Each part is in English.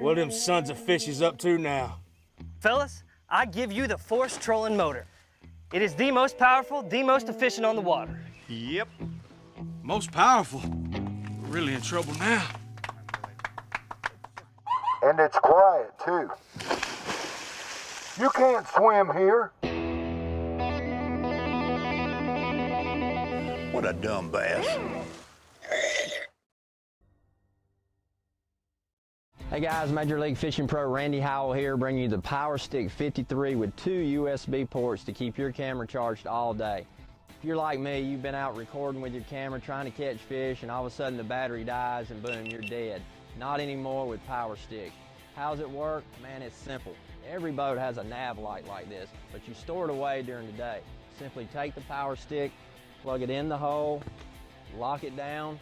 What them sons of fishes up to now? Fellas, I give you the force trolling motor. It is the most powerful, the most efficient on the water. Yep. Most powerful. We're really in trouble now. And it's quiet, too. You can't swim here. What a dumb bass. Hey guys, Major League Fishing Pro Randy Howell here, bringing you the Power Stick 53 with 2 USB ports to keep your camera charged all day. If you're like me, you've been out recording with your camera trying to catch fish and all of a sudden the battery dies and boom, you're dead. Not anymore with Power Stick. How's it work? Man, it's simple. Every boat has a nav light like this, but you store it away during the day. Simply take the Power Stick, plug it in the hole, lock it down.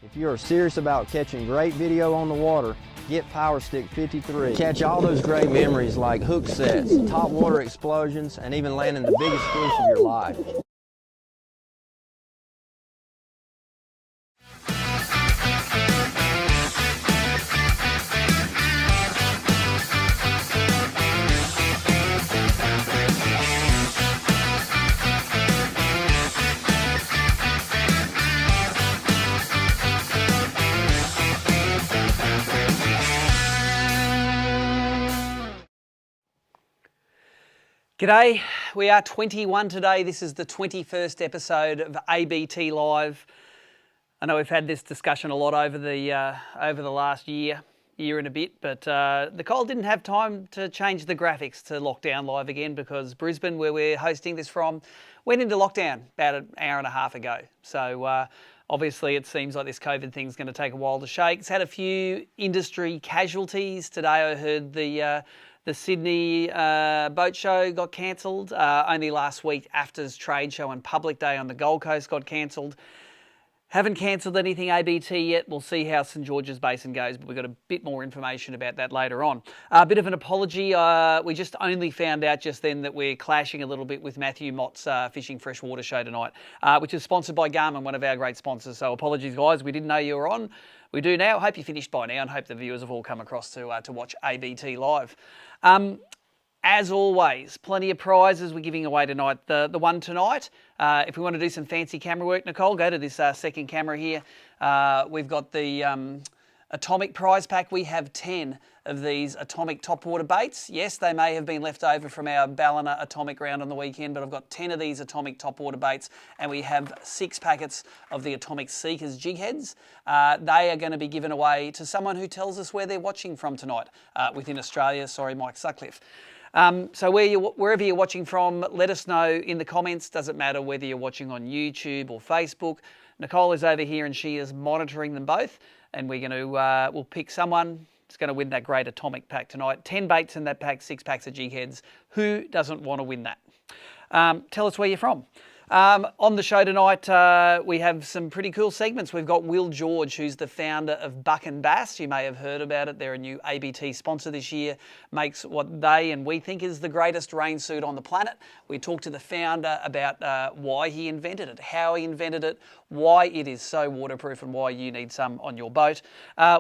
If you're serious about catching great video on the water, get Power Stick 53. Catch all those great memories like hook sets, top water explosions, and even landing the biggest fish of your life. G'day, we are 21 today. This is the 21st episode of ABT Live. I know we've had this discussion a lot over the last year and a bit, but Nicole didn't have time to change the graphics to lockdown live again because Brisbane, where we're hosting this from, went into lockdown about an hour and a half ago. So obviously it seems like this COVID thing's going to take a while to shake. It's had a few industry casualties. Today I heard the Sydney boat show got cancelled. Only last week, AFTA's trade show and public day on the Gold Coast got cancelled. Haven't cancelled anything ABT yet. We'll see how St George's Basin goes, but we've got a bit more information about that later on. A bit of an apology. We just only found out just then that we're clashing a little bit with Matthew Mott's Fishing Freshwater show tonight, which is sponsored by Garmin, one of our great sponsors. So apologies, guys. We didn't know you were on. We do now. Hope you finished by now and hope the viewers have all come across to watch ABT live. As always, plenty of prizes we're giving away tonight. The one tonight, if we want to do some fancy camera work, Nicole, go to this second camera here. We've got the Atomic prize pack. We have 10 of these Atomic topwater baits. Yes, they may have been left over from our Ballina Atomic round on the weekend, but I've got 10 of these Atomic topwater baits, and we have 6 packets of the Atomic Seekers jig heads. They are going to be given away to someone who tells us where they're watching from tonight within Australia. Sorry, Mike Sutcliffe. So wherever you're watching from, let us know in the comments. Doesn't matter whether you're watching on YouTube or Facebook. Nicole is over here and she is monitoring them both. And we're going to, we'll pick someone who's going to win that great Atomic pack tonight. 10 baits in that pack, 6 packs of jig heads. Who doesn't want to win that? Tell us where you're from. On the show tonight, we have some pretty cool segments. We've got Will George, who's the founder of Buck and Bass. You may have heard about it. They're a new ABT sponsor this year. Makes what they and we think is the greatest rain suit on the planet. We talked to the founder about why he invented it, how he invented it, why it is so waterproof and why you need some on your boat.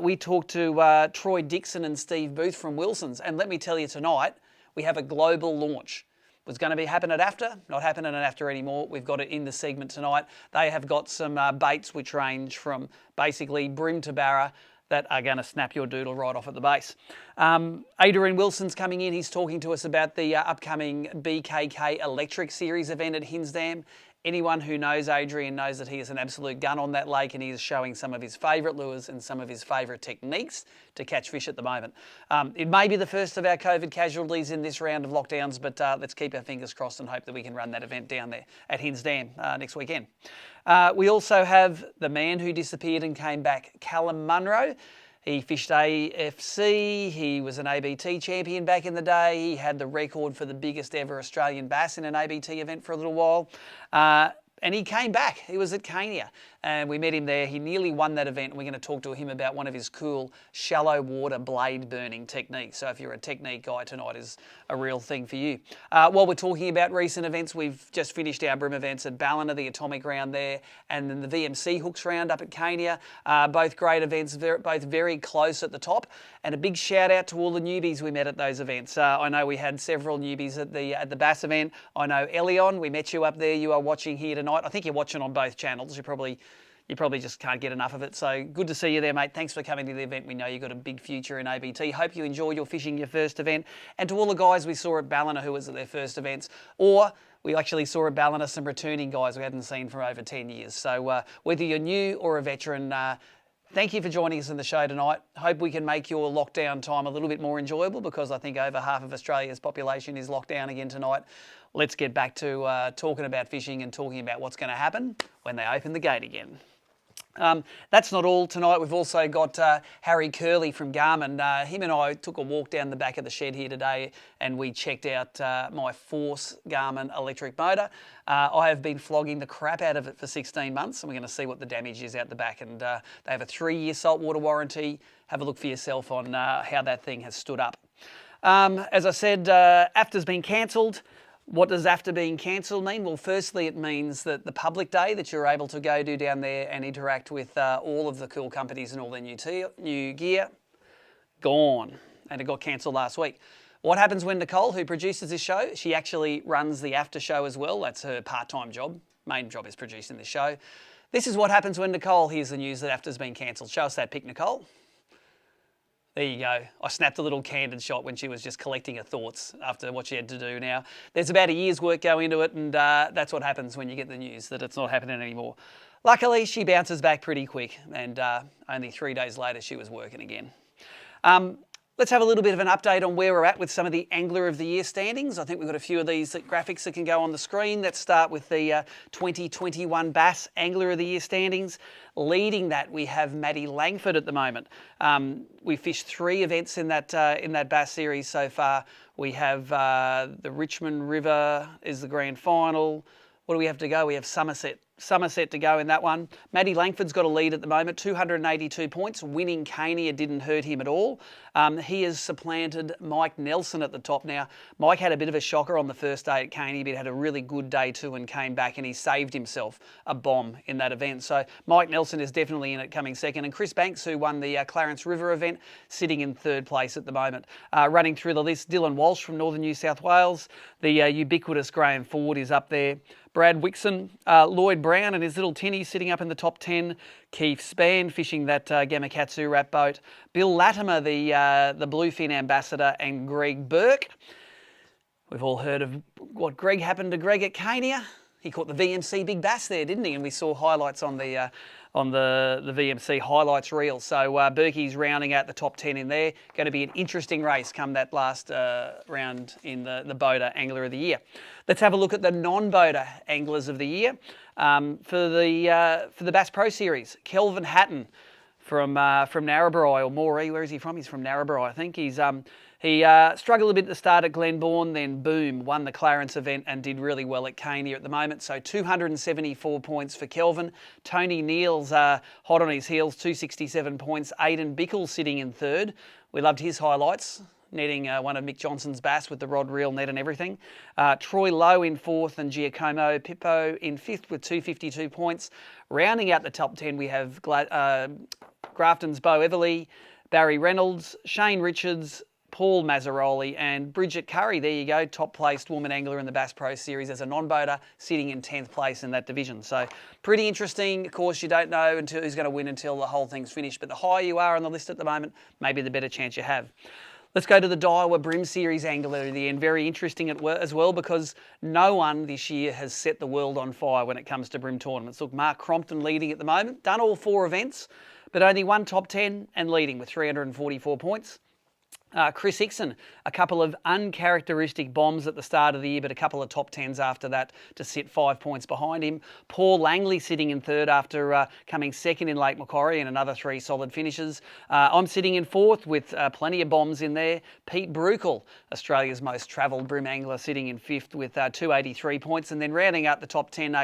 We talked to Troy Dixon and Steve Booth from Wilson's. And let me tell you tonight, we have a global launch. Was going to be happening at AFTA, not happening at AFTA anymore. We've got it in the segment tonight. They have got some baits which range from basically brim to barra that are going to snap your doodle right off at the base. Adrian Wilson's coming in. He's talking to us about the upcoming BKK Electric Series event at Hinze Dam. Anyone who knows Adrian knows that he is an absolute gun on that lake and he is showing some of his favourite lures and some of his favourite techniques to catch fish at the moment. It may be the first of our COVID casualties in this round of lockdowns, but let's keep our fingers crossed and hope that we can run that event down there at Hinze Dam next weekend. We also have the man who disappeared and came back, Callum Munro. He fished AFC, he was an ABT champion back in the day, he had the record for the biggest ever Australian bass in an ABT event for a little while, and he came back. He was at Kenya. and we met him there. He nearly won that event, and we're going to talk to him about one of his cool shallow water blade burning techniques. So if you're a technique guy, tonight is a real thing for you. While we're talking about recent events, we've just finished our Brim events at Ballina, the Atomic round there, and then the VMC Hooks round up at Cania. Both great events, both very close at the top. And a big shout out to all the newbies we met at those events. I know we had several newbies at the Bass event. I know Elion, we met you up there. You are watching here tonight. I think you're watching on both channels. You probably just can't get enough of it. So good to see you there, mate. Thanks for coming to the event. We know you've got a big future in ABT. Hope you enjoy your fishing your first event. And to all the guys we saw at Ballina who was at their first events, or we actually saw at Ballina some returning guys we hadn't seen for over 10 years. So whether you're new or a veteran, thank you for joining us in the show tonight. Hope we can make your lockdown time a little bit more enjoyable, because I think over half of Australia's population is locked down again tonight. Let's get back to talking about fishing and talking about what's going to happen when they open the gate again. That's not all tonight. We've also got Harry Curley from Garmin. Him and I took a walk down the back of the shed here today, and we checked out my Force Garmin electric motor. I have been flogging the crap out of it for 16 months, and we're going to see what the damage is out the back. And they have a 3-year saltwater warranty. Have a look for yourself on how that thing has stood up. As I said, AFTA's been cancelled. What does after being cancelled mean? Well, firstly, it means that the public day that you're able to go do down there and interact with all of the cool companies and all their new gear, gone. And it got cancelled last week. What happens when Nicole, who produces this show, she actually runs the after show as well. That's her part-time job. Main job is producing this show. This is what happens when Nicole hears the news that after's been cancelled. Show us that pic, Nicole. There you go. I snapped a little candid shot when she was just collecting her thoughts after what she had to do now. There's about a year's work going into it, and that's what happens when you get the news that it's not happening anymore. Luckily, she bounces back pretty quick, and only 3 days later, she was working again. Let's have a little bit of an update on where we're at with some of the Angler of the Year standings. I think we've got a few of these graphics that can go on the screen. Let's start with the 2021 Bass Angler of the Year standings. Leading that, we have Maddie Langford at the moment. We fished 3 events in that Bass series so far. We have the Richmond River is the grand final. What do we have to go? We have Somerset to go in that one. Maddie Langford's got a lead at the moment, 282 points. Winning Cania didn't hurt him at all. He has supplanted Mike Nelson at the top now. Mike had a bit of a shocker on the first day at Cania, but had a really good day too and came back, and he saved himself a bomb in that event. So Mike Nelson is definitely in it, coming second. And Chris Banks, who won the Clarence River event, sitting in 3rd place at the moment. Running through the list, Dylan Walsh from Northern New South Wales. The ubiquitous Graham Ford is up there. Brad Wixon, Lloyd Brown and his little tinny sitting up in the top 10. Keith Spann fishing that Gamakatsu wrap boat. Bill Latimer, the Bluefin ambassador, and Greg Burke. We've all heard of what happened to Greg at Cania. He caught the VMC Big Bass there, didn't he? And we saw highlights on the VMC highlights reel. So Berkey's rounding out the top 10 in there. Going to be an interesting race come that last round in the Boater Angler of the Year. Let's have a look at the non-Boater Anglers of the Year. For the Bass Pro Series, Kelvin Hatton from Narrabri, or Moree. Where is he from? He's from Narrabri, I think. He struggled a bit at the start at Glenbourne, then boom, won the Clarence event and did really well at Cania at the moment. So 274 points for Kelvin. Tony Neal's hot on his heels, 267 points. Aidan Bickle sitting in 3rd. We loved his highlights, netting one of Mick Johnson's bass with the rod, reel, net and everything. Troy Lowe in 4th and Giacomo Pippo in 5th with 252 points. Rounding out the top 10, we have Grafton's Bo Everly, Barry Reynolds, Shane Richards, Paul Mazzaroli and Bridget Curry. There you go, top placed woman angler in the Bass Pro Series as a non-boater, sitting in 10th place in that division. So pretty interesting. Of course, you don't know who's going to win until the whole thing's finished, but the higher you are on the list at the moment, maybe the better chance you have. Let's go to the Daiwa Brim Series Angler of the End. Very interesting as well, because no one this year has set the world on fire when it comes to Brim tournaments. Look, Mark Crompton leading at the moment, done all 4 events, but only one top 10 and leading with 344 points. Chris Dixon, a couple of uncharacteristic bombs at the start of the year, but a couple of top 10s after that to sit 5 points behind him. Paul Langley sitting in third after coming second in Lake Macquarie and another 3 solid finishes. I'm sitting in fourth with plenty of bombs in there. Pete Brukel, Australia's most travelled brim angler, sitting in fifth with 283 points. And then rounding out the top 10,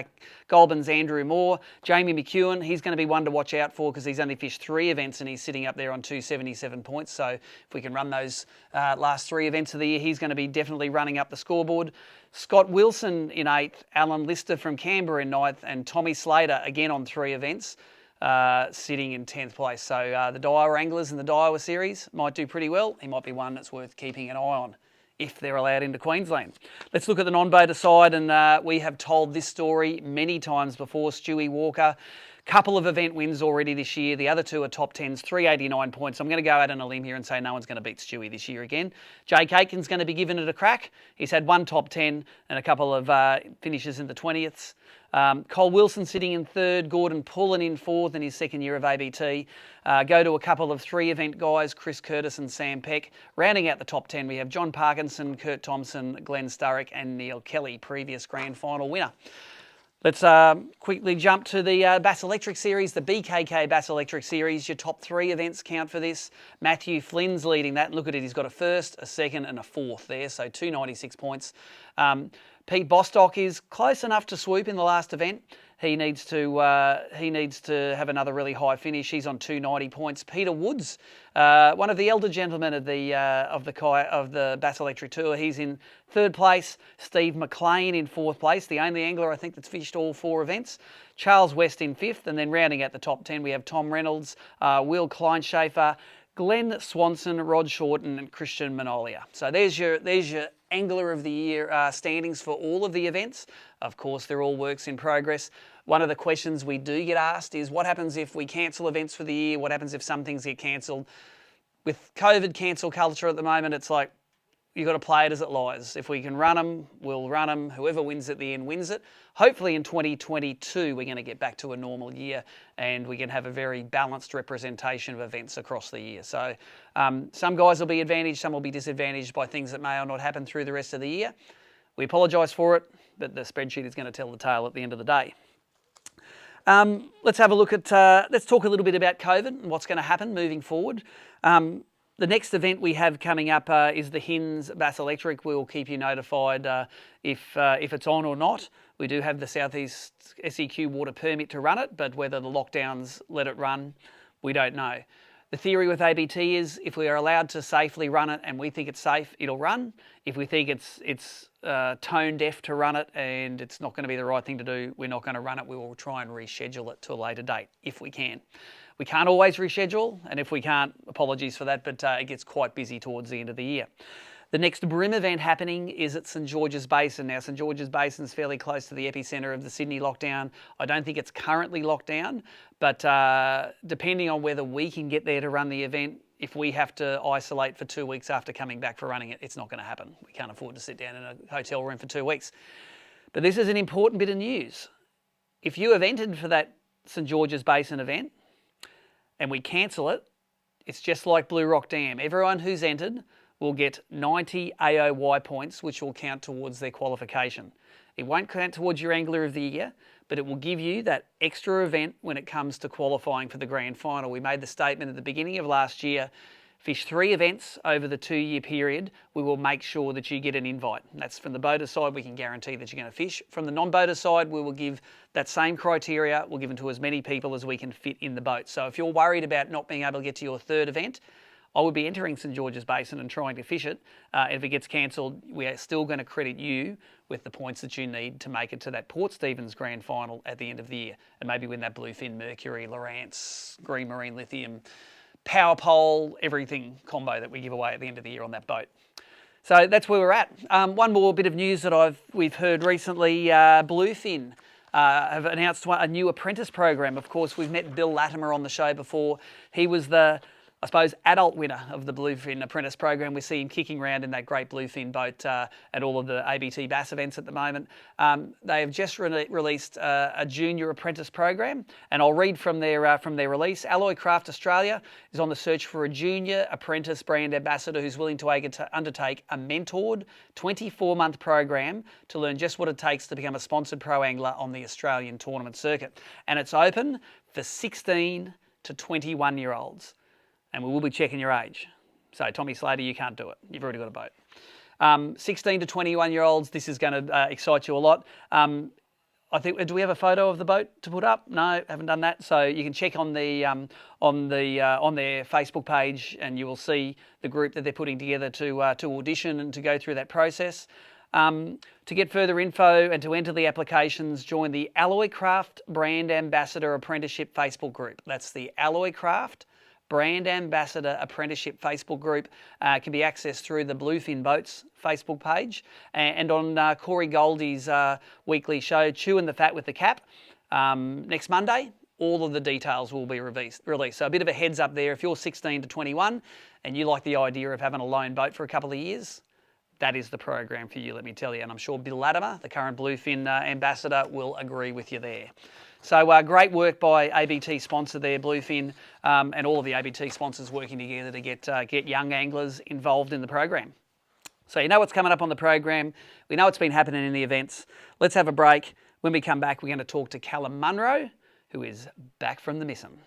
Goulburn's Andrew Moore. Jamie McEwen, he's going to be one to watch out for because he's only fished 3 events and he's sitting up there on 277 points. So if we can run those last 3 events of the year, he's going to be definitely running up the scoreboard. Scott Wilson in 8th, Alan Lister from Canberra in 9th, and Tommy Slater again on 3 events, sitting in 10th place. So the Daiwa anglers in the Daiwa series might do pretty well. He might be one that's worth keeping an eye on if they're allowed into Queensland. Let's look at the non-boater side, and we have told this story many times before. Stewie Walker, couple of event wins already this year. The other 2 are top 10s, 389 points. I'm going to go out on a limb here and say no one's going to beat Stewie this year again. Jake Aitken's going to be giving it a crack. He's had 1 top 10 and a couple of finishes in the 20ths. Cole Wilson sitting in third, Gordon Pullen in fourth in his second year of ABT. Go to a couple of 3 event guys, Chris Curtis and Sam Peck. Rounding out the top 10, we have John Parkinson, Kurt Thompson, Glenn Sturrock and Neil Kelly, previous grand final winner. Let's quickly jump to the BASS Electric Series, the BKK BASS Electric Series. Your top 3 events count for this. Matthew Flynn's leading that. Look at it, he's got a first, a second and a fourth there, so 296 points. Pete Bostock is close enough to swoop in the last event. He needs to have another really high finish. He's on 290 points. Peter Woods, one of the elder gentlemen of the BASS Electric Tour, he's in third place. Steve McLean in fourth place, the only angler I think that's fished all 4 events. Charles West in fifth, and then rounding out the top 10, we have Tom Reynolds, Will Kleinschafer, Glenn Swanson, Rod Shorten, and Christian Manolia. So there's your Angler of the Year standings for all of the events. Of course, they're all works in progress. One of the questions we do get asked is what happens if we cancel events for the year? What happens if some things get cancelled? With COVID cancel culture at the moment, it's like you've got to play it as it lies. If we can run them, we'll run them. Whoever wins at the end wins it. Hopefully in 2022, we're going to get back to a normal year and we can have a very balanced representation of events across the year. So some guys will be advantaged, some will be disadvantaged by things that may or not happen through the rest of the year. We apologise for it, but the spreadsheet is going to tell the tale at the end of the day. Let's have a look at, let's talk a little bit about COVID and what's going to happen moving forward. The next event we have coming up is the Hinze BASS Electric. We will keep you notified if it's on or not. We do have the Southeast SEQ water permit to run it, but whether the lockdowns let it run, we don't know. The theory with ABT is if we are allowed to safely run it and we think it's safe, it'll run. If we think it's tone deaf to run it and it's not going to be the right thing to do, we're not going to run it. We will try and reschedule it to a later date if we can. We can't always reschedule, and if we can't, apologies for that, but it gets quite busy towards the end of the year. The next brim event happening is at St George's Basin. Now, St George's Basin is fairly close to the epicentre of the Sydney lockdown. I don't think it's currently locked down, but depending on whether we can get there to run the event, if we have to isolate for 2 weeks after coming back for running it, it's not going to happen. We can't afford to sit down in a hotel room for 2 weeks. But this is an important bit of news. If you have entered for that St George's Basin event, and we cancel it, it's just like Blue Rock Dam. Everyone who's entered will get 90 AOY points, which will count towards their qualification. It won't count towards your Angler of the Year, but it will give you that extra event when it comes to qualifying for the grand final. We made the statement at the beginning of last year, fish 3 events over the 2-year period, we will make sure that you get an invite. And that's from the boater side, we can guarantee that you're going to fish. From the non-boater side, we will give that same criteria, we'll give them to as many people as we can fit in the boat. So if you're worried about not being able to get to your 3rd event, I would be entering St George's Basin and trying to fish it. If it gets cancelled, we are still going to credit you with the points that you need to make it to that Port Stephens grand final at the end of the year. And maybe win that bluefin, Mercury, Lowrance, Green Marine Lithium, power pole, everything combo that we give away at the end of the year on that boat. So that's where we're at. One more bit of news that we've heard recently, Bluefin have announced a new apprentice program. Of course, we've met Bill Latimer on the show before. He was the I suppose, adult winner of the Bluefin Apprentice program. We see him kicking around in that great bluefin boat at all of the ABT bass events at the moment. They have just released a junior apprentice program, and I'll read from their release. Alloy Craft Australia is on the search for a junior apprentice brand ambassador who's willing to undertake a mentored 24-month program to learn just what it takes to become a sponsored pro angler on the Australian tournament circuit. And it's open for 16 to 21-year-olds. And we will be checking your age. So Tommy Slater, you can't do it. You've already got a boat. 16 to 21-year-olds, this is going to excite you a lot. I think, do we have a photo of the boat to put up? No, haven't done that. So you can check on their Facebook page, and you will see the group that they're putting together to audition and to go through that process. To get further info and to enter the applications, join the Alloy Craft Brand Ambassador Apprenticeship Facebook group. That's the Alloy Craft Brand Ambassador Apprenticeship Facebook group. Can be accessed through the Bluefin Boats Facebook page and on Corey Goldie's weekly show, Chewing the Fat with the Cap, next Monday. All of the details will be released. So a bit of a heads up there. If you're 16 to 21 and you like the idea of having a lone boat for a couple of years, that is the program for you, let me tell you. And I'm sure Bill Latimer, the current Bluefin ambassador, will agree with you there. So great work by ABT sponsor there, Bluefin, and all of the ABT sponsors working together to get young anglers involved in the program. So you know what's coming up on the program. We know what's been happening in the events. Let's have a break. When we come back, we're going to talk to Callum Munro, who is back from the mission.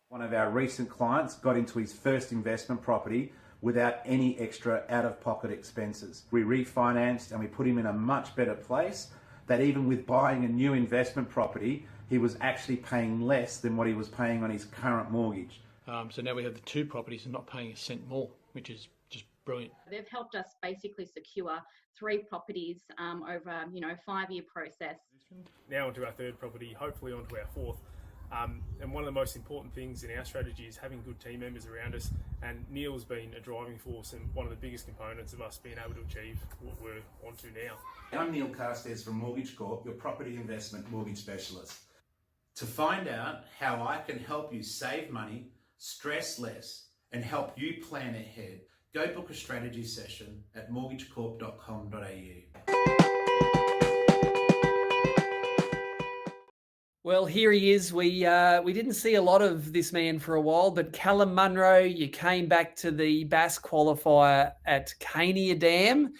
One of our recent clients got into his first investment property without any extra out-of-pocket expenses. We refinanced and we put him in a much better place, that even with buying a new investment property, he was actually paying less than what he was paying on his current mortgage. So now we have the two properties and not paying a cent more, which is just brilliant. They've helped us basically secure 3 properties over a 5-year process. Now onto our third property, hopefully onto our fourth. And one of the most important things in our strategy is having good team members around us, and Neil's been a driving force and one of the biggest components of us being able to achieve what we're onto now. I'm Neil Carstairs from Mortgage Corp, your property investment mortgage specialist. To find out how I can help you save money, stress less, and help you plan ahead, go book a strategy session at mortgagecorp.com.au. Well, here he is. We didn't see a lot of this man for a while, but Callum Munro, you came back to the Bass qualifier at Hinze Dam,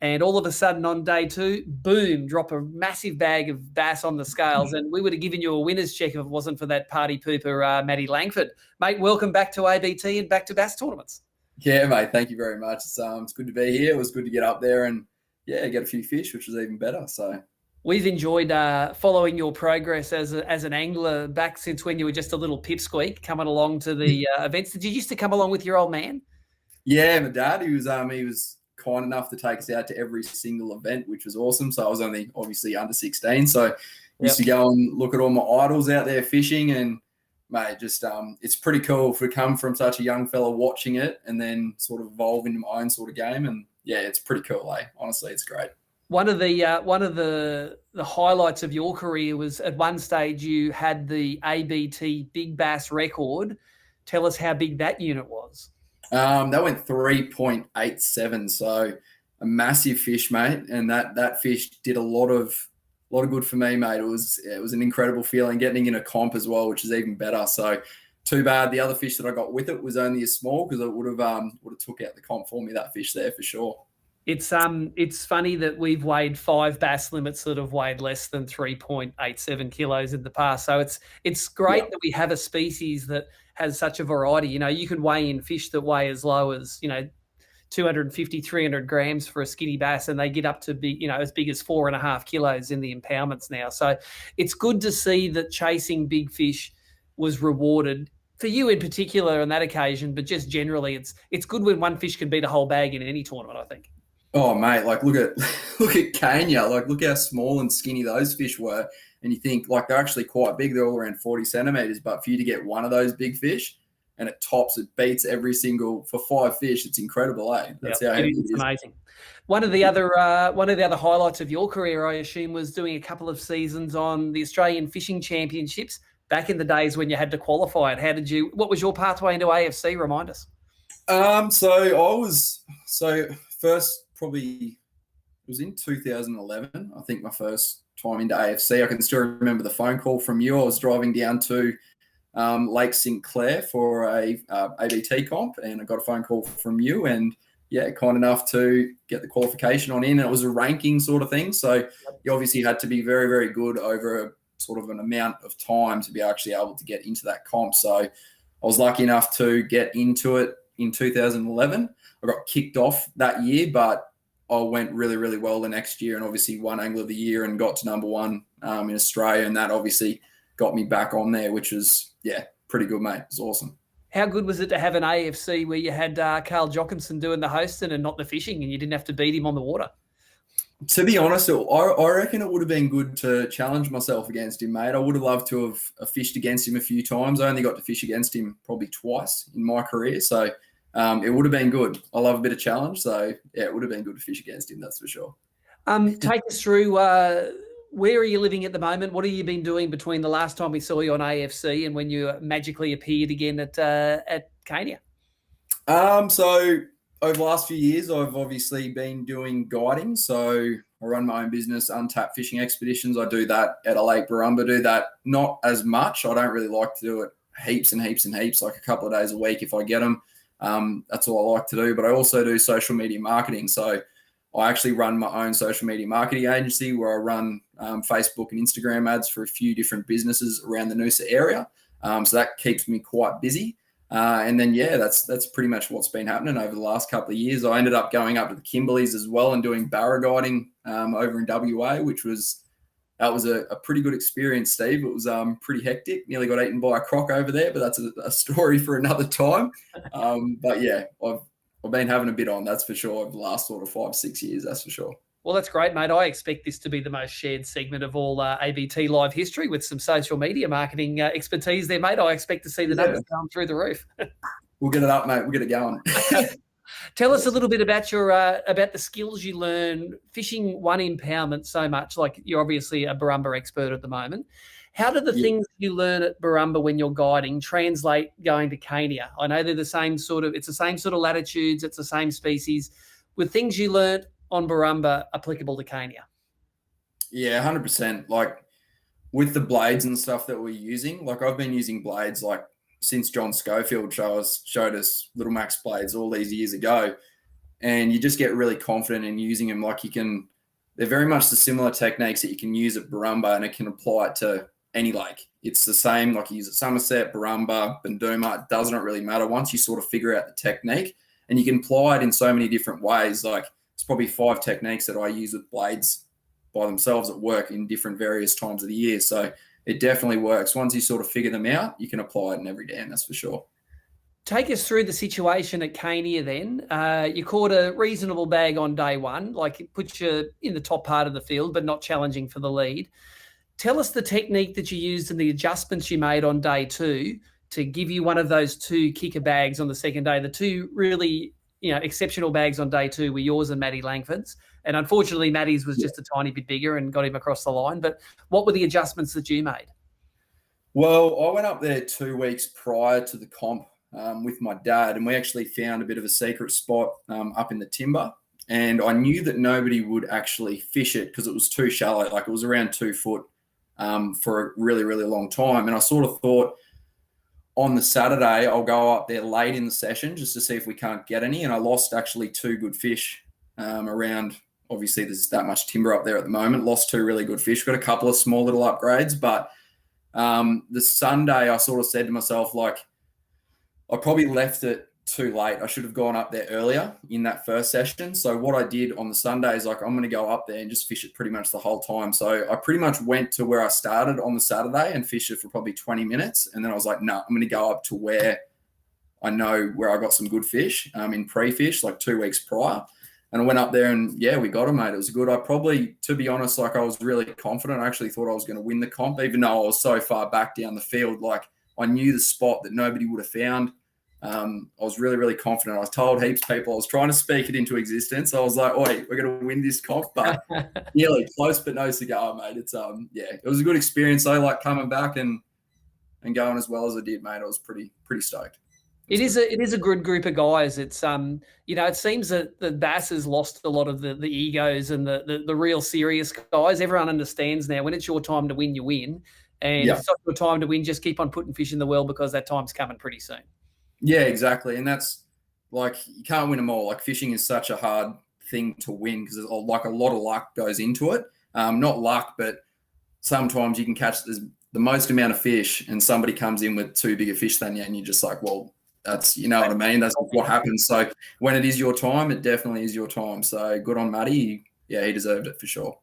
and all of a sudden on day 2, boom, drop a massive bag of bass on the scales, and we would have given you a winner's check if it wasn't for that party pooper, Matty Langford. Mate, welcome back to ABT and back to bass tournaments. Yeah, mate, thank you very much. It's good to be here. It was good to get up there and, get a few fish, which was even better, so... We've enjoyed following your progress as an angler back since when you were just a little pipsqueak coming along to the events. Did you used to come along with your old man? Yeah, my dad, he was kind enough to take us out to every single event, which was awesome. So I was only obviously under 16. So used to go and look at all my idols out there fishing, and mate, just it's pretty cool to come from such a young fella watching it and then sort of evolve into my own sort of game. And yeah, it's pretty cool, eh? Honestly, it's great. One of the highlights of your career was at one stage you had the ABT Big Bass record. Tell us how big that unit was. That went 3.87, so a massive fish, mate. And that fish did a lot of good for me, mate. It was an incredible feeling getting in a comp as well, which is even better. So too bad the other fish that I got with it was only a small, because it would have took out the comp for me, that fish there for sure. It's funny that we've weighed 5 bass limits that have weighed less than 3.87 kilos in the past. So it's great that we have a species that has such a variety. You can weigh in fish that weigh as low as 250, 300 grams for a skinny bass, and they get up to be as big as 4.5 kilos in the impoundments now. So it's good to see that chasing big fish was rewarded for you in particular on that occasion, but just generally, it's good when one fish can beat a whole bag in any tournament, I think. Oh, mate, like look at Kenya, look how small and skinny those fish were. And you think they're actually quite big. They're all around 40 centimeters, but for you to get one of those big fish and it beats every single, for 5 fish, it's incredible, eh? That's how it is. Amazing. One of the other highlights of your career, I assume, was doing a couple of seasons on the Australian Fishing Championships back in the days when you had to qualify it. What was your pathway into AFC? Remind us. First probably it was in 2011. I think my first time into AFC. I can still remember the phone call from you. I was driving down to Lake St. Clair for a ABT comp, and I got a phone call from you, and kind enough to get the qualification on in. And it was a ranking sort of thing. So you obviously had to be very, very good over a sort of an amount of time to be actually able to get into that comp. So I was lucky enough to get into it in 2011. I got kicked off that year, but I went really, really well the next year and obviously won Angler of the Year and got to number one in Australia. And that obviously got me back on there, which was, pretty good, mate. It was awesome. How good was it to have an AFC where you had Carl Jockinson doing the hosting and not the fishing, and you didn't have to beat him on the water? To be honest, I reckon it would have been good to challenge myself against him, mate. I would have loved to have fished against him a few times. I only got to fish against him probably twice in my career. So it would have been good. I love a bit of challenge. So, it would have been good to fish against him, that's for sure. Take us through where are you living at the moment? What have you been doing between the last time we saw you on AFC and when you magically appeared again at Cania? So over the last few years, I've obviously been doing guiding. So I run my own business, Untapped Fishing Expeditions. I do that at a Lake Barumba. Do that not as much. I don't really like to do it heaps and heaps and heaps, like a couple of days a week if I get them. That's all I like to do. But I also do social media marketing. So I actually run my own social media marketing agency where I run Facebook and Instagram ads for a few different businesses around the Noosa area. So that keeps me quite busy. And then, that's pretty much what's been happening over the last couple of years. I ended up going up to the Kimberleys as well and doing Barra guiding over in WA, which was a pretty good experience, Steve. It was pretty hectic. Nearly got eaten by a croc over there, but that's a story for another time. I've been having a bit on, that's for sure, over the last sort of 5-6 years, that's for sure. Well, that's great, mate. I expect this to be the most shared segment of all ABT live history with some social media marketing expertise there, mate. I expect to see the numbers going through the roof. We'll get it up, mate. We'll get it going. Tell us a little bit about about the skills you learn fishing one impoundment so much. Like, you're obviously a Barumba expert at the moment. How do the things you learn at Barumba when you're guiding translate going to Cania? I know they're it's the same sort of latitudes, it's the same species. With things you learnt on Barumba applicable to Cania? Yeah, 100%. Like with the blades and stuff that we're using, like I've been using blades like since John Schofield showed us Little Max blades all these years ago. And you just get really confident in using them. Like they're very much the similar techniques that you can use at Barumba, and it can apply it to any lake. It's the same, like you use at Somerset, Barumba, Bunduma, it doesn't really matter once you sort of figure out the technique, and you can apply it in so many different ways. Like it's probably 5 techniques that I use with blades by themselves at work in different various times of the year. So it definitely works. Once you sort of figure them out, you can apply it in every dam, that's for sure. Take us through the situation at Cania then. You caught a reasonable bag on day one, like it puts you in the top part of the field, but not challenging for the lead. Tell us the technique that you used and the adjustments you made on day 2 to give you one of those 2 kicker bags on the second day. The 2 really, exceptional bags on day 2 were yours and Matty Langford's. And unfortunately, Matty's was just a tiny bit bigger and got him across the line. But what were the adjustments that you made? Well, I went up there 2 weeks prior to the comp with my dad, and we actually found a bit of a secret spot up in the timber. And I knew that nobody would actually fish it because it was too shallow. Like it was around 2 foot for a really, really long time. And I sort of thought on the Saturday, I'll go up there late in the session just to see if we can't get any. And I lost actually 2 good fish around. Obviously, there's that much timber up there at the moment. Lost 2 really good fish. Got a couple of small little upgrades. But the Sunday, I sort of said to myself, like, I probably left it too late. I should have gone up there earlier in that first session. So what I did on the Sunday is like, I'm going to go up there and just fish it pretty much the whole time. So I pretty much went to where I started on the Saturday and fished it for probably 20 minutes. And then I was like, no, I'm going to go up to where I know where I got some good fish in pre-fish, like 2 weeks prior. And I went up there and, we got them, mate. It was good. I probably, to be honest, like I was really confident. I actually thought I was going to win the comp, even though I was so far back down the field. Like I knew the spot that nobody would have found. I was really, really confident. I was told heaps of people. I was trying to speak it into existence. I was like, oi, we're going to win this comp, but nearly close, but no cigar, mate. It's, it was a good experience though, like coming back and and going as well as I did, mate, I was pretty stoked. It is a good group of guys. It's it seems that the Bass has lost a lot of the egos and the real serious guys. Everyone understands now when it's your time to win, you win. And if it's not your time to win, just keep on putting fish in the well because that time's coming pretty soon. Yeah, exactly. And that's like, you can't win them all. Like, fishing is such a hard thing to win because there's like a lot of luck goes into it. Not luck, but sometimes you can catch the most amount of fish and somebody comes in with too big a fish than you, and you're just like, well, that's, you know what I mean? That's what happens. So when it is your time, it definitely is your time. So good on Matty. Yeah, he deserved it for sure.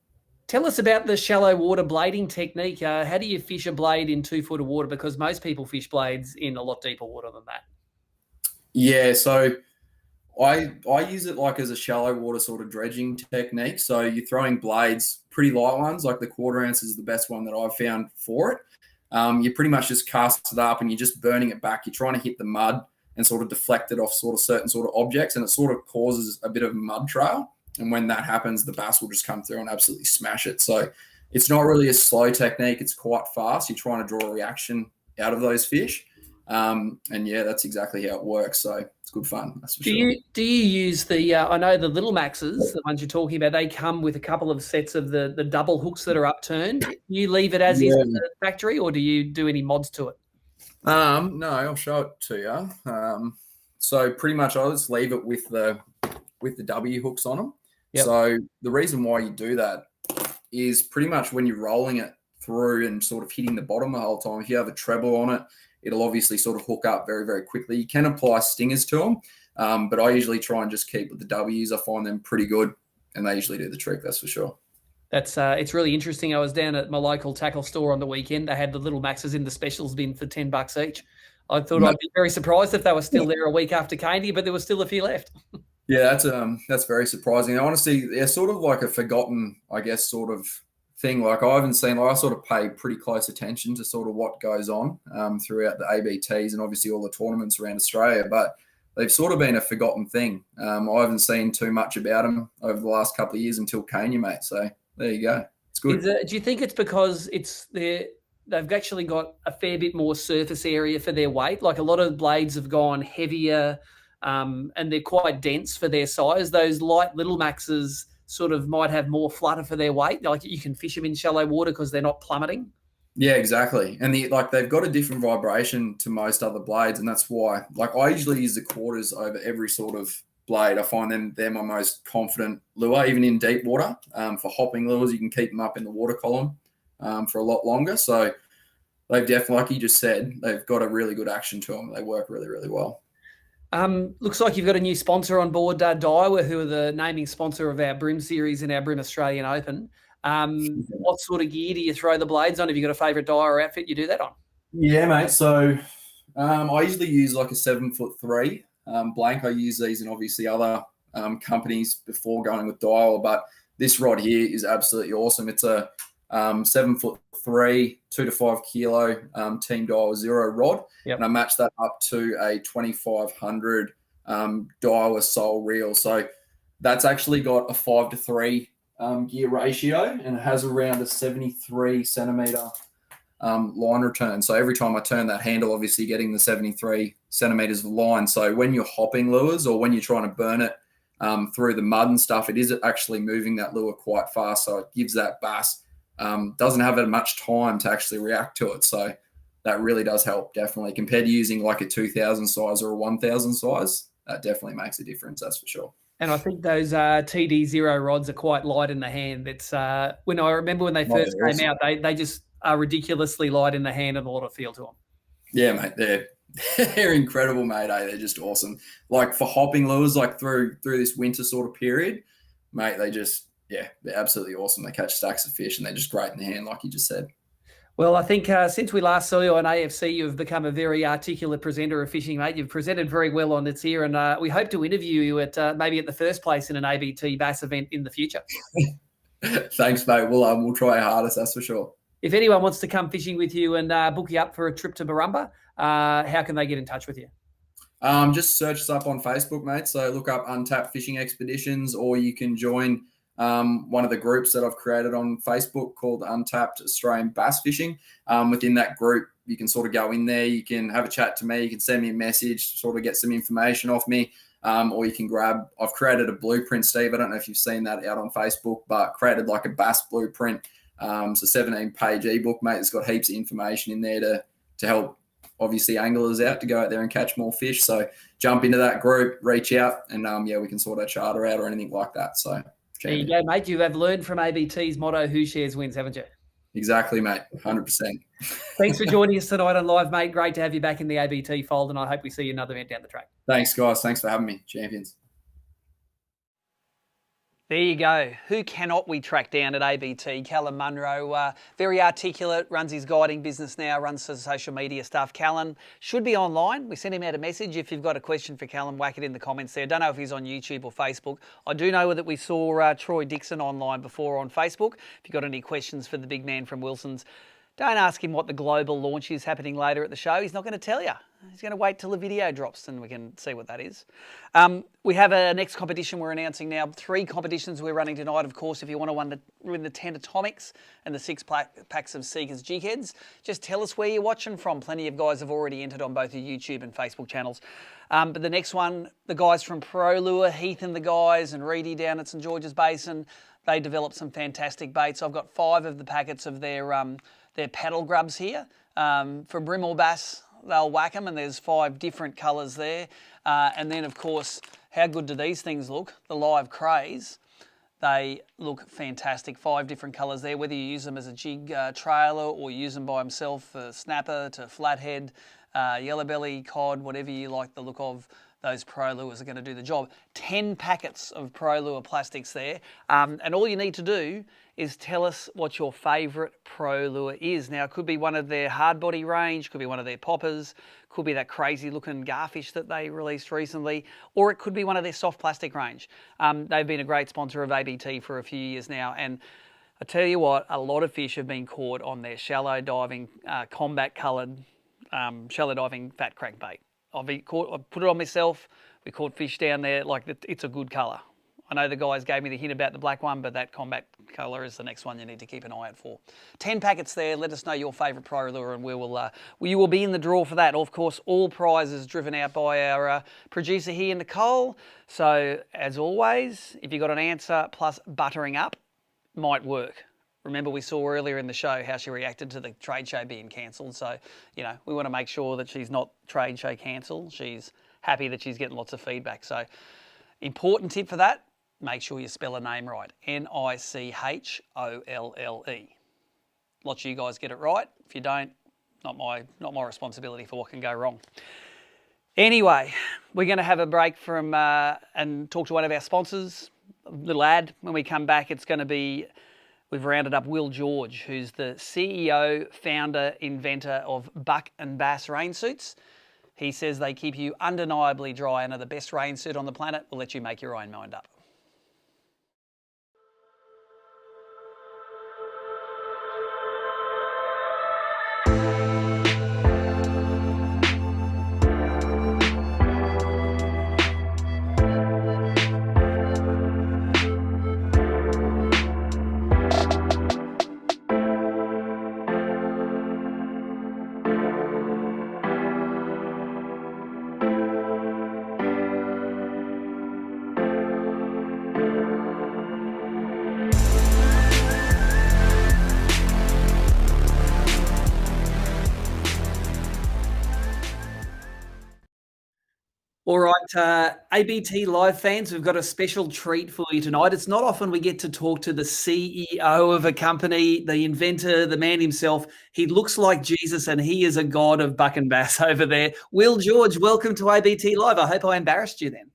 Tell us about the shallow water blading technique. How do you fish a blade in 2 foot of water? Because most people fish blades in a lot deeper water than that. Yeah, so I use it like as a shallow water sort of dredging technique. So you're throwing blades, pretty light ones, like the 1/4 ounce is the best one that I've found for it. You pretty much just cast it up and you're just burning it back. You're trying to hit the mud and sort of deflect it off sort of certain sort of objects, and it sort of causes a bit of a mud trail. And when that happens, the bass will just come through and absolutely smash it. So it's not really a slow technique. It's quite fast. You're trying to draw a reaction out of those fish. And yeah, that's exactly how it works. So it's good fun. That's for sure. Do you use the, I know the little maxes, the ones you're talking about, they come with a couple of sets of the double hooks that are upturned. Do you leave it as is in the factory, or do you do any mods to it? No, I'll show it to you. So pretty much I'll just leave it with the W hooks on them. Yep. So the reason why you do that is pretty much when you're rolling it through and sort of hitting the bottom the whole time, if you have a treble on it, it'll obviously sort of hook up very, very quickly. You can apply stingers to them, but I usually try and just keep with the W's. I find them pretty good, and they usually do the trick, that's for sure. That's it's really interesting. I was down at my local tackle store on the weekend. They had the little maxes in the specials bin for $10 each. I thought I'd be very surprised if they were still there a week after Candy, but there was still a few left. Yeah, that's very surprising. Honestly, they're sort of like a forgotten, I guess, sort of thing. Like I haven't seen, I sort of pay pretty close attention to sort of what goes on throughout the ABTs and obviously all the tournaments around Australia, but they've sort of been a forgotten thing. I haven't seen too much about them over the last couple of years until Kenya, mate. So there you go. It's good. Do you think it's because they've actually got a fair bit more surface area for their weight? Like a lot of blades have gone heavier and they're quite dense for their size. Those light little maxes sort of might have more flutter for their weight. Like you can fish them in shallow water because they're not plummeting. Yeah, exactly. And they've got a different vibration to most other blades, and that's why. Like I usually use the 1/4s over every sort of blade. I find they're my most confident lure, even in deep water. For hopping lures, you can keep them up in the water column for a lot longer. So they've definitely, like you just said, they've got a really good action to them. They work really, really well. Looks like you've got a new sponsor on board, Daiwa, who are the naming sponsor of our Brim Series and our Brim Australian Open. What sort of gear do you throw the blades on? Have you got a favourite Daiwa outfit you do that on? Yeah, mate. So I usually use like a 7'3" blank. I use these in obviously other companies before going with Daiwa, but this rod here is absolutely awesome. It's a 7'3", 2 to 5 kilo Team Daiwa Zero rod, and I match that up to a 2500 Daiwa Soul reel. So that's actually got a 5-to-3 gear ratio, and it has around a 73 centimeter line return. So every time I turn that handle, obviously getting the 73 centimeters of line. So when you're hopping lures or when you're trying to burn it through the mud and stuff, it is actually moving that lure quite fast. So it gives that bass doesn't have much time to actually react to it. So that really does help, definitely. Compared to using like a 2000 size or a 1000 size, that definitely makes a difference, that's for sure. And I think those TD0 rods are quite light in the hand. It's when I remember when they first came out, they just are ridiculously light in the hand and a lot of feel to them. Yeah, mate, they're incredible, mate. They're just awesome. Like for hopping lures, like through this winter sort of period, mate, they're absolutely awesome. They catch stacks of fish and they're just great in the hand, like you just said. Well, I think since we last saw you on AFC, you've become a very articulate presenter of fishing, mate. You've presented very well on It's Here, and we hope to interview you at maybe at the first place in an ABT bass event in the future. Thanks, mate. We'll try our hardest, that's for sure. If anyone wants to come fishing with you and book you up for a trip to Barumba, how can they get in touch with you? Just search us up on Facebook, mate. So look up Untapped Fishing Expeditions, or you can join one of the groups that I've created on Facebook called Untapped Australian Bass Fishing. Within that group, you can sort of go in there, you can have a chat to me, you can send me a message, sort of get some information off me, or you can I've created a blueprint, Steve. I don't know if you've seen that out on Facebook, but created like a bass blueprint. It's a 17-page ebook, mate. It's got heaps of information in there to help, obviously, anglers out to go out there and catch more fish. So jump into that group, reach out, and we can sort of charter out or anything like that. So there you go, mate. You have learned from ABT's motto, who shares wins, haven't you? Exactly, mate. 100%. Thanks for joining us tonight on Live, mate. Great to have you back in the ABT fold, and I hope we see you another event down the track. Thanks, guys. Thanks for having me. Champions. There you go. Who cannot we track down at ABT? Callum Munro, very articulate, runs his guiding business now, runs some social media stuff. Callum should be online. We sent him out a message. If you've got a question for Callum, whack it in the comments there. Don't know if he's on YouTube or Facebook. I do know that we saw Troy Dixon online before on Facebook. If you've got any questions for the big man from Wilson's, don't ask him what the global launch is happening later at the show. He's not going to tell you. He's going to wait till the video drops and we can see what that is. We have a next competition we're announcing now. 3 competitions we're running tonight, of course. If you want to win the 10 Atomics and the 6 packs of Seeker's Jig Heads, just tell us where you're watching from. Plenty of guys have already entered on both the YouTube and Facebook channels. But the next one, the guys from Pro Lure, Heath and the guys, and Reedy down at St George's Basin, they developed some fantastic baits. I've got 5 of the packets of their paddle grubs here. For brim or bass, they'll whack them, and there's 5 different colours there. And then, of course, how good do these things look? The live crays, they look fantastic. 5 different colours there, whether you use them as a jig trailer or use them by themselves, for snapper to flathead, yellow belly, cod, whatever you like the look of. Those Pro Lures are going to do the job. 10 packets of Pro Lure plastics there. And all you need to do is tell us what your favourite Pro Lure is. Now, it could be one of their hard body range, could be one of their poppers, could be that crazy looking garfish that they released recently, or it could be one of their soft plastic range. They've been a great sponsor of ABT for a few years now, and I tell you what, a lot of fish have been caught on their shallow diving, combat coloured, shallow diving fat crankbait. I've put it on myself. We caught fish down there. It's a good colour. I know the guys gave me the hint about the black one, but that combat colour is the next one you need to keep an eye out for. 10 packets there. Let us know your favourite Pro Lure, and you will be in the draw for that. Of course, all prizes driven out by our producer here, Nicole. So, as always, if you've got an answer plus buttering up, might work. Remember, we saw earlier in the show how she reacted to the trade show being cancelled. So, we want to make sure that she's not trade show cancelled. She's happy that she's getting lots of feedback. So, important tip for that, make sure you spell her name right. Nicholle. Lots of you guys get it right. If you don't, not my responsibility for what can go wrong. Anyway, we're going to have a break from and talk to one of our sponsors. A little ad. When we come back, it's going to be... We've rounded up Will George, who's the CEO, founder, inventor of Buck and Bass rain suits. He says they keep you undeniably dry and are the best rain suit on the planet. We'll let you make your own mind up. All right, ABT Live fans, we've got a special treat for you tonight. It's not often we get to talk to the CEO of a company, the inventor, the man himself. He looks like Jesus and he is a god of buck and bass over there. Will George, welcome to ABT Live. I hope I embarrassed you then.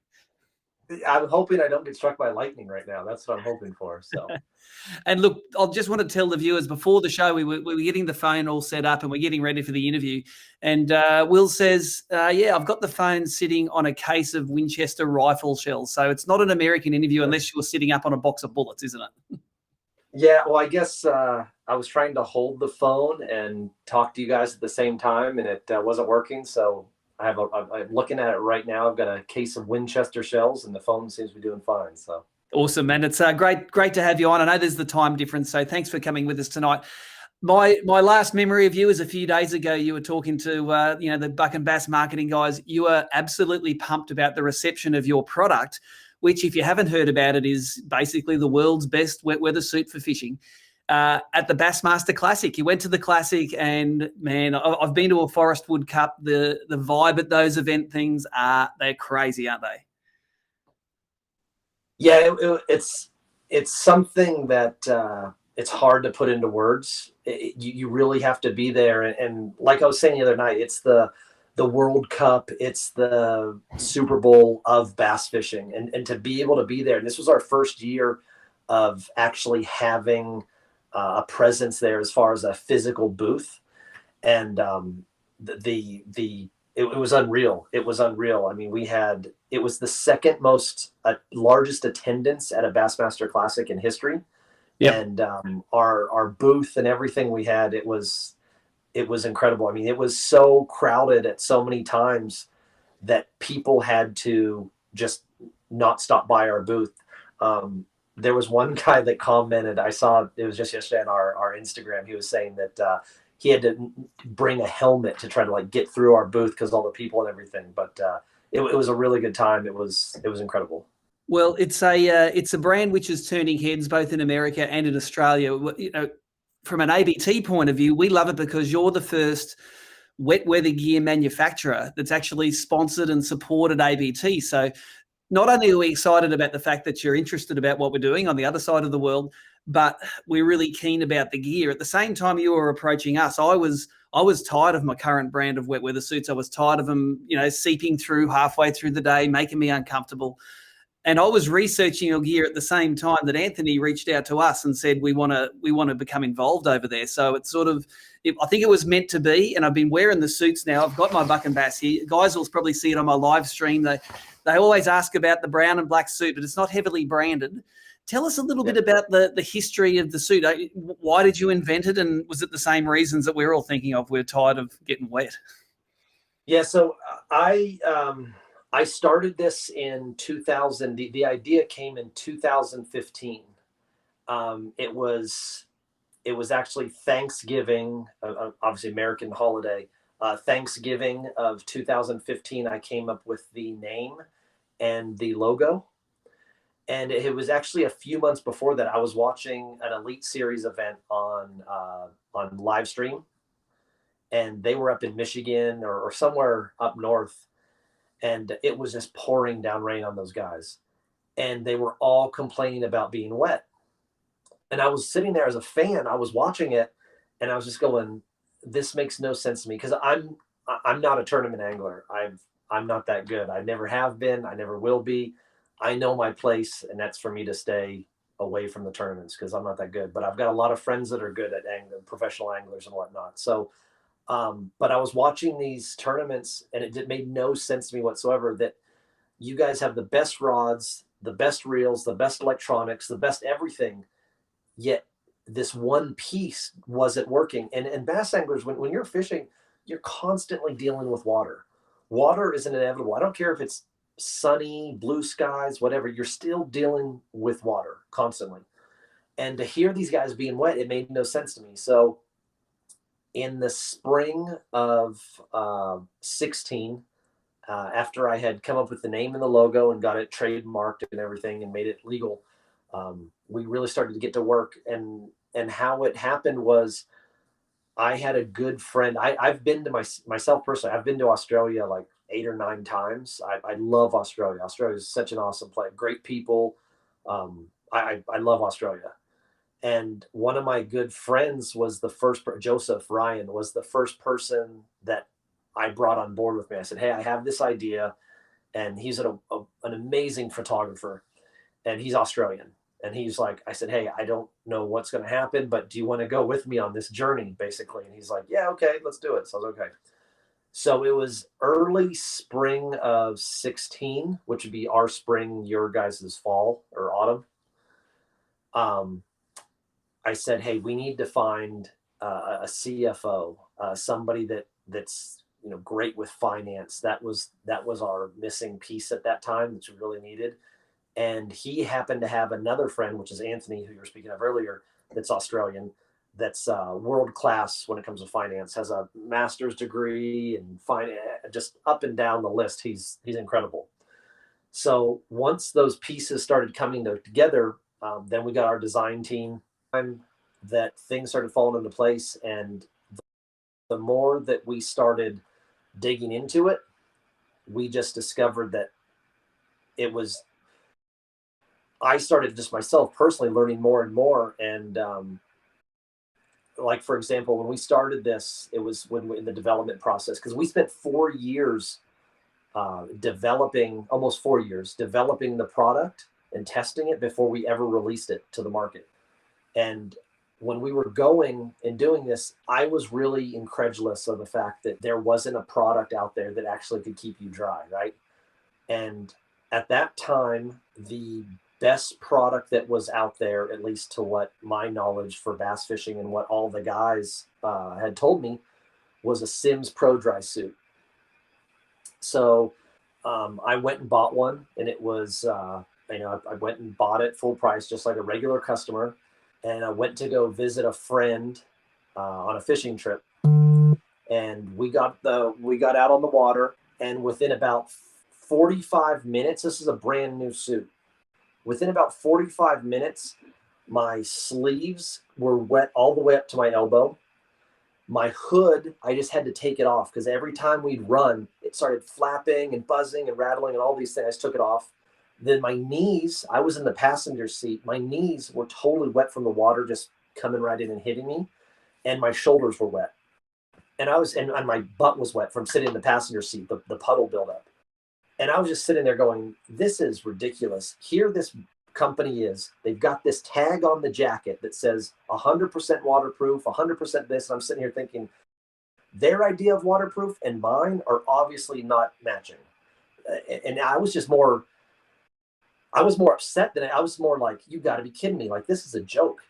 I'm hoping I don't get struck by lightning right now. That's what I'm hoping for. So, and look, I just want to tell the viewers before the show, we were getting the phone all set up and we're getting ready for the interview. And Will says, yeah, I've got the phone sitting on a case of Winchester rifle shells. So it's not an American interview unless you're sitting up on a box of bullets, isn't it? Yeah, well, I guess I was trying to hold the phone and talk to you guys at the same time, and it wasn't working. So I'm looking at it right now. I've got a case of Winchester shells, and the phone seems to be doing fine. So awesome, man! It's great to have you on. I know there's the time difference, so thanks for coming with us tonight. My last memory of you is a few days ago. You were talking to the Buck and Bass marketing guys. You were absolutely pumped about the reception of your product, which, if you haven't heard about it, is basically the world's best wet weather suit for fishing. At the Bassmaster Classic, you went to the Classic, and man, I've been to a Forest Wood Cup. The vibe at those event things they're crazy, aren't they? Yeah, it's something that it's hard to put into words. You really have to be there. And like I was saying the other night, it's the World Cup, it's the Super Bowl of bass fishing. And to be able to be there, and this was our first year of actually having a presence there as far as a physical booth. And it was unreal. It was unreal. I mean, it was the second most largest attendance at a Bassmaster Classic in history. Yep. And our booth and everything we had, it was incredible. I mean, it was so crowded at so many times that people had to just not stop by our booth. There was one guy that commented, I saw it was just yesterday on our Instagram. He was saying that he had to bring a helmet to try to like get through our booth because all the people and everything. But it was a really good time. It was incredible. Well, it's a brand which is turning heads both in America and in Australia. You know, from an ABT point of view, we love it because you're the first wet weather gear manufacturer that's actually sponsored and supported ABT. So not only are we excited about the fact that you're interested about what we're doing on the other side of the world, but we're really keen about the gear. At the same time you were approaching us, I was tired of my current brand of wet weather suits. I was tired of them, seeping through halfway through the day, making me uncomfortable. And I was researching your gear at the same time that Anthony reached out to us and said, we want to become involved over there. So it's I think it was meant to be. And I've been wearing the suits now. I've got my Buck and Bass here. Guys will probably see it on my live stream. They always ask about the brown and black suit, but it's not heavily branded. Tell us a little bit about the history of the suit. Why did you invent it? And was it the same reasons that we're all thinking of? We're tired of getting wet. Yeah. So I started this in 2000. The idea came in 2015. It was actually Thanksgiving, obviously American holiday. Thanksgiving of 2015, I came up with the name and the logo. And it was actually a few months before that. I was watching an Elite Series event on live stream, and they were up in Michigan or somewhere up north. And it was just pouring down rain on those guys. And they were all complaining about being wet. And I was sitting there as a fan. I was watching it, and I was just going, this makes no sense to me, because I'm not a tournament angler. I'm not that good. I never have been. I never will be. I know my place, and that's for me to stay away from the tournaments because I'm not that good. But I've got a lot of friends that are good at angling, professional anglers and whatnot. So but I was watching these tournaments, and it made no sense to me whatsoever that you guys have the best rods, the best reels, the best electronics, the best everything, yet this one piece wasn't working. And bass anglers, when you're fishing, you're constantly dealing with water. Water is inevitable. I don't care if it's sunny, blue skies, whatever, you're still dealing with water constantly. And to hear these guys being wet, it made no sense to me. So in the spring of 16, after I had come up with the name and the logo and got it trademarked and everything and made it legal, we really started to get to work. And how it happened was I had a good friend. I've been to myself personally, I've been to Australia like 8 or 9 times. I love Australia. Australia is such an awesome place. Great people. I love Australia. And one of my good friends was the first, Joseph Ryan was the first person that I brought on board with me. I said, hey, I have this idea. And he's an amazing photographer, and he's Australian. And he's like, I said, hey, I don't know what's going to happen, but do you want to go with me on this journey, basically? And he's like, yeah, okay, let's do it. So I was okay. So it was early spring of 16, which would be our spring, your guys' fall or autumn. I said, hey, we need to find a CFO, somebody that's great with finance. That was our missing piece at that time, which we really needed. And he happened to have another friend, which is Anthony, who you were speaking of earlier, that's Australian. that's world class when it comes to finance, has a master's degree and finance, just up and down the list. He's incredible. So once those pieces started coming together, then we got our design team, that things started falling into place. And the more that we started digging into it, we just discovered that I started just myself personally learning more and more. And like, for example, when we started this, it was in the development process, because we spent 4 years almost 4 years developing the product and testing it before we ever released it to the market. And when we were going and doing this, I was really incredulous of the fact that there wasn't a product out there that actually could keep you dry, right? And at that time, the best product that was out there, at least to what my knowledge for bass fishing and what all the guys had told me, was a Simms Pro Dry suit. So I went and bought one, and it was, I went and bought it full price, just like a regular customer. And I went to go visit a friend on a fishing trip, and we got out on the water, and within about 45 minutes, this is a brand new suit. Within about 45 minutes, my sleeves were wet all the way up to my elbow. My hood, I just had to take it off, because every time we'd run, it started flapping and buzzing and rattling and all these things. I just took it off. Then my knees, I was in the passenger seat. My knees were totally wet from the water just coming right in and hitting me. And my shoulders were wet. And my butt was wet from sitting in the passenger seat, the puddle buildup. And I was just sitting there going, this is ridiculous. Here this company is, they've got this tag on the jacket that says 100% waterproof, 100% this. And I'm sitting here thinking, their idea of waterproof and mine are obviously not matching. And I was more upset than I was more like, you got to be kidding me. Like, this is a joke.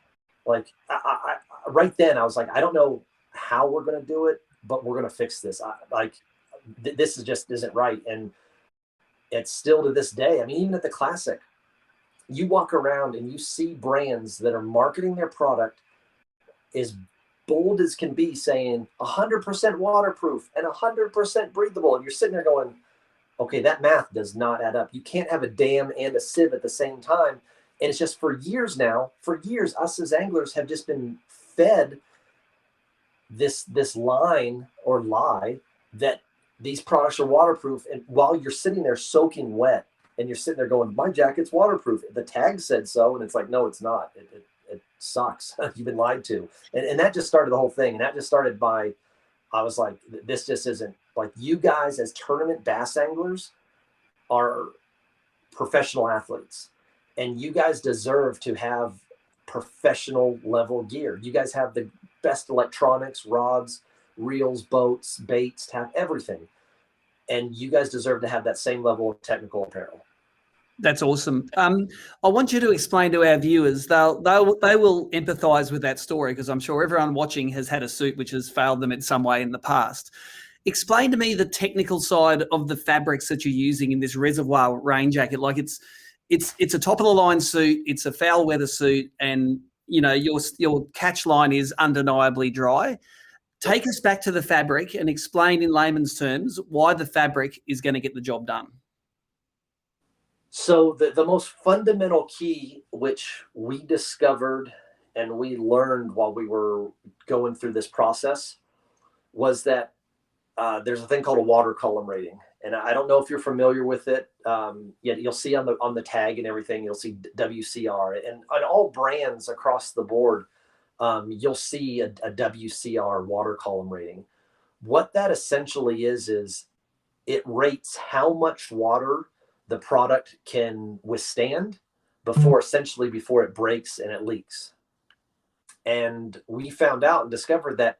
Like, I right then I was like, I don't know how we're going to do it, but we're going to fix this. This is just isn't right. And it's still to this day. I mean, even at the Classic, you walk around and you see brands that are marketing their product as bold as can be, saying 100% waterproof and 100% breathable. And you're sitting there going, okay, that math does not add up. You can't have a dam and a sieve at the same time. And it's just for years, us as anglers have just been fed this line or lie that these products are waterproof. And while you're sitting there soaking wet and you're sitting there going, my jacket's waterproof, the tag said so. And it's like, no, it's not. It sucks. You've been lied to. And that just started the whole thing. And that just started by, I was like, this just isn't, like, you guys as tournament bass anglers are professional athletes, and you guys deserve to have professional level gear. You guys have the best electronics, rods, reels, boats, baits, have everything. And you guys deserve to have that same level of technical apparel. That's awesome. I want you to explain to our viewers, they will empathize with that story, because I'm sure everyone watching has had a suit which has failed them in some way in the past. Explain to me the technical side of the fabrics that you're using in this reservoir rain jacket. Like, it's a top of the line suit, it's a foul weather suit, and your catch line is undeniably dry. Take us back to the fabric and explain in layman's terms why the fabric is going to get the job done. So the most fundamental key, which we discovered and we learned while we were going through this process, was that there's a thing called a water column rating. And I don't know if you're familiar with it. You'll see on the tag and everything, you'll see WCR. And on all brands across the board, you'll see a WCR water column rating. What that essentially is it rates how much water the product can withstand before it breaks and it leaks. And we found out and discovered that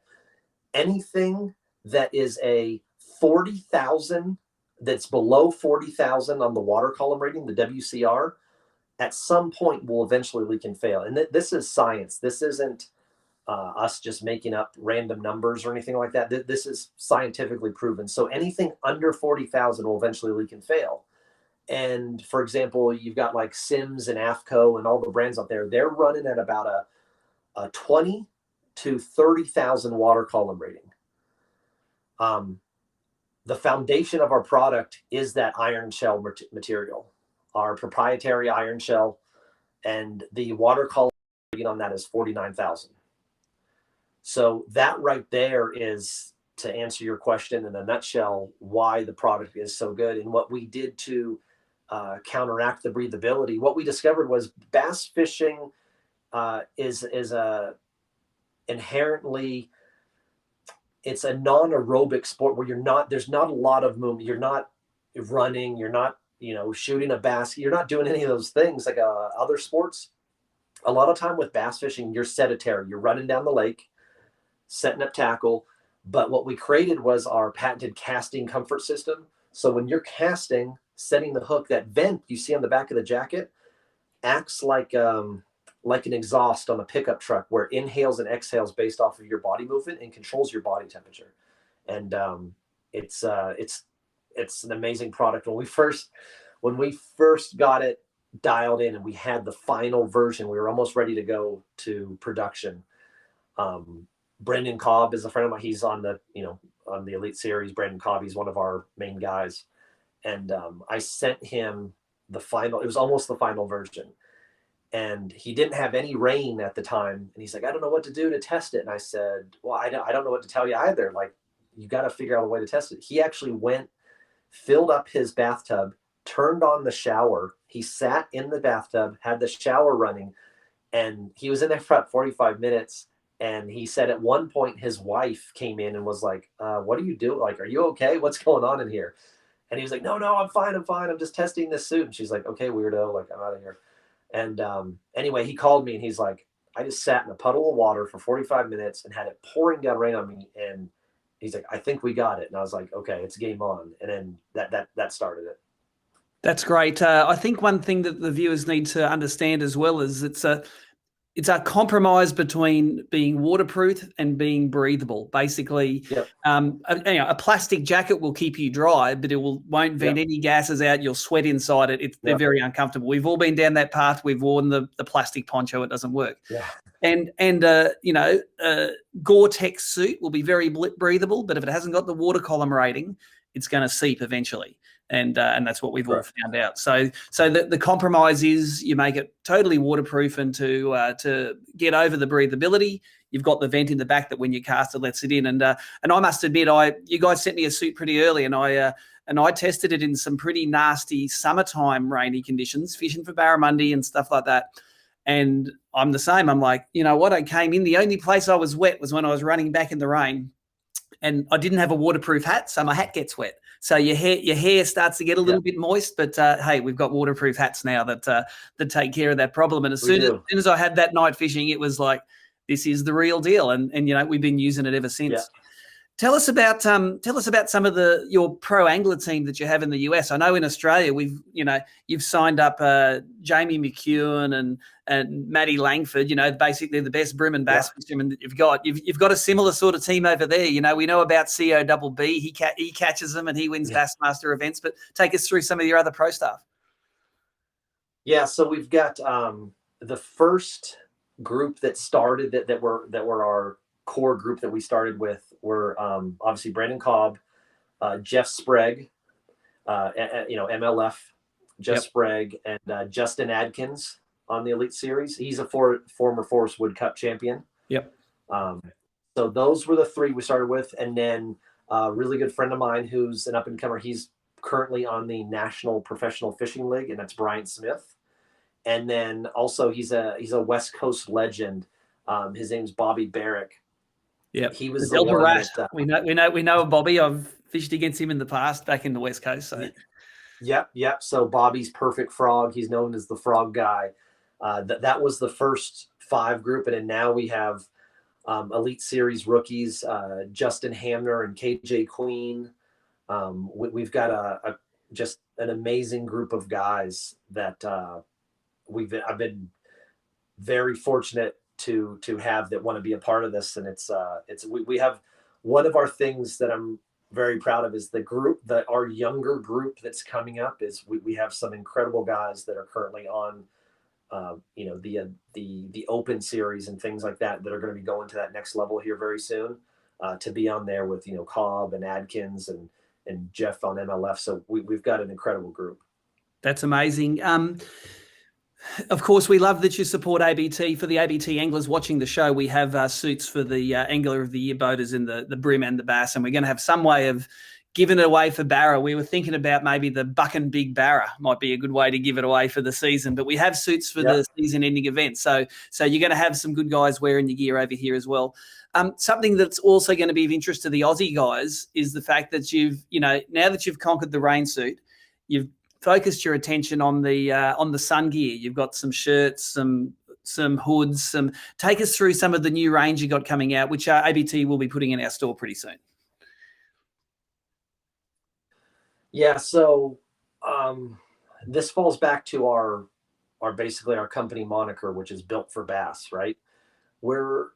anything that is a 40,000, that's below 40,000 on the water column rating, the WCR, at some point will eventually leak and fail. And this is science. This isn't us just making up random numbers or anything like that. This is scientifically proven. So anything under 40,000 will eventually leak and fail. And for example, you've got like Simms and AFCO and all the brands out there. They're running at about a 20 to 30,000 water column rating. The foundation of our product is that iron shell material, our proprietary iron shell, and the water column rating on that is 49,000. So that right there is, to answer your question in a nutshell, why the product is so good. And what we did to counteract the breathability, what we discovered was bass fishing is a inherently, it's a non-aerobic sport where there's not a lot of movement. You're not running, you're not, shooting a bass. You're not doing any of those things like other sports. A lot of time with bass fishing, you're sedentary. You're running down the lake, setting up tackle. But what we created was our patented casting comfort system. So when you're casting, setting the hook, that vent you see on the back of the jacket acts like an exhaust on a pickup truck, where it inhales and exhales based off of your body movement and controls your body temperature. And it's an amazing product. When we first got it dialed in and we had the final version, we were almost ready to go to production. Brendan Cobb is a friend of mine. He's on the Elite Series. Brendan Cobb, he's one of our main guys. And I sent him the final, it was almost the final version. And he didn't have any rain at the time. And he's like, I don't know what to do to test it. And I said, well, I don't know what to tell you either. Like, you got to figure out a way to test it. He actually went, filled up his bathtub, turned on the shower. He sat in the bathtub, had the shower running, and he was in there for about 45 minutes. And he said at one point his wife came in and was like, what are you doing? Like, are you okay? What's going on in here? And he was like, no, I'm fine. I'm just testing this suit. And she's like, okay, weirdo. Like, I'm out of here. And anyway, he called me and he's like, I just sat in a puddle of water for 45 minutes and had it pouring down rain on me. And he's like, I think we got it. And I was like, okay, it's game on. And then that started it. That's great. I think one thing that the viewers need to understand as well is it's a compromise between being waterproof and being breathable. Basically, yep. A plastic jacket will keep you dry, but it won't vent any gases out. You'll sweat inside it. They're very uncomfortable. We've all been down that path. We've worn the plastic poncho. It doesn't work. Yeah. And Gore-Tex suit will be very breathable, but if it hasn't got the water column rating, it's going to seep eventually. And that's what we've all found out. So the compromise is you make it totally waterproof, and to get over the breathability, you've got the vent in the back that when you cast it lets it in. And I must admit, you guys sent me a suit pretty early, and I tested it in some pretty nasty summertime rainy conditions, fishing for barramundi and stuff like that. And I'm the same. I'm like, you know what? I came in. The only place I was wet was when I was running back in the rain, and I didn't have a waterproof hat, so my hat gets wet. So your hair starts to get a little bit moist, but hey, we've got waterproof hats now that take care of that problem. And as soon as I had that night fishing, it was like, this is the real deal. And we've been using it ever since. Yeah. Tell us about some of your pro angler team that you have in the US. I know in Australia you've signed up Jamie McEwen and Matty Langford. Basically the best brim and bass fishermen that you've got. You've got a similar sort of team over there. We know about COBB. He catches them and he wins Bassmaster events. But take us through some of your other pro stuff. Yeah, so we've got the first group that started that were our core group that we started with were obviously Brandon Cobb, Jeff Sprague, MLF, Jeff Sprague, and Justin Adkins on the Elite Series. He's a former Forest Wood Cup champion. Yep. So those were the three we started with. And then a really good friend of mine who's an up-and-comer, he's currently on the National Professional Fishing League, and that's Brian Smith. And then also he's a West Coast legend. His name's Bobby Barrick. Yeah, he was the one that, we know Bobby. I've fished against him in the past back in the West Coast. So. Yep. So Bobby's Perfect Frog. He's known as the Frog Guy. That was the first 5 group, and then now we have Elite Series rookies, Justin Hamner and KJ Queen. We've got just an amazing group of guys that I've been very fortunate to have that want to be a part of this. And we have one of our things that I'm very proud of is our younger group that's coming up is we have some incredible guys that are currently on you know, the Open Series and things like that are going to be going to that next level here very soon. To be on there with, you know, Cobb and Adkins and Jeff on MLF. So we've got an incredible group. That's amazing. Of course, we love that you support ABT. For the ABT anglers watching the show, we have suits for the Angler of the Year boaters in the Brim and the Bass, and we're going to have some way of giving it away for Barra. We were thinking about maybe the Buck and Big Barra might be a good way to give it away for the season, but we have suits for the season-ending event. So you're going to have some good guys wearing your gear over here as well. Something that's also going to be of interest to the Aussie guys is the fact that now that you've conquered the rain suit, you've focused your attention on the sun gear. You've got some shirts, some hoods. Take us through some of the new range you got coming out, which ABT will be putting in our store pretty soon. Yeah, so this falls back to our basically our company moniker, which is Built for Bass, right? When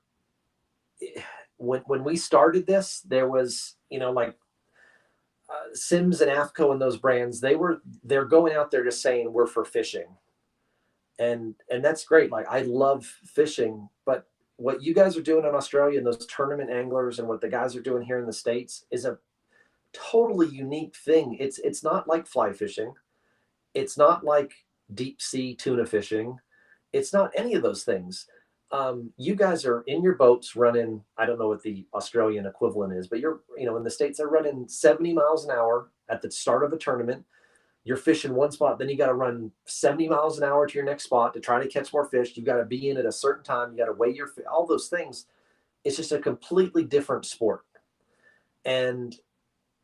we started this, there was, you know, like Sims and AFCO and those brands, they're going out there just saying we're for fishing. And that's great. Like, I love fishing, but what you guys are doing in Australia and those tournament anglers and what the guys are doing here in the States is a totally unique thing. It's not like fly fishing. It's not like deep sea tuna fishing. It's not any of those things. You guys are in your boats running, I don't know what the Australian equivalent is, but in the States, they're running 70 miles an hour at the start of a tournament. You're fishing one spot, then you got to run 70 miles an hour to your next spot to try to catch more fish. You got to be in at a certain time. You got to weigh your fish, all those things. It's just a completely different sport. And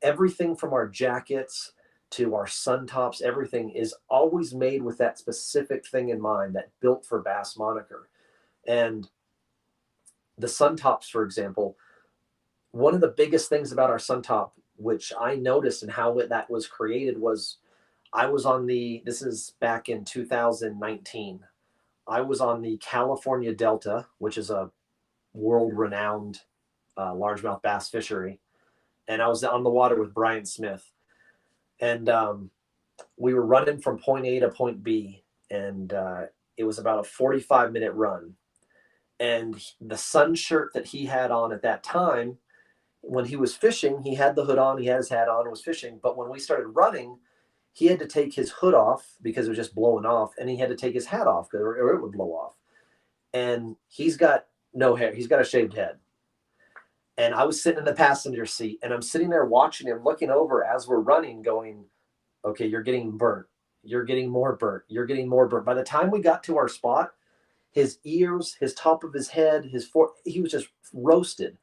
everything from our jackets to our sun tops, everything is always made with that specific thing in mind, that Built for Bass moniker. And the sun tops, for example, one of the biggest things about our sun top, which I noticed and how that was created, was I was on this is back in 2019. I was on the California Delta, which is a world-renowned largemouth bass fishery. And I was on the water with Brian Smith. And we were running from point A to point B. And it was about a 45-minute run. And the sun shirt that he had on at that time, when he was fishing, he had the hood on, he had his hat on, was fishing. But when we started running, he had to take his hood off because it was just blowing off, and he had to take his hat off or it would blow off. And he's got no hair. He's got a shaved head. And I was sitting in the passenger seat, and I'm sitting there watching him, looking over as we're running, going, okay, you're getting burnt. You're getting more burnt. You're getting more burnt. By the time we got to our spot, his ears, his top of his head, he was just roasted.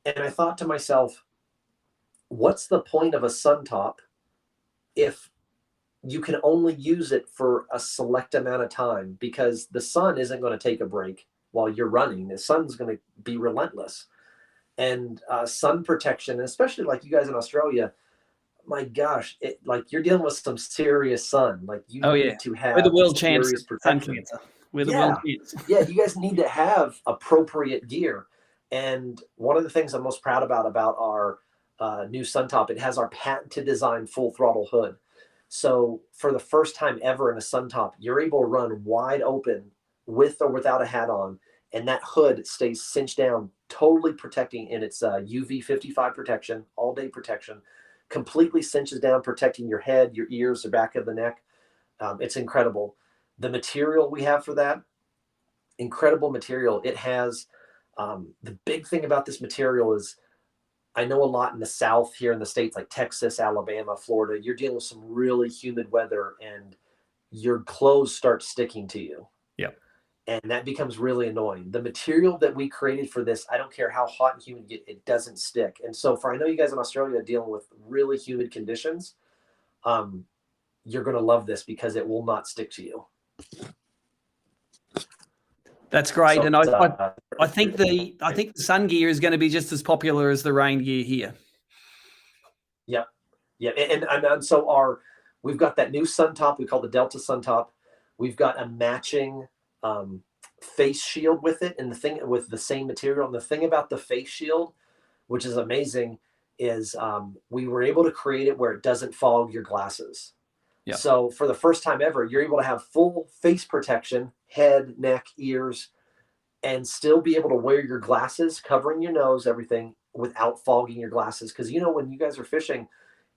And I thought to myself, what's the point of a sun top if you can only use it for a select amount of time? Because the sun isn't going to take a break while you're running. The sun's going to be relentless. And sun protection, especially like you guys in Australia, my gosh, like you're dealing with some serious sun. Like you need to have the world champs protection. We're the world champs. Yeah, you guys need to have appropriate gear. And one of the things I'm most proud about our new sun top, it has our patented design full throttle hood. So for the first time ever in a sun top, you're able to run wide open with or without a hat on, and that hood stays cinched down, totally protecting in its UV 55 protection, all day protection, completely cinches down, protecting your head, your ears, the back of the neck. It's incredible. The material we have for that, incredible material. It has, the big thing about this material is, I know a lot in the South here in the States, like Texas, Alabama, Florida, you're dealing with some really humid weather and your clothes start sticking to you. Yep. And that becomes really annoying. The material that we created for this, I don't care how hot and humid you get, it doesn't stick. And so I know you guys in Australia are dealing with really humid conditions. You're going to love this because it will not stick to you. That's great. So, and I think the sun gear is going to be just as popular as the rain gear here. Yeah. Yeah. And so we've got that new sun top we call the Delta sun top. We've got a matching face shield with it, and the thing with the same material. And the thing about the face shield, which is amazing, is we were able to create it where it doesn't fog your glasses. Yeah. So for the first time ever, you're able to have full face protection head, neck, ears, and still be able to wear your glasses, covering your nose, everything, without fogging your glasses. Because, you know, when you guys are fishing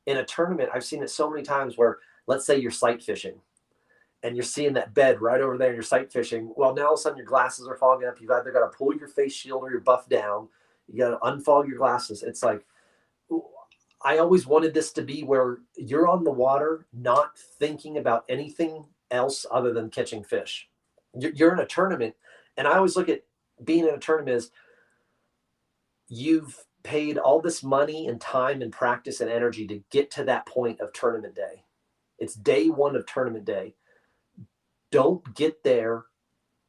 in a tournament, I've seen it so many times where, let's say you're sight fishing and you're seeing that bed right over there and you're sight fishing. Well, now all of a sudden your glasses are fogging up. You've either got to pull your face shield or your buff down. You got to unfog your glasses. It's like, I always wanted this to be where you're on the water, not thinking about anything else other than catching fish. You're in a tournament. And I always look at being in a tournament as you've paid all this money and time and practice and energy to get to that point of tournament day. It's day one of tournament day. Don't get there.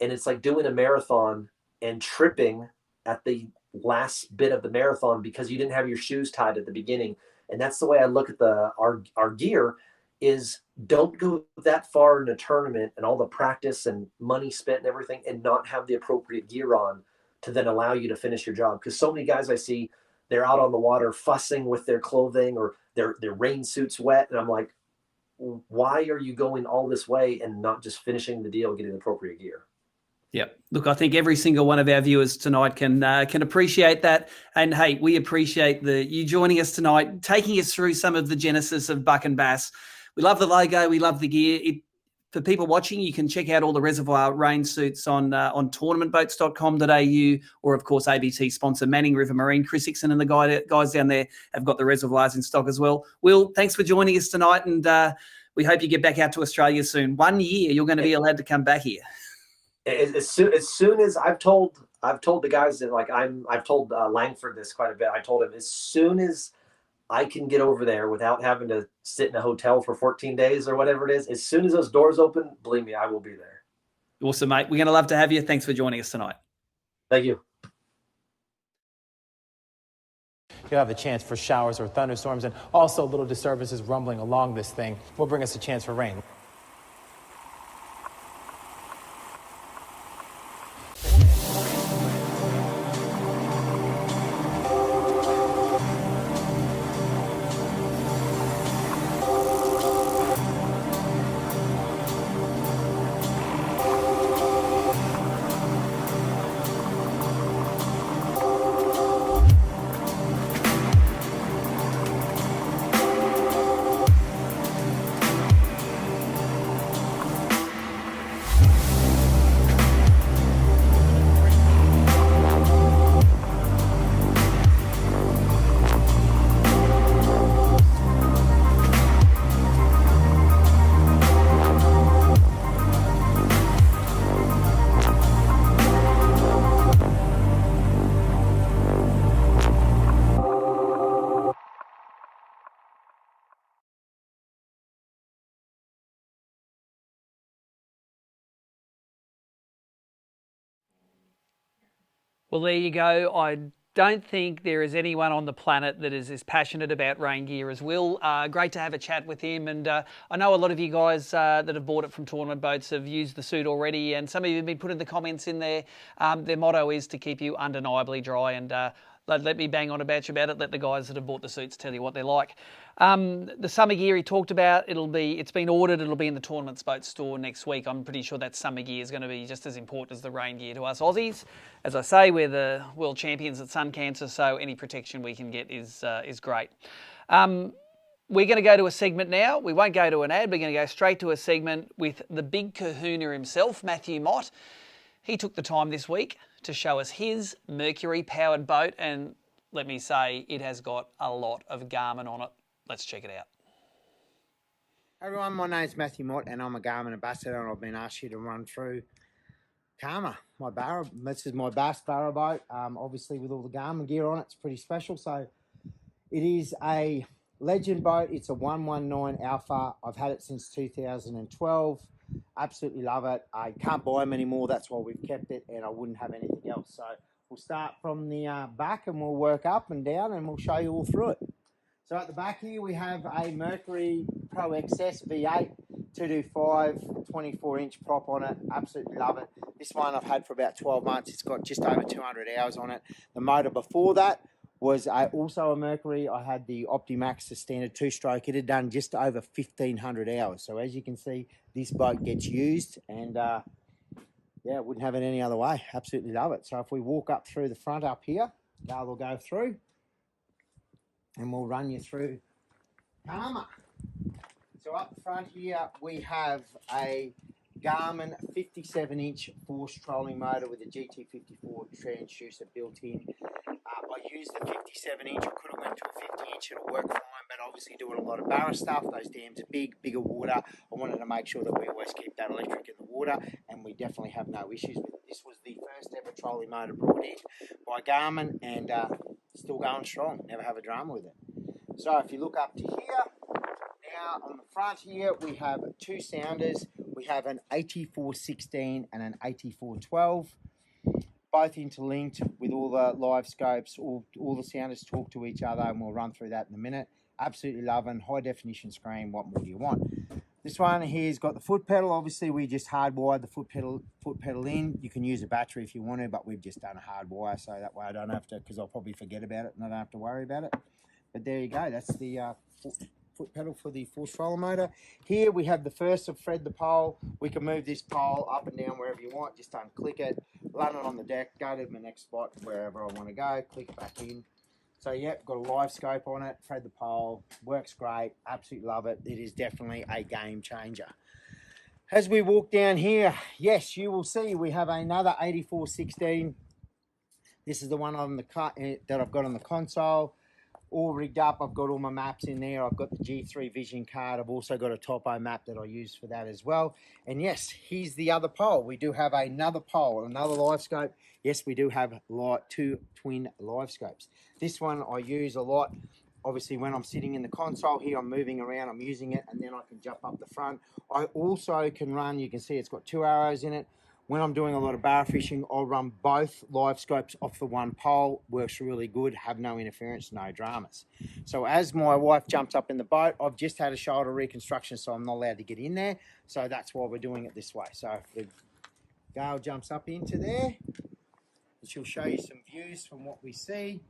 And it's like doing a marathon and tripping at the last bit of the marathon because you didn't have your shoes tied at the beginning. And that's the way I look at our gear is don't go that far in a tournament and all the practice and money spent and everything and not have the appropriate gear on to then allow you to finish your job. Because so many guys I see, they're out on the water fussing with their clothing or their rain suit's wet. And I'm like, why are you going all this way and not just finishing the deal, getting the appropriate gear? Yep. Look, I think every single one of our viewers tonight can appreciate that. And hey, we appreciate you joining us tonight, taking us through some of the genesis of Buck and Bass. We love the logo. We love the gear. For people watching, you can check out all the reservoir rain suits on tournamentboats.com.au or, of course, ABT sponsor Manning River Marine. Chris Dixon and the guys down there have got the reservoirs in stock as well. Will, thanks for joining us tonight, and we hope you get back out to Australia soon. 1 year, you're going to be allowed to come back here. As soon as I've told the guys that I've told Langford this quite a bit. I told him as soon as I can get over there without having to sit in a hotel for 14 days or whatever it is, as soon as those doors open, believe me, I will be there. Awesome, mate. We're going to love to have you. Thanks for joining us tonight. Thank you. You'll have a chance for showers or thunderstorms and also little disturbances rumbling along this thing will bring us a chance for rain. Well, there you go. I don't think there is anyone on the planet that is as passionate about rain gear as Will. Great to have a chat with him. And I know a lot of you guys that have bought it from Tournament Boats have used the suit already. And some of you have been putting the comments in there. Their motto is to keep you undeniably dry. And let me bang on about you about it. Let the guys that have bought the suits tell you what they're like. The summer gear he talked about, it's been ordered. It'll be in the Tournament Boats store next week. I'm pretty sure that summer gear is going to be just as important as the rain gear to us Aussies. As I say, we're the world champions at sun cancer, so any protection we can get is great. We're going to go to a segment now. We won't go to an ad. We're going to go straight to a segment with the big kahuna himself, Matthew Mott. He took the time this week to show us his Mercury-powered boat, and let me say, it has got a lot of Garmin on it. Let's check it out. Hey everyone, my name's Matthew Mott and I'm a Garmin ambassador, and I've been asked here to run through Karma, my Barra. This is my Bass Barra boat. Obviously with all the Garmin gear on it, it's pretty special. So it is a legend boat. It's a 119 Alpha. I've had it since 2012. Absolutely love it. I can't buy them anymore. That's why we've kept it, and I wouldn't have anything else. So we'll start from the back and we'll work up and down and we'll show you all through it. So at the back here we have a Mercury Pro XS V8 225 24-inch prop on it. Absolutely love it. This one I've had for about 12 months. It's got just over 200 hours on it. The motor before that was also a Mercury. I had the Optimax, the standard two-stroke. It had done just over 1,500 hours. So as you can see, this boat gets used, and yeah, wouldn't have it any other way. Absolutely love it. So if we walk up through the front up here, Dale will go through and we'll run you through Karma. So up front here, we have a Garmin 57-inch force trolling motor with a GT54 transducer built in. I used the 57-inch. I could have went to a 50-inch. It'll work fine, but obviously doing a lot of Barra stuff. Those dams are big, bigger water. I wanted to make sure that we always keep that electric in the water, and we definitely have no issues with it. This was the first ever trolling motor brought in by Garmin, and still going strong. Never have a drama with it. So if you look up to here, now on the front here, we have two sounders. We have an 8416 and an 8412, both interlinked with all the live scopes. All the sounders talk to each other, and we'll run through that in a minute. Absolutely loving, high definition screen. What more do you want? This one here's got the foot pedal. Obviously, we just hardwired the foot pedal in. You can use a battery if you want to, but we've just done a hard wire, so that way I don't have to, because I'll probably forget about it and I don't have to worry about it. But there you go. That's the foot pedal for the force roller motor. Here we have the first of thread the pole. We can move this pole up and down wherever you want. Just unclick it, run it on the deck, go to my next spot wherever I want to go, click it back in. So yep, got a live scope on it, thread the pole, works great, absolutely love it. It is definitely a game changer. As we walk down here, yes, you will see we have another 8416. This is the one on the cut that I've got on the console. All rigged up. I've got all my maps in there. I've got the G3 Vision card. I've also got a topo map that I use for that as well. And yes, here's the other pole. We do have another pole, another live scope. Yes, we do have two twin live scopes. This one I use a lot. Obviously, when I'm sitting in the console here, I'm moving around, I'm using it, and then I can jump up the front. I also can run, you can see it's got 2 arrows in it. When I'm doing a lot of barra fishing, I'll run both live scopes off the one pole. Works really good, have no interference, no dramas. So as my wife jumps up in the boat, I've just had a shoulder reconstruction, so I'm not allowed to get in there. So that's why we're doing it this way. So if the Gail jumps up into there, she'll show you some views from what we see.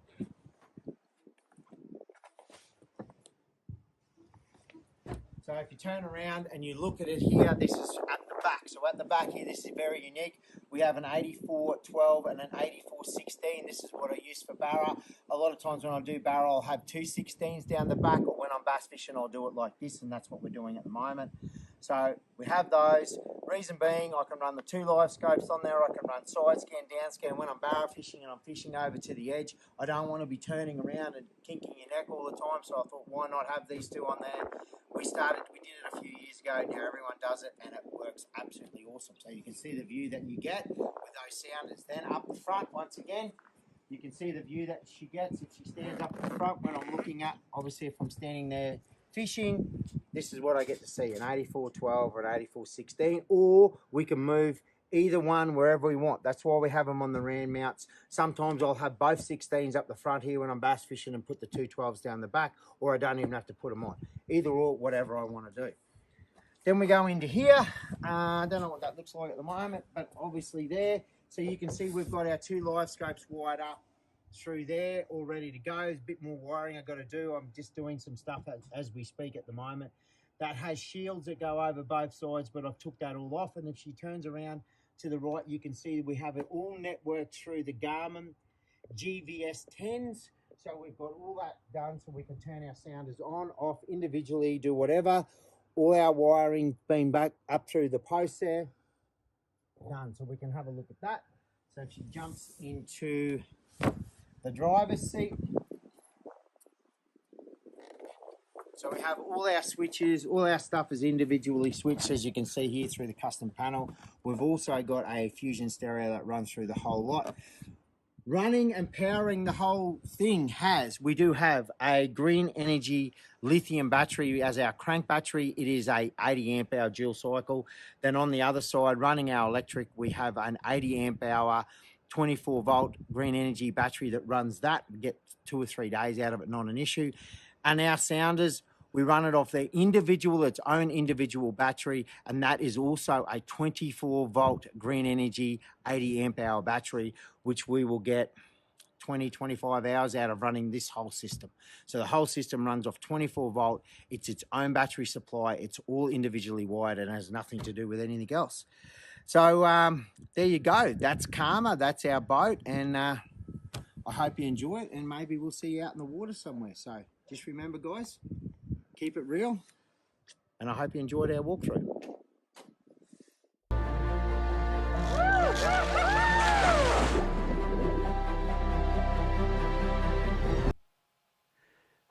So if you turn around and you look at it here, this is at the back. So at the back here, this is very unique. We have an 8412 and an 8416. This is what I use for Barra. A lot of times when I do Barra, I'll have two 16s down the back, or when I'm bass fishing, I'll do it like this, and that's what we're doing at the moment. So we have those. Reason being, I can run the two live scopes on there. I can run side scan, down scan. When I'm barra fishing and I'm fishing over to the edge, I don't want to be turning around and kinking your neck all the time. So I thought, why not have these two on there? We did it a few years ago. Now everyone does it, and it works absolutely awesome. So you can see the view that you get with those sounders. Then up the front, once again, you can see the view that she gets if she stands up in the front. When I'm looking at, obviously, if I'm standing there fishing, this is what I get to see, an 8412 or an 8416, or we can move either one wherever we want. That's why we have them on the ram mounts. Sometimes I'll have both 16s up the front here when I'm bass fishing and put the two 12s down the back, or I don't even have to put them on. Either or, whatever I want to do. Then we go into here. I don't know what that looks like at the moment, but obviously there. So you can see we've got our two live scopes wired up through there, all ready to go. There's a bit more wiring I've got to do. I'm just doing some stuff as we speak at the moment. That has shields that go over both sides, but I've took that all off. And if she turns around to the right, you can see we have it all networked through the Garmin GVS 10s. So we've got all that done so we can turn our sounders on, off, individually, do whatever. All our wiring been back up through the post there. Done. So we can have a look at that. So if she jumps into the driver's seat. So we have all our switches, all our stuff is individually switched, as you can see here through the custom panel. We've also got a fusion stereo that runs through the whole lot. Running and powering the whole thing we do have a green energy lithium battery as our crank battery. It is a 80 amp hour dual cycle. Then on the other side, running our electric, we have an 80 amp hour 24 volt green energy battery that runs that. We get 2 or 3 days out of it, not an issue. And our sounders, we run it off their its own individual battery, and that is also a 24 volt green energy 80 amp hour battery, which we will get 20, 25 hours out of running this whole system. So the whole system runs off 24 volt. It's its own battery supply. It's all individually wired and has nothing to do with anything else. So there you go. That's Karma. That's our boat. And I hope you enjoy it. And maybe we'll see you out in the water somewhere. So just remember, guys, keep it real. And I hope you enjoyed our walkthrough.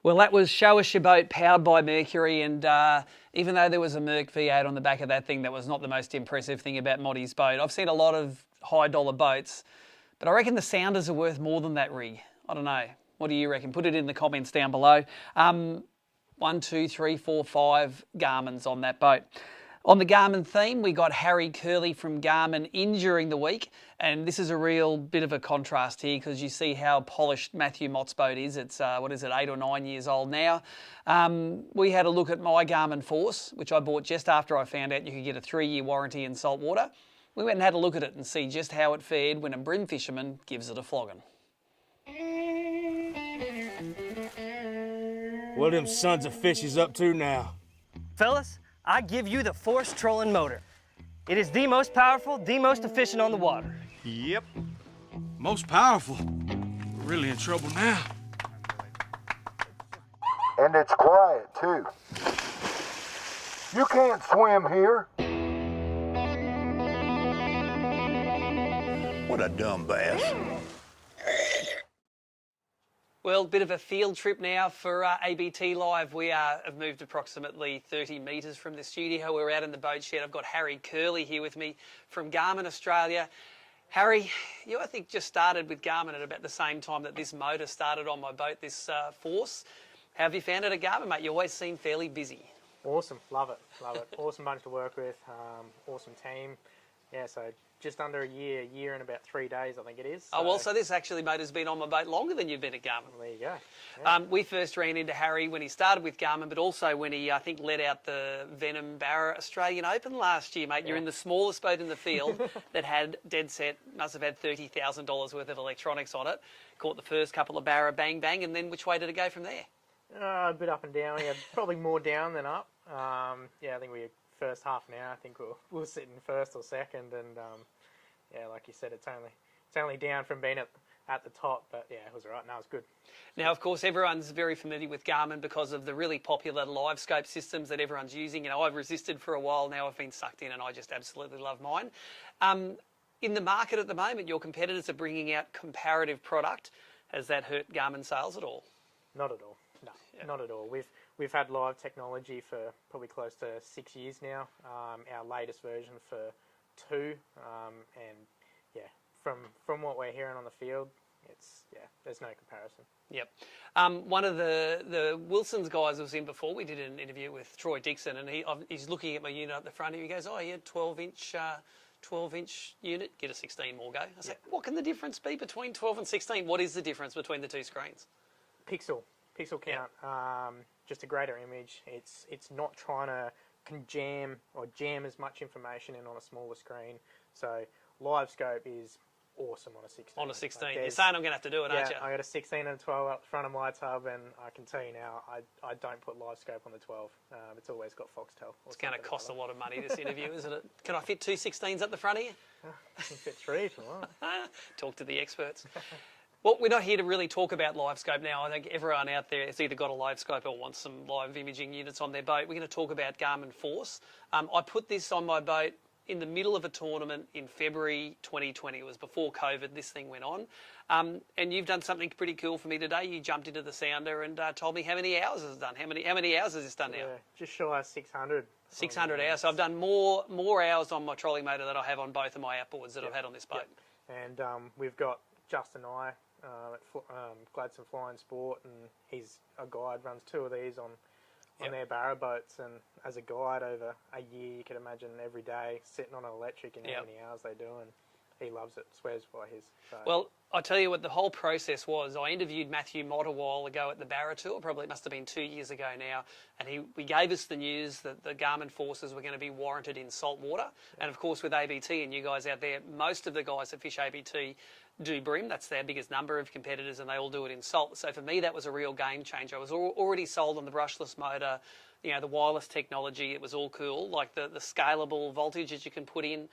Well, that was Show Us Your Boat, powered by Mercury, and even though there was a Merc V8 on the back of that thing, that was not the most impressive thing about Motty's boat. I've seen a lot of high-dollar boats, but I reckon the Sounders are worth more than that rig. I don't know. What do you reckon? Put it in the comments down below. 1, 2, 3, 4, 5 Garmins on that boat. On the Garmin theme, we got Harry Curley from Garmin in during the week, and this is a real bit of a contrast here because you see how polished Matthew Mott's boat is. It's, 8 or 9 years old now. We had a look at my Garmin Force, which I bought just after I found out you could get a 3-year warranty in salt water. We went and had a look at it and see just how it fared when a brim fisherman gives it a flogging. What them sons of fishes up to now? Fellas, I give you the force trolling motor. It is the most powerful, the most efficient on the water. Yep. Most powerful. We're really in trouble now. And it's quiet, too. You can't swim here. What a dumb bass. Well, bit of a field trip now for ABT Live. We have moved approximately 30 metres from the studio. We're out in the boat shed. I've got Harry Curley here with me from Garmin Australia. Harry, you I think just started with Garmin at about the same time that this motor started on my boat, this Force. How have you found it at Garmin, mate? You always seem fairly busy. Awesome, love it. Awesome bunch to work with, awesome team. Yeah, so just under a year and about 3 days, I think it is. Oh, well, so this actually, mate, has been on my boat longer than you've been at Garmin. There you go. Yeah. We first ran into Harry when he started with Garmin, but also when he, I think, led out the Venom Barra Australian Open last year, mate. Yeah. You're in the smallest boat in the field that had dead set, must have had $30,000 worth of electronics on it. Caught the first couple of Barra bang bang, and then which way did it go from there? A bit up and down. We had probably more down than up. Yeah, I think we first half an hour, I think we'll sit in first or second, and yeah, like you said, it's only down from being at the top, but yeah, it was all right. No, it was good. Now, of course, everyone's very familiar with Garmin because of the really popular live scope systems that everyone's using. You know, I've resisted for a while now. I've been sucked in, and I just absolutely love mine. In the market at the moment, your competitors are bringing out comparative product. Has that hurt Garmin sales at all? Not at all. No, yeah. Not at all. We've had live technology for probably close to 6 years now. Our latest version for 2, and yeah, from what we're hearing on the field, there's no comparison. Yep. One of the Wilson's guys was in before. We did an interview with Troy Dixon, and he's looking at my unit up the front, and he goes, "Oh, yeah, 12-inch unit, get a 16 more go." I was like, "What can the difference be between 12 and 16? What is the difference between the two screens?" Pixel count. Just a greater image. It's not trying to jam as much information in on a smaller screen. So live scope is awesome on a 16. On a 16. Like, you're saying I'm going to have to do it, aren't you? I got a 16 and a 12 up the front of my tub, and I can tell you now, I don't put live scope on the 12. It's always got Foxtel. It's going to cost a lot of money, this interview, isn't it? Can I fit 2 16s up the front of you? You can fit 3 if you want. Talk to the experts. Well, we're not here to really talk about live scope now. I think everyone out there has either got a live scope or wants some live imaging units on their boat. We're going to talk about Garmin Force. I put this on my boat in the middle of a tournament in February 2020. It was before COVID, this thing went on. And you've done something pretty cool for me today. You jumped into the sounder and told me how many hours it's done. How many hours has this done now? Yeah, just shy of 600. 600 hours. So I've done more hours on my trolley motor than I have on both of my outboards that I've had on this boat. And we've got Justin I at Gladstone Flying Sport, and he's a guide, runs 2 of these on their Barra boats, and as a guide over a year, you can imagine every day sitting on an electric and how many hours they do, and he loves it, swears by his. So. Well, I'll tell you what the whole process was. I interviewed Matthew Mott a while ago at the Barra Tour, probably it must have been 2 years ago now, and he gave us the news that the Garmin Forces were going to be warranted in salt water, and of course with ABT and you guys out there, most of the guys that fish ABT do brim. That's their biggest number of competitors, and they all do it in salt. So for me, that was a real game changer. I was already sold on the brushless motor, you know, the wireless technology. It was all cool, like the scalable voltage that you can put in.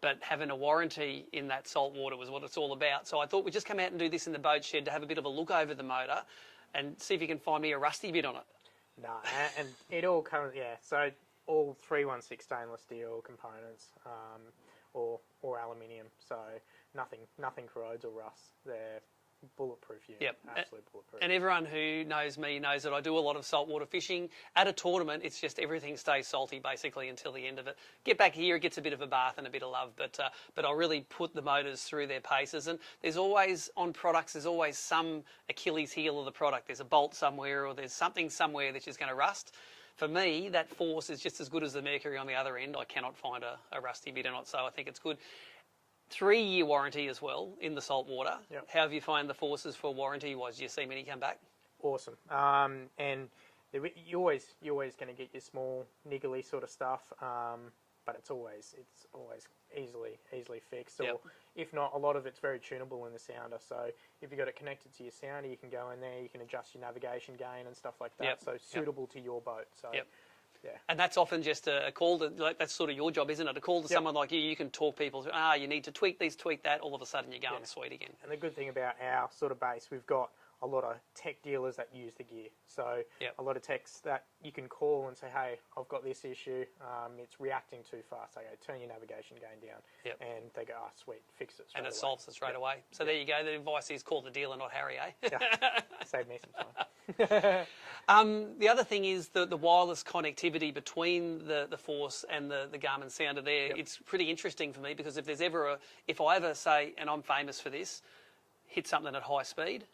but having a warranty in that salt water was what it's all about. So I thought we'd just come out and do this in the boat shed to have a bit of a look over the motor and see if you can find me a rusty bit on it. No, and it all comes, so all 316 stainless steel components, or aluminium, so nothing corrodes or rusts. They're bulletproof unit. Yep. Absolute bulletproof. And everyone who knows me knows that I do a lot of saltwater fishing. At a tournament, it's just everything stays salty basically until the end of it. Get back here, it gets a bit of a bath and a bit of love, but I really put the motors through their paces. And there's always, on products, there's always some Achilles heel of the product. There's a bolt somewhere or there's something somewhere that's just going to rust. For me, that force is just as good as the Mercury on the other end. I cannot find a rusty bit in it, so I think it's good. 3-year warranty as well in the salt water. Yep. How have you found the forces for warranty-wise? Do you see many come back? Awesome. And you're always going to get your small niggly sort of stuff, but it's always easily fixed. Or if not, a lot of it's very tunable in the sounder. So if you've got it connected to your sounder, you can go in there, you can adjust your navigation gain and stuff like that. Yep. So suitable to your boat. So. Yep. Yeah. And that's often just a call to, like, that's sort of your job, isn't it? A call to someone like you. You can talk people through, you need to tweak this, tweak that. All of a sudden you're going sweet again. And the good thing about our sort of base, we've got a lot of tech dealers that use the gear. So a lot of techs that you can call and say, hey, I've got this issue. It's reacting too fast. I go, turn your navigation gain down. Yep. And they go, sweet, fix it straight And it away. solves it straight away. So there you go. The advice is call the dealer, not Harry, eh? Save me some time. The other thing is the wireless connectivity between the Force and the Garmin sounder there. It's pretty interesting for me because if I ever say, and I'm famous for this, hit something at high speed,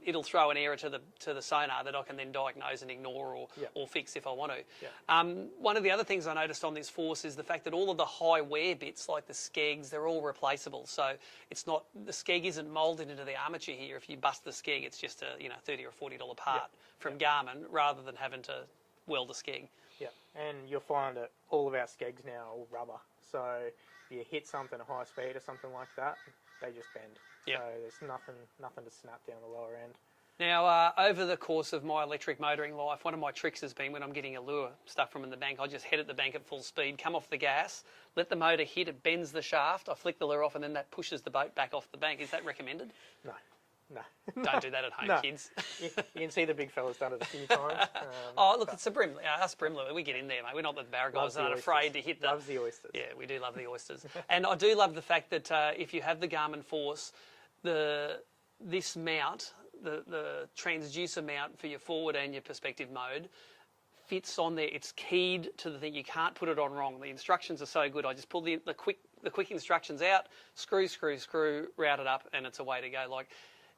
it'll throw an error to the sonar that I can then diagnose and ignore or fix if I want to. One of the other things I noticed on this Force is the fact that all of the high wear bits, like the skegs, they're all replaceable. So it's not, the skeg isn't moulded into the armature here. If you bust the skeg, it's just a $30 or $40 part from Garmin rather than having to weld a skeg. Yeah, and you'll find that all of our skegs now are all rubber. So if you hit something at high speed or something like that, they just bend. So there's nothing to snap down the lower end. Now, over the course of my electric motoring life, one of my tricks has been when I'm getting a lure stuck from in the bank, I just head at the bank at full speed, come off the gas, let the motor hit, it bends the shaft, I flick the lure off, and then that pushes the boat back off the bank. Is that recommended? No. Don't do that at home, kids. You can see the big fella's done it a few times. Look, it's a brim. Us brim lure, we get in there, mate. We're not the Barra guys that aren't afraid to hit the... Loves the oysters. Yeah, we do love the oysters. And I do love the fact that if you have the Garmin Force, this mount, the transducer mount for your forward and your perspective mode, fits on there. It's keyed to the thing. You can't put it on wrong. The instructions are so good. I just pull the quick instructions out, screw, route it up, and it's a way to go. Like,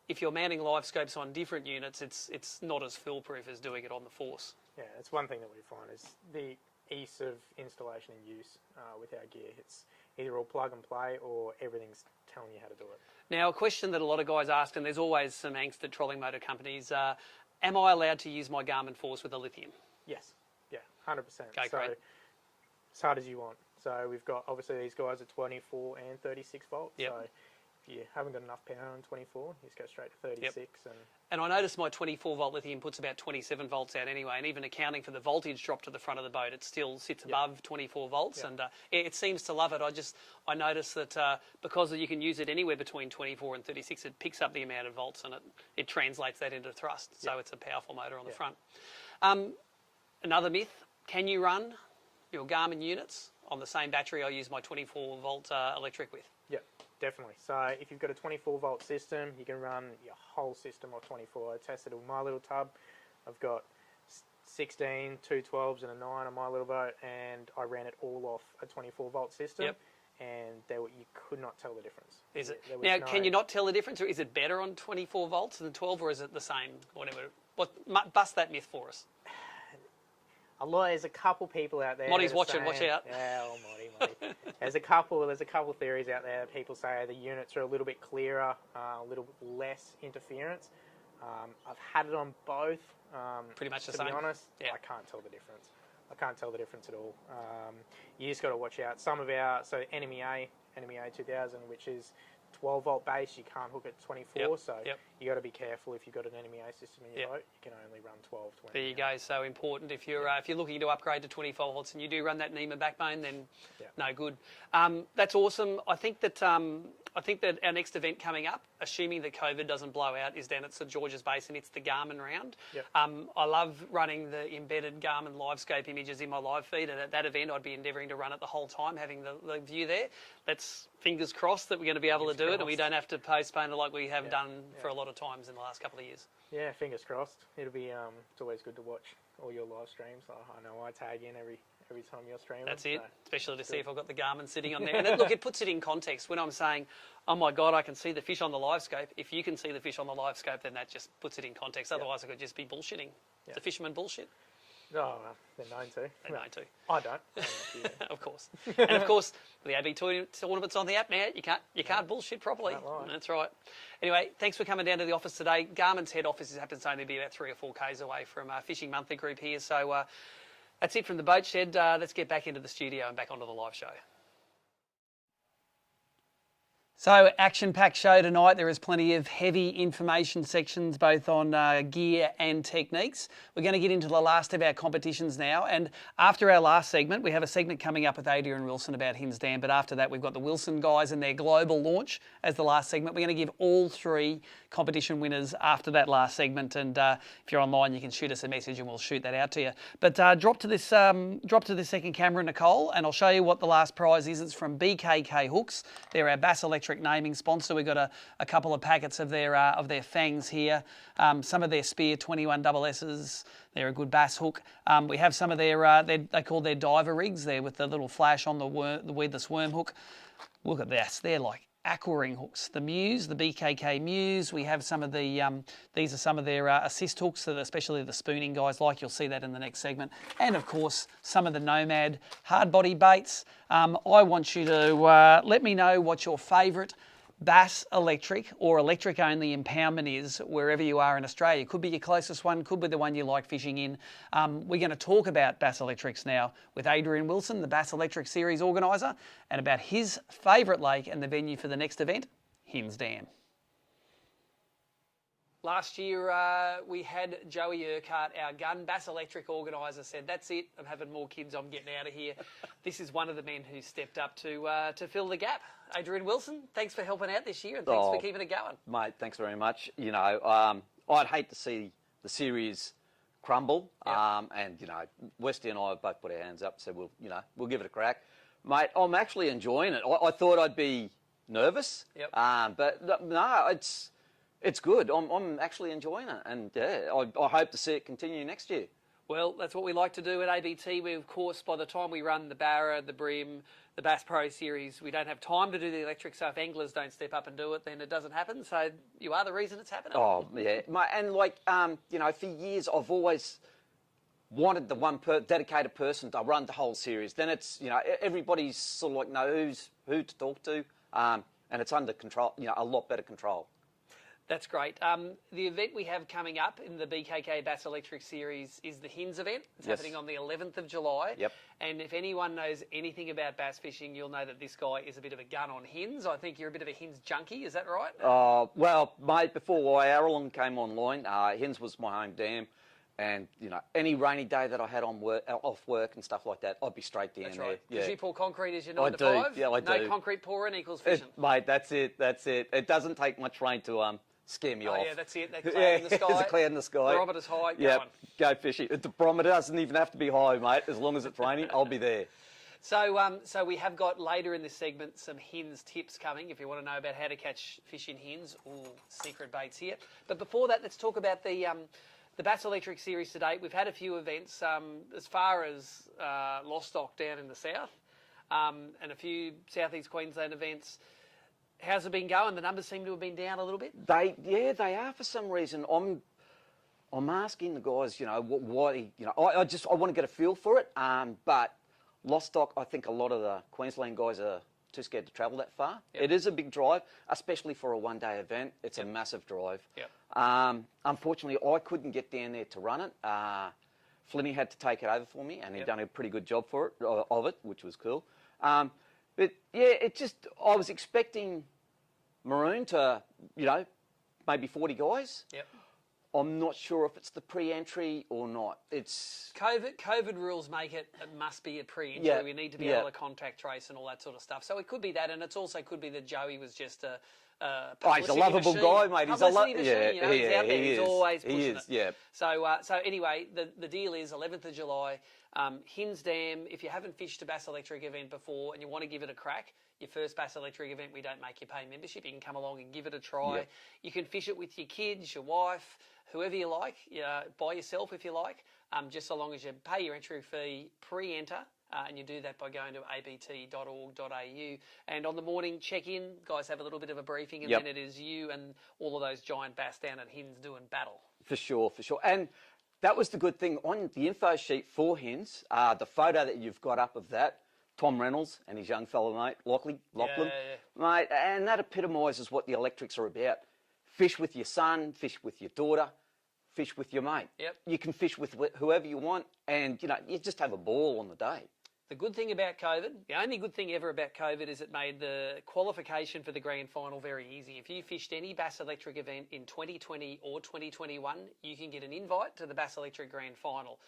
if you're mounting live scopes on different units, it's not as foolproof as doing it on the Force. Yeah, it's one thing that we find is the ease of installation and use with our gear. It's either all plug and play or everything's telling you how to do it. Now, a question that a lot of guys ask, and there's always some angst at trolling motor companies, am I allowed to use my Garmin Force with a lithium? Yes, 100%. Okay, great. As hard as you want. So we've got, obviously, these guys are 24 and 36 volts. Yep. So if you haven't got enough power on 24, you just go straight to 36. Yep. And I noticed my 24-volt lithium puts about 27 volts out anyway, and even accounting for the voltage drop to the front of the boat, it still sits above 24 volts, and it seems to love it. I noticed that because you can use it anywhere between 24 and 36, it picks up the amount of volts, and it translates that into thrust, so it's a powerful motor on the front. Another myth, can you run your Garmin units on the same battery I use my 24-volt electric with? Yeah, definitely. So if you've got a 24-volt system, you can run your whole system off 24. I tested it with my little tub. I've got 16, 2 12s and a 9 on my little boat, and I ran it all off a 24-volt system. Yep. And you could not tell the difference. Is it? Now, can you not tell the difference, or is it better on 24 volts than 12, or is it the same? Whatever. Bust that myth for us. There's a couple people out there. Motty's watching. Watch out. Yeah, Motty. There's a couple theories out there. People say the units are a little bit clearer, a little bit less interference. I've had it on both. Pretty much the same. To be honest, I can't tell the difference. I can't tell the difference at all. You just got to watch out. Some of our NMEA 2000, which is 12-volt base, you can't hook it 24, Yep, so yep. you got to be careful if you've got an NMEA system in your boat. You can only run 12, 20. There you go. So important. If you're looking to upgrade to 24 volts and you do run that NEMA backbone, then no good. That's awesome. I think that our next event coming up, assuming that COVID doesn't blow out, is down at St George's Base, and it's the Garmin round. Yep. I love running the embedded Garmin LiveScope images in my live feed, and at that event I'd be endeavouring to run it the whole time, having the view there. Let's fingers crossed that we're going to be able to do it, and we don't have to postpone it like we have done for a lot of times in the last couple of years. Yeah, fingers crossed. It'll be it's always good to watch all your live streams. I know I tag in every time you're streaming. That's it, especially to see if I've got the Garmin sitting on there. And look, it puts it in context. When I'm saying, oh my God, I can see the fish on the live scope, if you can see the fish on the live scope, then that just puts it in context. Otherwise I could just be bullshitting. The fishermen bullshit. Oh, they're known to. They're known to. I don't. Of course. And of course, the ABT tournament's on the app now. You can't bullshit properly. That's right. Anyway, thanks for coming down to the office today. Garmin's head office happens to only be about 3 or 4 k's away from Fishing Monthly Group here. So that's it from the boat shed. Let's get back into the studio and back onto the live show. So, action-packed show tonight. There is plenty of heavy information sections, both on gear and techniques. We're going to get into the last of our competitions now. And after our last segment, we have a segment coming up with Adrian Wilson about Hinze Dam. But after that, we've got the Wilson guys and their global launch as the last segment. We're going to give all 3 competition winners after that last segment. And if you're online, you can shoot us a message and we'll shoot that out to you. But drop to this second camera, Nicole, and I'll show you what the last prize is. It's from BKK Hooks. They're our BASS Electric naming sponsor. We've got a couple of packets of their fangs here, some of their Spear 21 SS's. They're a good bass hook. We have some of their they call their diver rigs there with the little flash on the weedless worm hook. Look at this, they're like aqua ring hooks. The Muse, the BKK Muse. We have some of the these are some of their assist hooks that especially the spooning guys like. You'll see that in the next segment. And of course some of the Nomad hard body baits. I want you to let me know what your favourite BASS Electric or electric only impoundment is wherever you are in Australia. Could be your closest one, could be the one you like fishing in. We're going to talk about BASS Electrics now with Adrian Wilson, the BASS Electric Series organiser, and about his favourite lake and the venue for the next event, Hinze Dam. Last year, we had Joey Urquhart, our gun BASS Electric organiser, said, that's it, I'm having more kids, I'm getting out of here. This is one of the men who stepped up to fill the gap. Adrian Wilson, thanks for helping out this year and thanks for keeping it going. Mate, thanks very much. You know, I'd hate to see the series crumble. And, you know, Westy and I have both put our hands up and said, we'll give it a crack. Mate, I'm actually enjoying it. I thought I'd be nervous, but no, it's good. I'm actually enjoying it, and I hope to see it continue next year. Well, that's what we like to do at ABT. We, of course, by the time we run the Barra, the Brim, the Bass Pro Series, we don't have time to do the electric, so if anglers don't step up and do it, then it doesn't happen. So you are the reason it's happening. Oh, yeah. And, like, you know, for years I've always wanted the one dedicated person to run the whole series. Then it's, you know, everybody's sort of like knows who to talk to, and it's under control, you know, a lot better control. That's great. The event we have coming up in the BKK Bass Electric Series is the Hinze event. It's happening on the 11th of July. Yep. And if anyone knows anything about bass fishing, you'll know that this guy is a bit of a gun on Hinze. I think you're a bit of a Hinze junkie, is that right? Well, mate, before Ireland came online, Hinze was my home dam. And, you know, any rainy day that I had off work and stuff like that, I'd be straight down there. That's right. Yeah. Because you pour concrete as your 9 to 5? Yeah, I do. No concrete pouring equals fishing. Mate, that's it. It doesn't take much rain to scare me off. Oh, yeah, that's it. That cloud in the sky. There's a cloud in the sky. Barometer's high. Go fishing. The barometer doesn't even have to be high, mate. As long as it's raining, I'll be there. So we have got later in this segment some Hinze tips coming if you want to know about how to catch fish in Hinze. Ooh, secret baits here. But before that, let's talk about the Bass Electric Series to date. We've had a few events as far as Lostock down in the south and a few southeast Queensland events. How's it been going? The numbers seem to have been down a little bit. They are for some reason. I'm asking the guys, you know, why, you know, I want to get a feel for it. But Lostock, I think a lot of the Queensland guys are too scared to travel that far. Yep. It is a big drive, especially for a one-day event. It's a massive drive. Yep. Unfortunately, I couldn't get down there to run it. Flinny had to take it over for me, and he'd done a pretty good job of it, which was cool. But yeah, I was expecting maroon to, you know, maybe 40 guys. Yep. I'm not sure if it's the pre-entry or not. It's COVID rules make it must be a pre-entry. Yeah, We need to be yeah. able to contact trace and all that sort of stuff. So it could be that, and it's also could be that Joey was just a he's a lovable guy, mate. He's publicity machine, yeah, you know, he's out there. he He's is. always He pushing is, it. yeah. So anyway, the deal is 11th of July, Hinze Dam. If you haven't fished a Bass Electric event before and you want to give it a crack, your first Bass Electric event, we don't make you pay membership. You can come along and give it a try. Yep. You can fish it with your kids, your wife, whoever you like, by yourself if you like, just so long as you pay your entry fee, pre-enter, and you do that by going to abt.org.au. And on the morning check-in, guys have a little bit of a briefing, and Yep. then it is you and all of those giant bass down at Hinze doing battle. For sure, for sure. And that was the good thing on the info sheet for Hinze, the photo that you've got up of that, Tom Reynolds and his young fellow mate, Lachlan, mate, and that epitomises what the electrics are about. Fish with your son, fish with your daughter, fish with your mate. Yep. You can fish with whoever you want, and you know, you just have a ball on the day. The good thing about COVID, the only good thing ever about COVID is it made the qualification for the grand final very easy. If you fished any Bass Electric event in 2020 or 2021, you can get an invite to the Bass Electric grand final.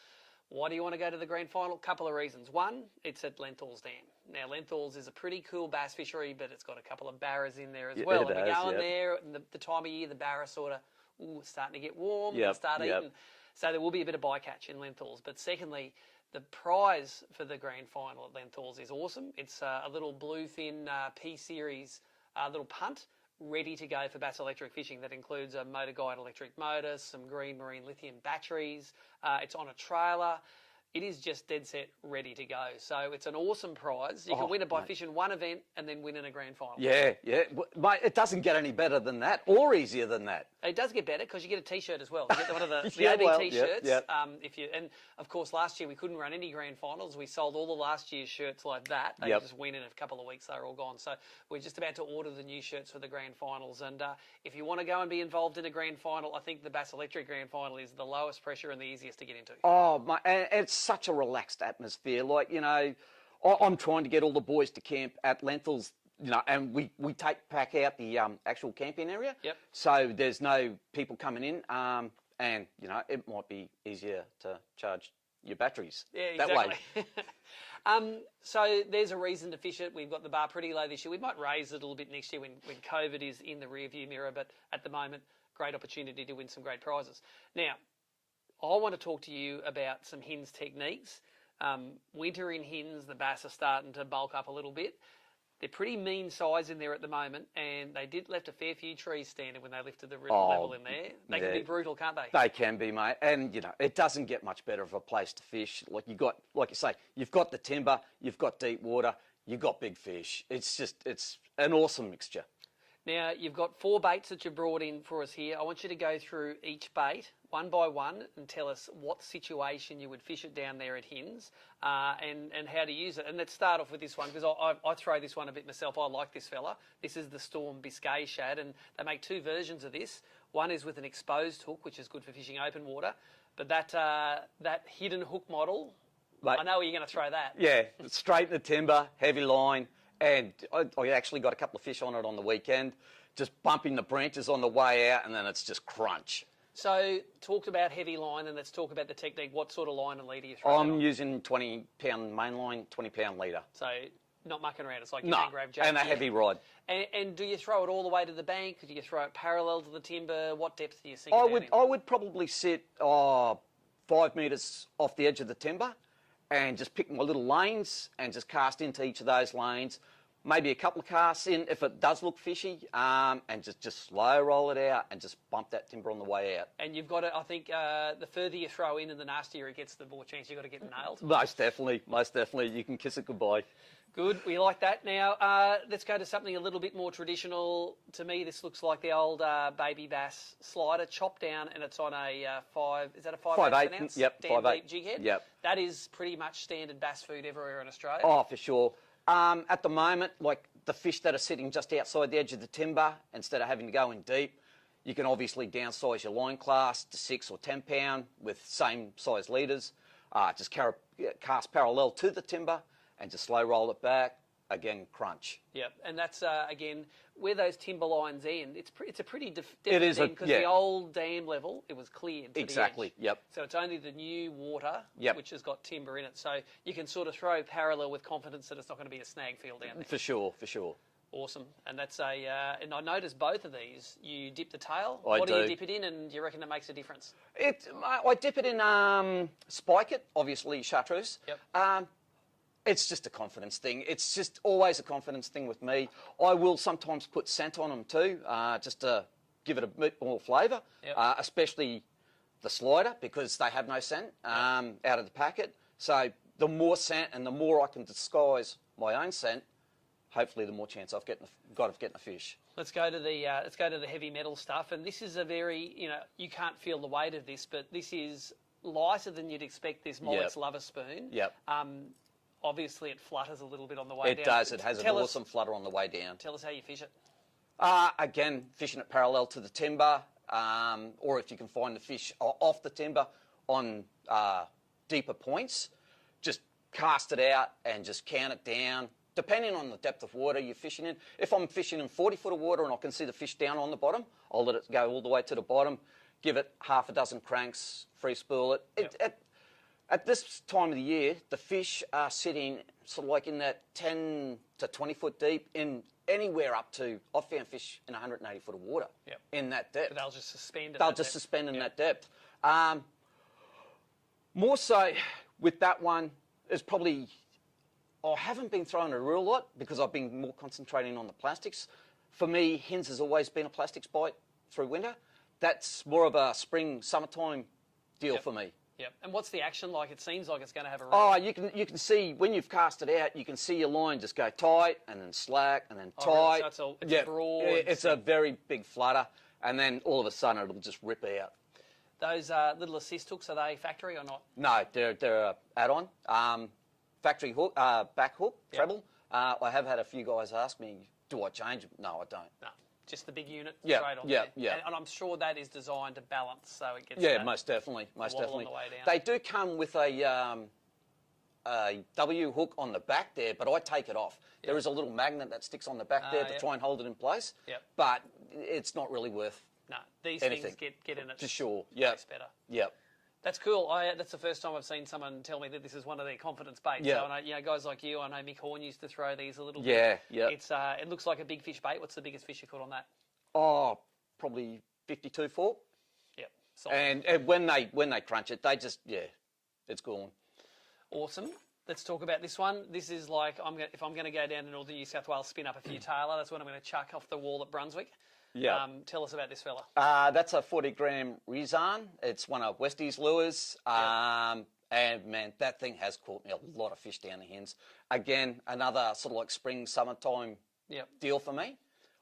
Why do you want to go to the grand final? Couple of reasons. One, it's at Lenthals Dam. Now, Lenthals is a pretty cool bass fishery, but it's got a couple of barras in there as well. It And we does, go in yep. there, and the time of year, the barra sort of, it's starting to get warm, Yep, and start yep. eating. So there will be a bit of bycatch in Lenthals. But secondly, the prize for the grand final at Lenthals is awesome. It's a little bluefin P-series little punt ready to go for Bass Electric fishing. That includes a motor guide electric motor, some green marine lithium batteries. It's on a trailer. It is just dead set ready to go. So it's an awesome prize. You can win it by fishing one event and then winning a grand final. Yeah, yeah. Mate, it doesn't get any better than that or easier than that. It does get better because you get a T-shirt as well. You get one of the Yeah, ABT well, shirts. yep. And of course last year we couldn't run any grand finals. We sold all the last year's shirts like that. They Yep. just went in a couple of weeks. They were all gone. So we're just about to order the new shirts for the grand finals. And if you want to go and be involved in a grand final, I think the Bass Electric grand final is the lowest pressure and the easiest to get into. Oh, mate, and it's such a relaxed atmosphere. Like, you know, I'm trying to get all the boys to camp at Lenthals, you know, and we pack out the actual camping area. Yep. So there's no people coming in, and, you know, it might be easier to charge your batteries Yeah, that exactly. way. So there's a reason to fish it. We've got the bar pretty low this year. We might raise it a little bit next year when COVID is in the rearview mirror, but at the moment, great opportunity to win some great prizes. Now, I want to talk to you about some Hinze techniques. Winter in Hinze, the bass are starting to bulk up a little bit. They're pretty mean size in there at the moment, and they did left a fair few trees standing when they lifted the river level in there. They can be brutal, can't they? They can be, mate. And, you know, it doesn't get much better of a place to fish. Like you say, you've got the timber, you've got deep water, you've got big fish. It's an awesome mixture. Now, you've got 4 baits that you brought in for us here. I want you to go through each bait one by one and tell us what situation you would fish it down there at Hinze and how to use it. And let's start off with this one because I throw this one a bit myself. I like this fella. This is the Storm Biscay Shad, and they make 2 versions of this. One is with an exposed hook, which is good for fishing open water, but that hidden hook model, Mate, I know where you're going to throw that. Yeah, straight in the timber, heavy line. And I actually got a couple of fish on it on the weekend, just bumping the branches on the way out, and then it's just crunch. So, talked about heavy line, and let's talk about the technique. What sort of line and leader you throw? I'm using 20-pound main line, 20-pound leader. So, not mucking around. It's like you can grab jacks. And a heavy rod. And do you throw it all the way to the bank? Do you throw it parallel to the timber? What depth do you sink I it down in? I would probably sit 5 metres off the edge of the timber and just pick my little lanes and just cast into each of those lanes. Maybe a couple of casts in if it does look fishy, and just slow roll it out and just bump that timber on the way out. And you've got to, I think, the further you throw in and the nastier it gets, the more chance you've got to get nailed. Most definitely. You can kiss it goodbye. Good, we like that. Now, let's go to something a little bit more traditional. To me, this looks like the old baby bass slider, chopped down, and it's on a 5 5/8 ounce? Yep, Stand 5/8 deep jig head? Yep. That is pretty much standard bass food everywhere in Australia. Oh, for sure. At the moment, like the fish that are sitting just outside the edge of the timber, instead of having to go in deep, you can obviously downsize your line class to 6 or 10 pound with same size leaders. Just cast parallel to the timber and just slow roll it back, again, crunch. Yep, and that's, again, where those timber lines end, it's a pretty It definite is end, because the old dam level, it was cleared to Exactly, the edge. yep. So it's only the new water, Yep. which has got timber in it. So you can sort of throw parallel with confidence that it's not going to be a snag field down there. For sure, for sure. Awesome. And that's and I noticed both of these, you dip the tail. I What do do. you dip it in, and do you reckon it makes a difference? I dip it in spike it, obviously chartreuse. Yep. It's just a confidence thing. It's just always a confidence thing with me. I will sometimes put scent on them too, just to give it a bit more flavour, Yep. especially the slider, because they have no scent out of the packet. So the more scent and the more I can disguise my own scent, hopefully the more chance I've got of getting a fish. Let's go to the heavy metal stuff, and this is a very, you can't feel the weight of this, but this is lighter than you'd expect this Mollett's Lover spoon. Yep. Obviously, it flutters a little bit on the way down. It does. It has an awesome flutter on the way down. Tell us how you fish it. Again, fishing it parallel to the timber, or if you can find the fish off the timber on deeper points, just cast it out and just count it down, depending on the depth of water you're fishing in. If I'm fishing in 40 foot of water and I can see the fish down on the bottom, I'll let it go all the way to the bottom, give it half a dozen cranks, free spool it. At this time of the year, the fish are sitting sort of like in that 10 to 20 foot deep, in anywhere up to, I've found fish in 180 foot of water in that depth. But they'll just suspend. They'll just suspend in that depth. More so with that one, is probably, I haven't been throwing it a real lot because I've been more concentrating on the plastics. For me, Hinze has always been a plastics bite through winter. That's more of a spring, summertime deal for me. Yep. And what's the action like? It seems like it's going to have a Oh, you can see when you've cast it out, you can see your line just go tight and then slack and then tight. Really? So it's a broad. It's a very big flutter, and then all of a sudden it'll just rip out. Those little assist hooks, are they factory or not? No, they're a add-on. Factory hook, back hook, treble. I have had a few guys ask me, do I change them? No, I don't. No. Just the big unit Yeah, straight on yeah, there. yeah. And I'm sure that is designed to balance so it gets Most definitely, most wobble definitely. on the way down. They do come with a W hook on the back there, but I take it off. Yep. There is a little magnet that sticks on the back there to try and hold it in place. Yep. But it's not really worth these anything. things get in it. For sure. Yeah. Tastes better. Yep. That's cool. That's the first time I've seen someone tell me that this is one of their confidence baits. Yeah. So I know, guys like you, I know Mick Horn used to throw these a little bit. Yeah, yeah. It's it looks like a big fish bait. What's the biggest fish you caught on that? Oh, probably 52 fork. Yep. Solid. And when they crunch it, they just it's gone. Awesome. Let's talk about this one. This is like if I'm going to go down to northern New South Wales, spin up a few tailor. That's what I'm going to chuck off the wall at Brunswick. Yeah. Tell us about this fella. That's a 40-gram Rizan. It's one of Westie's lures. And man, that thing has caught me a lot of fish down the Hinze. Again, another sort of like spring, summertime deal for me.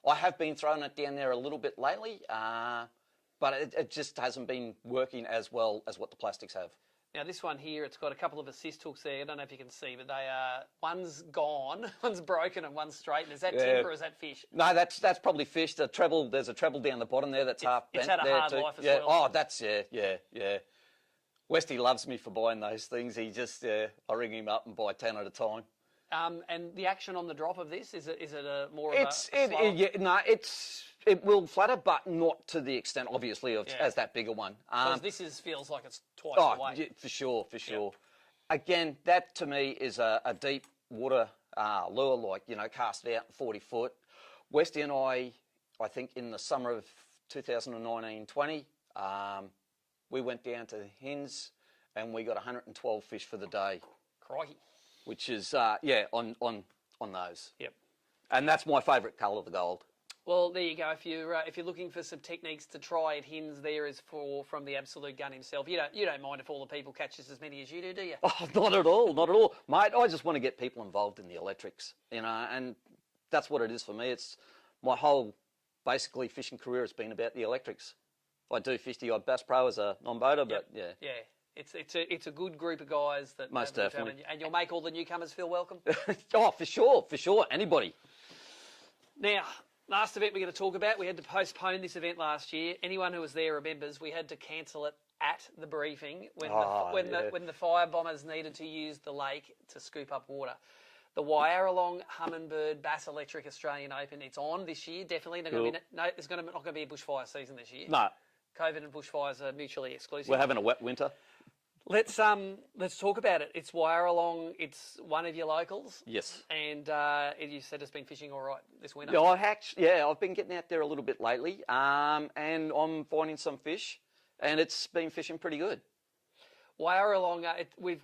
I have been throwing it down there a little bit lately, but it just hasn't been working as well as what the plastics have. Now this one here, it's got a couple of assist hooks there. I don't know if you can see, but they are, one's gone, one's broken and one's straight. And is that timber or is that fish? No, that's probably fish. The treble, there's a treble down the bottom there that's half bent. It's had a there hard too. life as well. Oh, that's, yeah. Westie loves me for buying those things. He just, I ring him up and buy 10 at a time. And the action on the drop of this, is it a more it will flutter, but not to the extent, obviously, as that bigger one. This feels like it's twice the weight. Yeah, for sure. Yep. Again, that to me is a deep water lure, like, cast it out 40 foot. Westie and I think in the summer of 2019-20, we went down to Hinze and we got 112 fish for the day. Crikey. Which is, on those. Yep. And that's my favourite colour, the gold. Well, there you go. If you're looking for some techniques to try at Hinze, there is from the absolute gun himself. You don't mind if all the people catches as many as you do you? Oh, not at all, mate. I just want to get people involved in the electrics, and that's what it is for me. It's my whole basically fishing career has been about the electrics. I do 50-odd Bass Pro as a non-boater, but yeah. It's a good group of guys that most definitely, and you'll make all the newcomers feel welcome. Oh, for sure, anybody. Now, last event we're going to talk about, we had to postpone this event last year. Anyone who was there remembers we had to cancel it at the briefing when the fire bombers needed to use the lake to scoop up water. the Wyaralong Humminbird Bass Electric Australian Open. It's on this year, definitely. Cool. There's not going to be a bushfire season this year. No. COVID and bushfires are mutually exclusive. We're having a wet winter. Let's talk about it. It's Wyaralong. It's one of your locals. Yes. And you said it's been fishing all right this winter. Yeah, I've been getting out there a little bit lately, and I'm finding some fish, and it's been fishing pretty good. Wyaralong,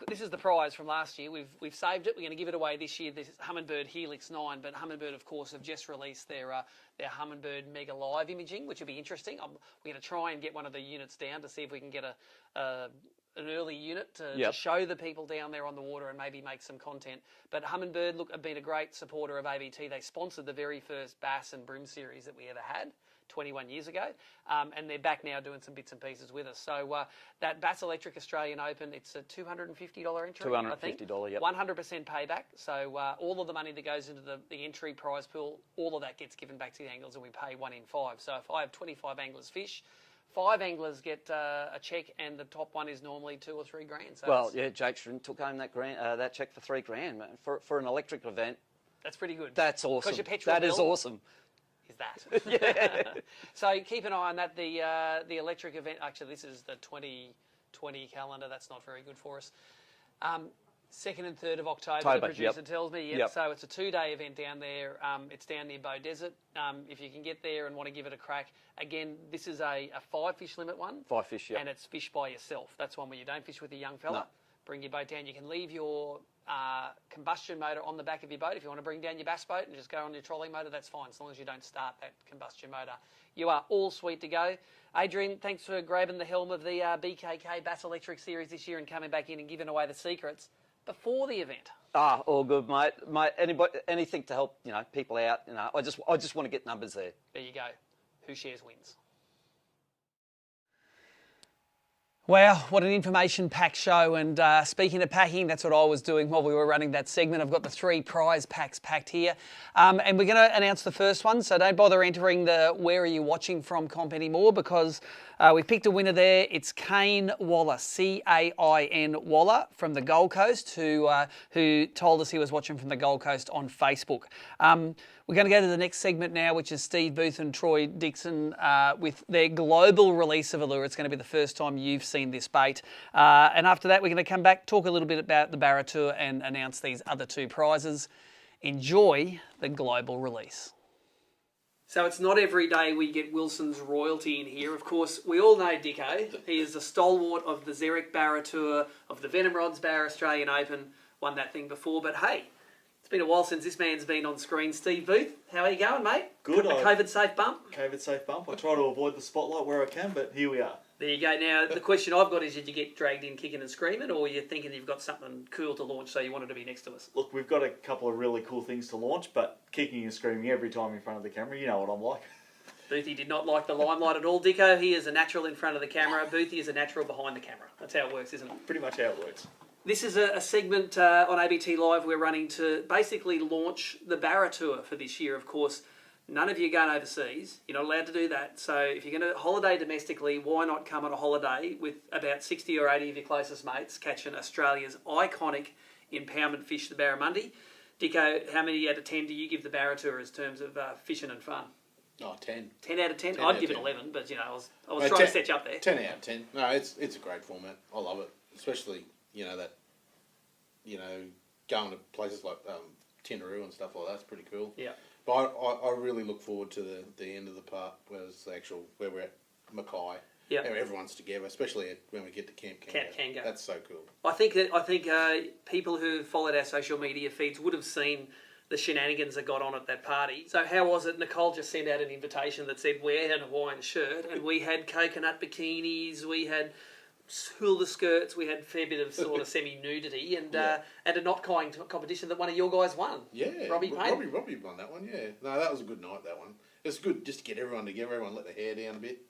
this is the prize from last year. We've saved it. We're going to give it away this year. This is Humminbird Helix 9, but Humminbird, of course, have just released their Humminbird Mega Live imaging, which will be interesting. We're going to try and get one of the units down to see if we can get an early unit to show the people down there on the water and maybe make some content. But Humminbird, have been a great supporter of ABT. They sponsored the very first Bass and Brim series that we ever had 21 years ago, and they're back now doing some bits and pieces with us. So that Bass Electric Australian Open, it's a $250 entry, $250, I think. yep. 100% payback. So all of the money that goes into the entry prize pool, all of that gets given back to the anglers, and we pay 1 in 5. So if I have 25 anglers fish, 5 anglers get a check, and the top one is normally $2 or $3 grand. So Jake Strin took home that check for $3 grand, man, for an electric event. That's pretty good. That's awesome. Because your petrol That bill is awesome. Is that? Yeah. So keep an eye on that. The electric event. Actually, this is the 2020 calendar. That's not very good for us. 2nd and 3rd of October, the producer tells me. Yep. So it's a 2-day event down there. It's down near Bow Desert. If you can get there and want to give it a crack, again, this is a 5-fish limit one. 5 fish, yeah. And it's fish by yourself. That's one where you don't fish with a young fella. No. Bring your boat down. You can leave your combustion motor on the back of your boat. If you want to bring down your bass boat and just go on your trolley motor, that's fine, as long as you don't start that combustion motor. You are all sweet to go. Adrian, thanks for grabbing the helm of the BKK Bass Electric series this year and coming back in and giving away the secrets before the event. All good, mate. Anything to help people out. I just want to get numbers there. There you go. Who shares wins. Wow, what an information-packed show. And speaking of packing, that's what I was doing while we were running that segment. I've got the 3 prize packs packed here. And we're going to announce the first one, so don't bother entering the Where Are You Watching From comp anymore, because we've picked a winner there. It's Cain Waller, C-A-I-N Waller, from the Gold Coast, who told us he was watching from the Gold Coast on Facebook. We're going to go to the next segment now, which is Steve Booth and Troy Dixon with their global release of a lure. It's going to be the first time you've seen this bait. And after that, we're going to come back, talk a little bit about the Barra Tour and announce these other 2 prizes. Enjoy the global release. So it's not every day we get Wilson's royalty in here. Of course, we all know Dicko. He is the stalwart of the Xeric Barra Tour, of the Venom Rods Barra Australian Open. Won that thing before, but hey, it's been a while since this man's been on screen. Steve Booth, how are you going, mate? Good. A COVID-safe bump? COVID-safe bump. I try to avoid the spotlight where I can, but here we are. There you go. Now, the question I've got is, did you get dragged in kicking and screaming, or you're thinking you've got something cool to launch, so you wanted to be next to us? Look, we've got a couple of really cool things to launch, but kicking and screaming every time in front of the camera, you know what I'm like. Boothie did not like the limelight at all. Dicko, he is a natural in front of the camera. Boothie is a natural behind the camera. That's how it works, isn't it? Pretty much how it works. This is a segment on ABT Live we're running to basically launch the Barra Tour for this year. Of course, none of you are going overseas. You're not allowed to do that. So if you're going to holiday domestically, why not come on a holiday with about 60 or 80 of your closest mates catching Australia's iconic impoundment fish, the barramundi? Dicko, how many out of 10 do you give the Barra Tour in terms of fishing and fun? Oh, 10. 10 out of 10? 10 I'd out give of it 10. 11, but I was trying to set you up there. 10 out of 10. No, it's a great format. I love it. Especially, going to places like Tinaroo and stuff like that. It's pretty cool. Yeah. But I really look forward to the end of the part where we're at Mackay. Yeah. Everyone's together, especially when we get to Camp Kango. That's so cool. I think people who followed our social media feeds would have seen the shenanigans that got on at that party. So how was it? Nicole just sent out an invitation that said wear an Hawaiian shirt, and we had coconut bikinis, we had hula skirts, we had a fair bit of sort of semi-nudity, and a knot tying competition that one of your guys won. Yeah, Robbie Payne. Robbie won that one. Yeah, no, that was a good night. That one. It's good just to get everyone together. Everyone let their hair down a bit.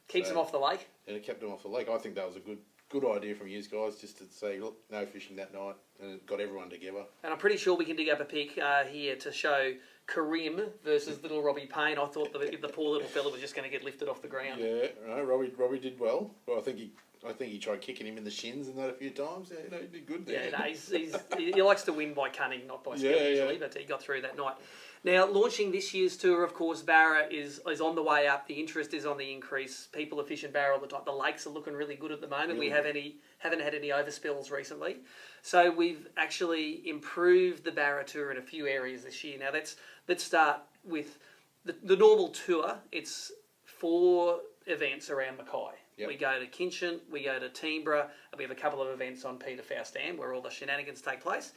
Keeps them off the lake. And it kept them off the lake. I think that was a good idea from you guys, just to say, look, no fishing that night, and it got everyone together. And I'm pretty sure we can dig up a pic here to show Karim versus little Robbie Payne. I thought the poor little fella was just going to get lifted off the ground. Yeah, no, Robbie did well. Well, I think I think he tried kicking him in the shins and that a few times. Yeah, you know, he did good there. Yeah, no, he likes to win by cunning, not by skill usually, but he got through that night. Now, launching this year's tour, of course, Barra is on the way up. The interest is on the increase. People are fishing Barra all the time. The lakes are looking really good at the moment. Really? We haven't had any overspills recently. So we've actually improved the Barra tour in a few areas this year. Now, let's start with the normal tour. It's 4 events around Mackay. Yep. We go to Kinchin, we go to Toombra, and we have a couple of events on Peter Faust Dam where all the shenanigans take place.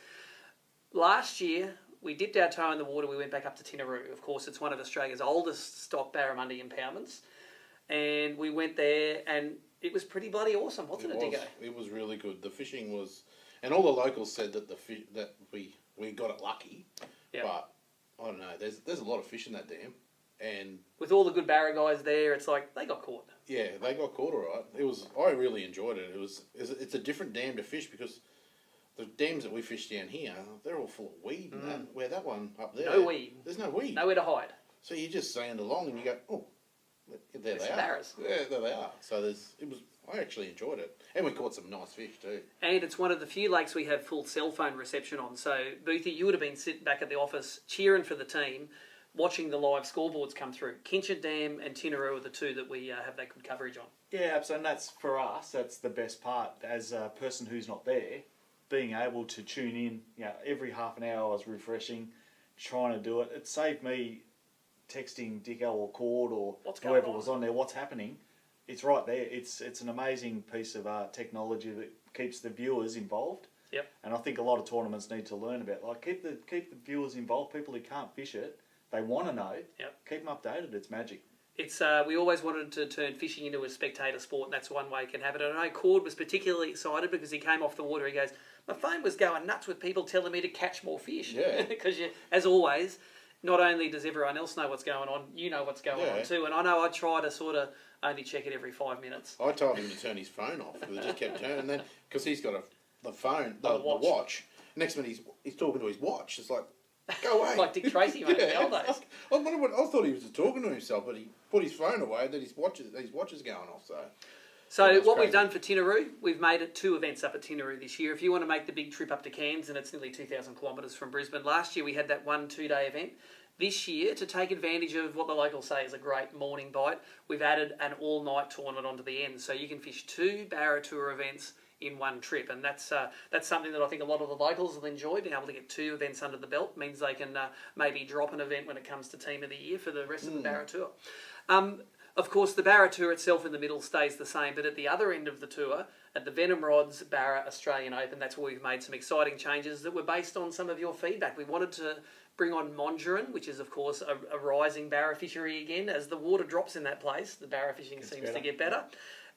Last year, we dipped our toe in the water, we went back up to Tinaroo. Of course, it's one of Australia's oldest stock barramundi impoundments. And we went there, and it was pretty bloody awesome, wasn't it, Diggo? It was really good. The fishing was... And all the locals said that we got it lucky. Yep. But, I don't know, there's a lot of fish in that dam. And with all the good Barra guys there, it's like they got caught. Yeah, they got caught all right. I really enjoyed it. It's a different dam to fish because the dams that we fish down here, they're all full of weed. And that, where that one up there, no weed. There's no weed. Nowhere to hide. So you just sand along and you go, oh, there they are. Barras. Yeah, there they are. So I actually enjoyed it, and we caught some nice fish too. And it's one of the few lakes we have full cell phone reception on. So Boothie, you would have been sitting back at the office cheering for the team, watching the live scoreboards come through. Kinchin Dam and Tinaroo are the 2 that we have that good coverage on. Yeah, absolutely. And that's, for us, that's the best part. As a person who's not there, being able to tune in, every half an hour I was refreshing, trying to do it. It saved me texting Dicko or Cord or whoever was on there, what's happening. It's right there. It's an amazing piece of technology that keeps the viewers involved. Yep. And I think a lot of tournaments need to learn about, like, keep the viewers involved, people who can't fish it. They want to know. Yep. Keep them updated. It's magic. It's we always wanted to turn fishing into a spectator sport, and that's one way you can have it. And I know Cord was particularly excited because he came off the water. He goes, my phone was going nuts with people telling me to catch more fish. Yeah. Because as always, not only does everyone else know what's going on, you know what's going on too. And I know I try to sort of only check it every 5 minutes. I told him to turn his phone off because it just kept turning. And then because he's got the phone, the watch. Next minute he's talking to his watch. It's like, go away. Like Dick Tracy, mate, nowadays. I thought he was just talking to himself, but he put his phone away. That his watch is going off. So what we've done for Tinaroo, we've made it 2 events up at Tinaroo this year. If you want to make the big trip up to Cairns, and it's nearly 2,000 kilometres from Brisbane. Last year we had that 1 2-day event. This year, to take advantage of what the locals say is a great morning bite, we've added an all-night tournament onto the end. So you can fish 2 Barra Tour events in one trip, and that's something that I think a lot of the locals will enjoy. Being able to get 2 events under the belt means they can maybe drop an event when it comes to Team of the Year for the rest of the Barra Tour. Of course, the Barra Tour itself in the middle stays the same, but at the other end of the tour, at the Venom Rods Barra Australian Open, that's where we've made some exciting changes that were based on some of your feedback. We wanted to bring on Mondrian, which is, of course, a rising Barra fishery again. As the water drops in that place, the Barra fishing seems to get better.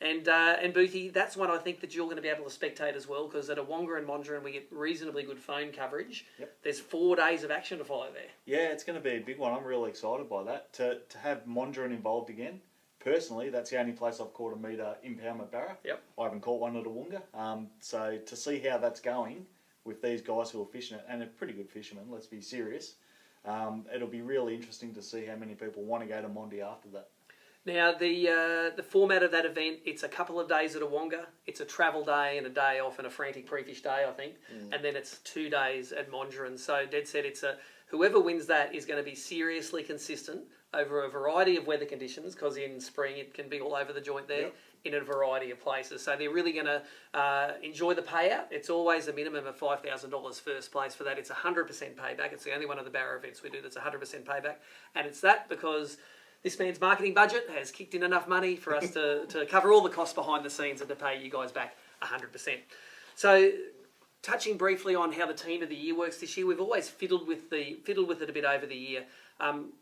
And Boothie, that's one I think that you're going to be able to spectate as well, because at Awonga and Mondrian we get reasonably good phone coverage. Yep. There's 4 days of action to follow there. Yeah, it's going to be a big one. I'm really excited by that. To have Mondrian involved again, personally, that's the only place I've caught a metre impoundment Barra. Yep. I haven't caught one at Awonga. So to see how that's going with these guys who are fishing it, and they're pretty good fishermen, let's be serious, it'll be really interesting to see how many people want to go to Mondi after that. Now, the format of that event, it's a couple of days at Awonga. It's a travel day and a day off and a frantic pre-fish day, I think. And then it's 2 days at Mondrian. So, dead set, whoever wins that is going to be seriously consistent over a variety of weather conditions, because in spring it can be all over the joint there, in a variety of places. So they're really going to enjoy the payout. It's always a minimum of $5,000 first place for that. It's 100% payback. It's the only one of the Barra events we do that's 100% payback. And it's that because this man's marketing budget has kicked in enough money for us to cover all the costs behind the scenes and to pay you guys back 100%. So, touching briefly on how the Team of the Year works this year, we've always fiddled with it a bit over the year.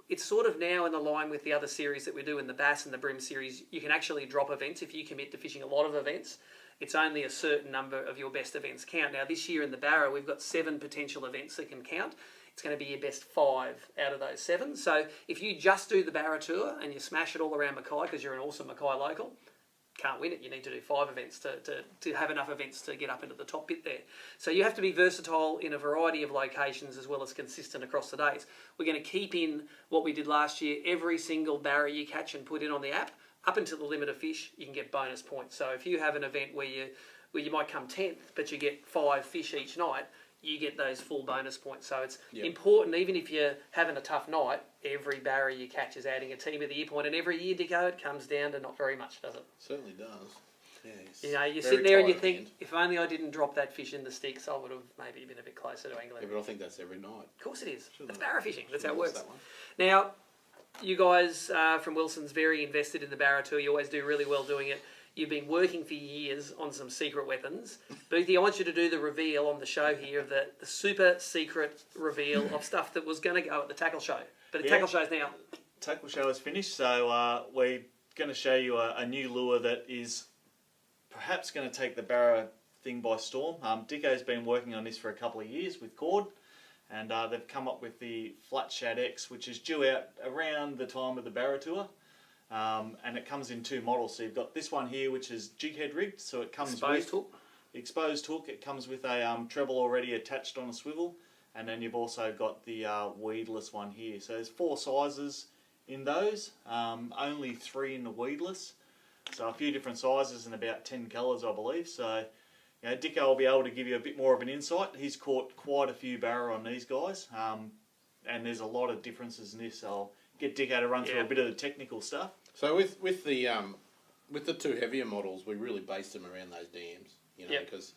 It's sort of now in the line with the other series that we do in the Bass and the Brim series. You can actually drop events if you commit to fishing a lot of events. It's only a certain number of your best events count. Now, this year in the Barra, we've got 7 potential events that can count. It's going to be your best 5 out of those 7. So if you just do the Barra Tour and you smash it all around Mackay because you're an awesome Mackay local, can't win it. You need to do 5 events to have enough events to get up into the top bit there. So you have to be versatile in a variety of locations as well as consistent across the days. We're going to keep in what we did last year. Every single Barra you catch and put in on the app, up until the limit of fish, you can get bonus points. So if you have an event where you might come 10th, but you get 5 fish each night, you get those full bonus points. So it's important, even if you're having a tough night, every barra you catch is adding a team of the year point. And every year, Dicko, it comes down to not very much, does it? Certainly does. Yeah, you know, you sit there and you think, if only I didn't drop that fish in the sticks, I would have maybe been a bit closer to angling. Yeah, but I think that's every night. Of course it is. It's barra fishing. That's how it works. Now, you guys from Wilson's very invested in the barra tour. You always do really well doing it. You've been working for years on some secret weapons. Boothie, I want you to do the reveal on the show here of the super secret reveal of stuff that was going to go at the tackle show. But the tackle show's now. Tackle show is finished, so we're going to show you a new lure that is perhaps going to take the barra thing by storm. Dicko's been working on this for a couple of years with cord, and they've come up with the Flat Shad X, which is due out around the time of the barra tour. And it comes in 2 models. So you've got this one here, which is jig head rigged, so it comes exposed hook. Exposed hook. It comes with a treble already attached on a swivel, and then you've also got the weedless one here. So there's 4 sizes in those, only 3 in the weedless. So a few different sizes and about 10 colours, I believe. So, you know, Dicko will be able to give you a bit more of an insight. He's caught quite a few barra on these guys, and there's a lot of differences in this. So I'll get Dicko to run through a bit of the technical stuff. So with the 2 heavier models, we really based them around those dams, you know, because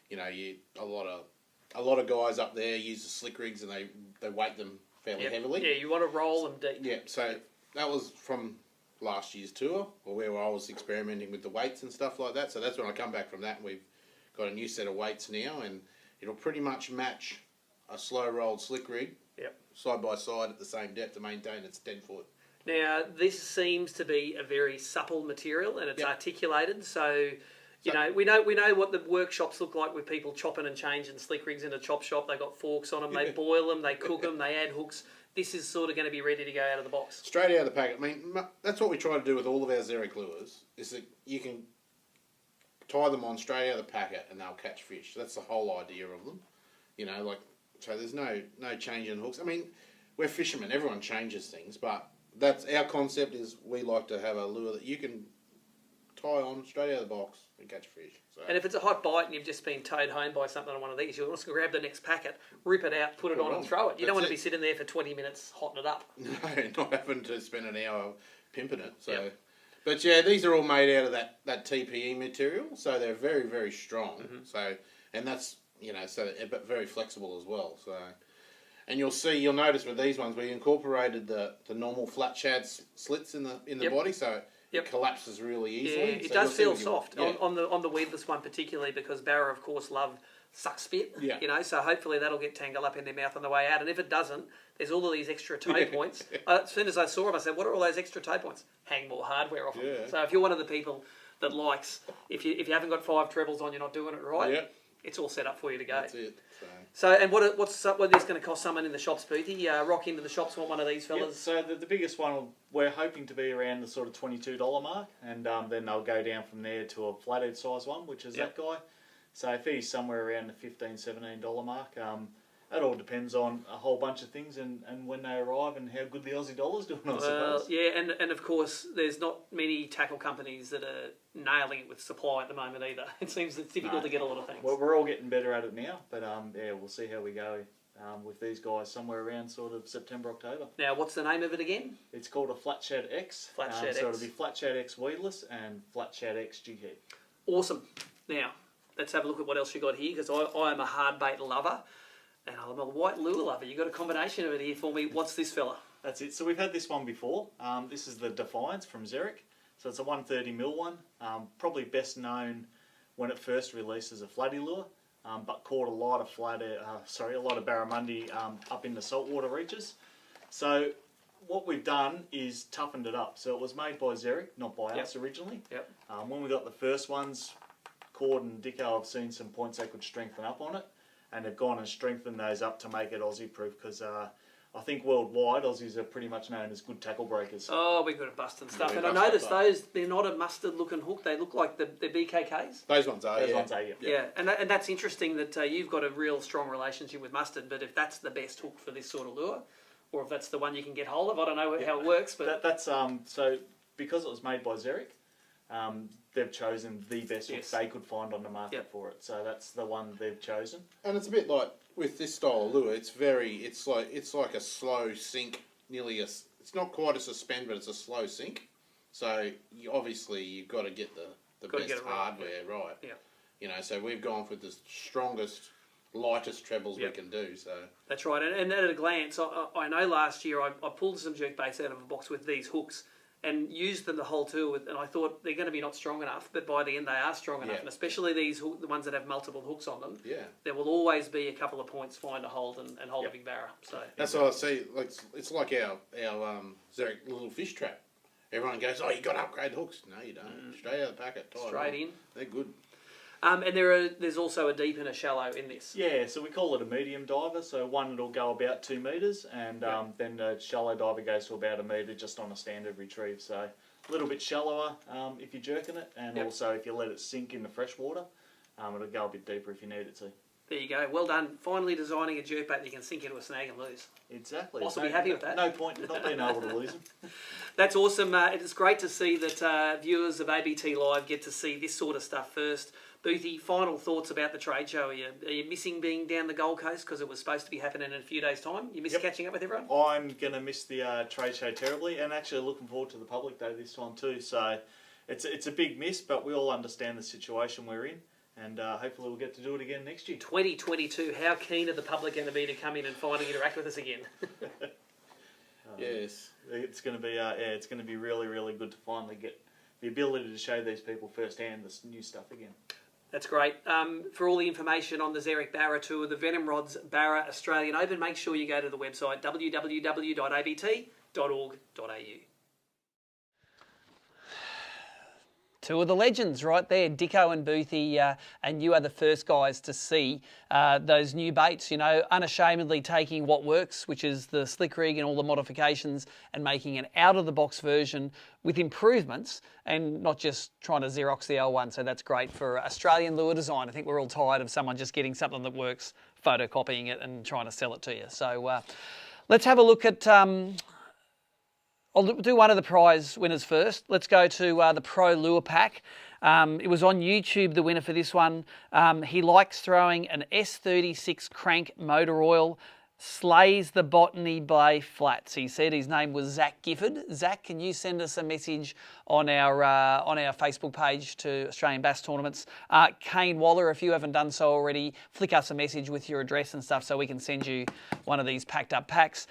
you know a lot of guys up there use the slick rigs and they weight them fairly heavily. Yeah, you want to roll them deep. Yeah, so that was from last year's tour, or where I was experimenting with the weights and stuff like that. So that's when I come back from that, and we've got a new set of weights now, and it'll pretty much match a slow rolled slick rig, side by side at the same depth to maintain its 10 foot. Now this seems to be a very supple material, and it's articulated. So you know we know what the workshops look like with people chopping and changing slick rigs in a chop shop. They got forks on them, they boil them, they cook them, they add hooks. This is sort of going to be ready to go out of the box. Straight out of the packet. I mean, that's what we try to do with all of our Xeric lures, is that you can tie them on straight out of the packet and they'll catch fish. That's the whole idea of them. You know, like, so there's no change in hooks. I mean, we're fishermen, everyone changes things, but that's our concept. Is we like to have a lure that you can tie on straight out of the box and catch fish. So. And if it's a hot bite and you've just been towed home by something on one of these, you'll also grab the next packet, rip it out, put it on and throw it. You don't want to be sitting there for 20 minutes hotting it up. No, not having to spend an hour pimping it. So, but yeah, these are all made out of that TPE material, so they're very, very strong. So, and that's, you know, so but very flexible as well. So, and you'll notice with these ones we incorporated the normal flat shad slits in the body, so it collapses really easily. Yeah, it does feel soft on the weedless one particularly, because barra of course love suck spit. You know, so hopefully that'll get tangled up in their mouth on the way out. And if it doesn't, there's all of these extra toe points. As soon as I saw them, I said, "What are all those extra toe points?" Hang more hardware off them. So if you're one of the people that likes, if you haven't got 5 trebles on, you're not doing it right. It's all set up for you to go. That's it. So and what's this going to cost someone in the shops, Boothie? Rock into the shops, want one of these fellas? So the biggest one, we're hoping to be around the sort of $22 mark, and then they'll go down from there to a flathead size one, which is that guy. So if he's somewhere around the $15, $17 mark, it all depends on a whole bunch of things and when they arrive and how good the Aussie dollar's doing, I suppose. Yeah, and of course, there's not many tackle companies that are nailing it with supply at the moment either. It seems it's difficult to get a lot of things. Well, we're all getting better at it now, but yeah, we'll see how we go with these guys somewhere around sort of September, October. Now, what's the name of it again? It's called a Flat Shad X. Flat Shad X. So it'll be Flat Shad X weedless and Flat Shad X jig head. Awesome. Now, let's have a look at what else you got here, because I am a hard bait lover. And I'm a white lure lover. You got a combination of it here for me. What's this fella? That's it. So we've had this one before. This is the Defiance from Xeric. So it's a 130mm one. Probably best known when it first released as a flatty lure, but caught a lot of barramundi up in the saltwater reaches. So what we've done is toughened it up. So it was made by Xeric, not by us originally. When we got the first ones, Cord and Dicko have seen some points they could strengthen up on it. And they've gone and strengthened those up to make it Aussie proof, because I think worldwide Aussies are pretty much known as good tackle breakers. Oh, we're good at busting stuff. Yeah, and I noticed those, they're not a mustard looking hook, they look like the BKKs. Those ones are, yeah. And that's interesting that you've got a real strong relationship with mustard, but if that's the best hook for this sort of lure, or if that's the one you can get hold of, I don't know how it works. But that's so because it was made by Zerek, they've chosen the best hook they could find on the market for it. So that's the one they've chosen. And it's a bit like with this style of lure. It's like a slow sink, it's not quite a suspend, but it's a slow sink. So obviously you've got to get the best hardware right. Yeah. You know, so we've gone for the strongest, lightest trebles we can do. So that's right. And at a glance, I know last year I pulled some jerkbaits out of a box with these hooks and used them the whole tour, and I thought they're going to be not strong enough, but by the end they are strong enough, and especially the ones that have multiple hooks on them. Yeah. There will always be a couple of points fine to hold and hold a big barra. So that's what I see. Like it's like our Zerek little fish trap. Everyone goes, "Oh, you got to upgrade the hooks." No, you don't. Straight out of the packet. Straight in. They're good. And there's also a deep and a shallow in this. Yeah, so we call it a medium diver. So one that'll go about 2 metres, and then the shallow diver goes to about 1 metre just on a standard retrieve. So a little bit shallower if you're jerking it, and also if you let it sink in the fresh water, it'll go a bit deeper if you need it to. There you go. Well done. Finally designing a jerkbait that you can sink into a snag and lose. Exactly. Boss will be happy with that. No point in not being able to lose them. That's awesome. It's great to see that viewers of ABT Live get to see this sort of stuff first. Boothie, final thoughts about the trade show. Are you missing being down the Gold Coast because it was supposed to be happening in a few days' time? You miss catching up with everyone? I'm going to miss the trade show terribly, and actually looking forward to the public day this time too. So it's a big miss, but we all understand the situation we're in, and hopefully we'll get to do it again next year. 2022, how keen are the public going to be to come in and finally interact with us again? Yes. It's going to be it's going to be really, really good to finally get the ability to show these people firsthand this new stuff again. That's great. For all the information on the Zerek Barra Tour, the Venom Rods Barra Australian Open, make sure you go to the website www.abt.org.au. Two of the legends right there, Dicko and Boothie, and you are the first guys to see those new baits, you know, unashamedly taking what works, which is the slick rig and all the modifications, and making an out-of-the-box version with improvements and not just trying to Xerox the L1. So that's great for Australian lure design. I think we're all tired of someone just getting something that works, photocopying it and trying to sell it to you. So let's have a look at... I'll do one of the prize winners first. Let's go to the Pro Lure Pack. It was on YouTube, the winner for this one. He likes throwing an S36 crank motor oil, slays the Botany Bay flats. He said his name was Zach Gifford. Zach, can you send us a message on our Facebook page to Australian Bass Tournaments? Kane Waller, if you haven't done so already, flick us a message with your address and stuff so we can send you one of these packed up packs.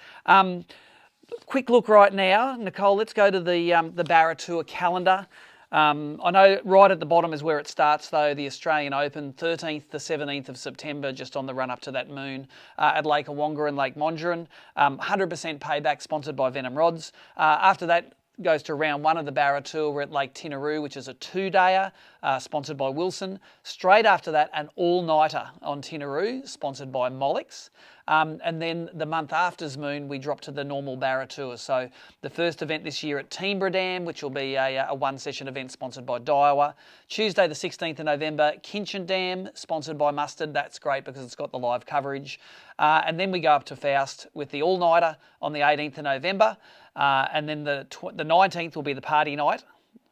Quick look right now, Nicole, let's go to the Barra Tour calendar. I know right at the bottom is where it starts though, the Australian Open, 13th to 17th of September, just on the run up to that moon at Lake Awonga and Lake Mondrian. 100% payback, sponsored by Venom Rods. After that, goes to round one of the Barra Tour. We're at Lake Tinaroo, which is a 2-dayer, sponsored by Wilson. Straight after that, an all-nighter on Tinaroo, sponsored by Mollix. And then the month after's moon, we drop to the normal Barra Tour. So the first event this year at Hinze Dam, which will be a one-session event sponsored by Daiwa. Tuesday, the 16th of November, Hinze Dam, sponsored by Mustard. That's great because it's got the live coverage. And then we go up to Faust with the all-nighter on the 18th of November. And then the 19th will be the party night,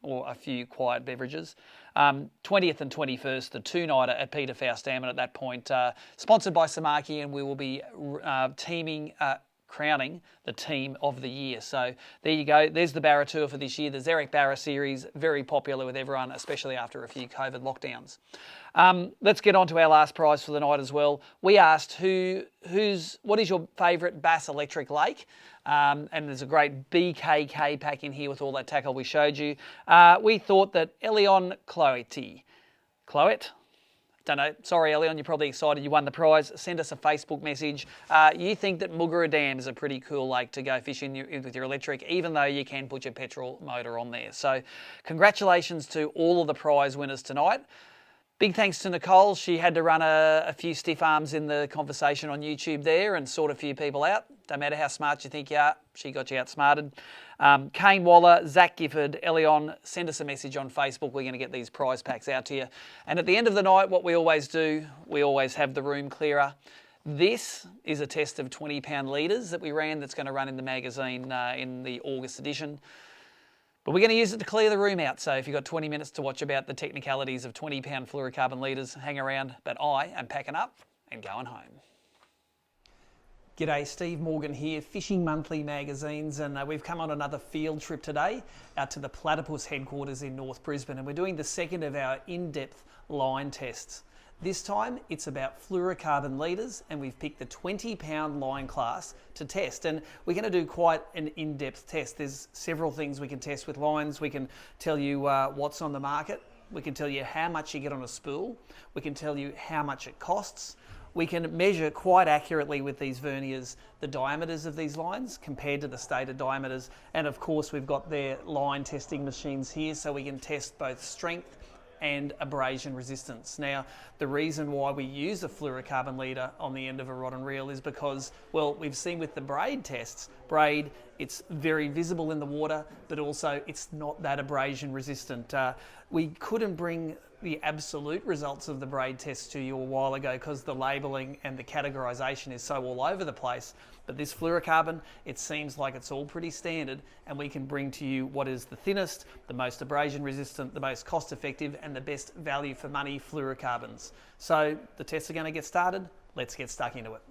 or a few quiet beverages. 20th and 21st, the 2-nighter at Peter Faust Dam, and at that point, sponsored by Samaki, and we will be crowning the team of the year. So there you go. There's the Barra Tour for this year. The Zerek Barra series, very popular with everyone, especially after a few COVID lockdowns. Let's get on to our last prize for the night as well. We asked what is your favourite Bass Electric lake? And there's a great BKK pack in here with all that tackle we showed you. We thought that Elion Cloete, don't know, sorry Elion, you're probably excited you won the prize. Send us a Facebook message. You think that Mugara Dam is a pretty cool lake to go fishing with your electric, even though you can put your petrol motor on there. So congratulations to all of the prize winners tonight. Big thanks to Nicole. She had to run a few stiff arms in the conversation on YouTube there and sort a few people out. Don't matter how smart you think you are, she got you outsmarted. Kane Waller, Zach Gifford, Elion, send us a message on Facebook. We're going to get these prize packs out to you. And at the end of the night, what we always do, we always have the room clearer. This is a test of 20-pound leaders that we ran that's going to run in the magazine in the August edition. But we're going to use it to clear the room out. So if you've got 20 minutes to watch about the technicalities of 20-pound fluorocarbon leaders, hang around. But I am packing up and going home. G'day, Steve Morgan here, Fishing Monthly magazines, and we've come on another field trip today out to the Platypus headquarters in North Brisbane, and we're doing the second of our in-depth line tests. This time it's about fluorocarbon leaders, and we've picked the 20-pound line class to test, and we're going to do quite an in-depth test. There's several things we can test with lines. We can tell you what's on the market. We can tell you how much you get on a spool. We can tell you how much it costs. We can measure quite accurately with these verniers the diameters of these lines compared to the stated diameters, and of course we've got their line testing machines here so we can test both strength and abrasion resistance. Now, the reason why we use a fluorocarbon leader on the end of a rod and reel is because, well, we've seen with the braid tests, braid, it's very visible in the water, but also it's not that abrasion resistant. We couldn't bring the absolute results of the braid test to you a while ago because the labelling and the categorisation is so all over the place. But this fluorocarbon, it seems like it's all pretty standard, and we can bring to you what is the thinnest, the most abrasion resistant, the most cost effective, and the best value for money fluorocarbons. So the tests are going to get started. Let's get stuck into it.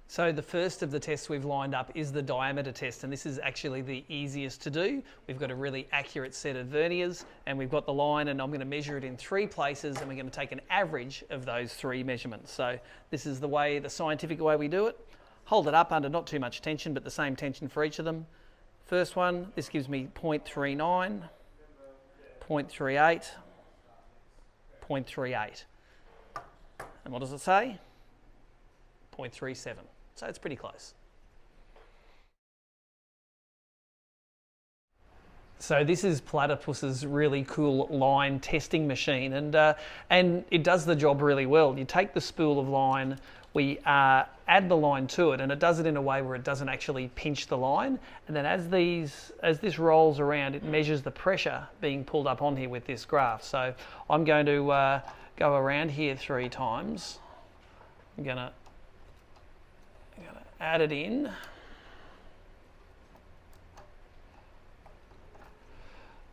So the first of the tests we've lined up is the diameter test, and this is actually the easiest to do. We've got a really accurate set of verniers, and we've got the line, and I'm going to measure it in 3 places, and we're going to take an average of those 3 measurements. So this is the scientific way we do it. Hold it up under not too much tension, but the same tension for each of them. First one, this gives me 0.39, 0.38, 0.38. And what does it say? 0.37. So it's pretty close. So this is Platypus's really cool line testing machine, and it does the job really well. You take the spool of line, we add the line to it, and it does it in a way where it doesn't actually pinch the line. And then as this rolls around, it measures the pressure being pulled up on here with this graph. So I'm going to go around here 3 times. I'm going to add it in. And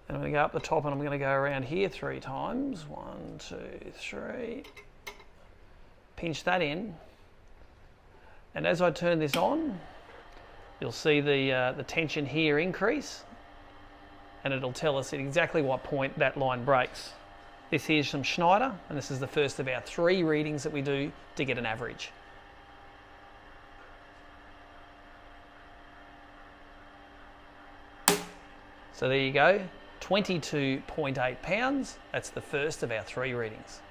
I'm going to go up the top, and I'm going to go around here 3 times. 1, 2, 3. Pinch that in. And as I turn this on, you'll see the tension here increase, and it'll tell us at exactly what point that line breaks. This here's some Schneider, and this is the first of our 3 readings that we do to get an average. So there you go, 22.8 pounds. That's the first of our 3 readings.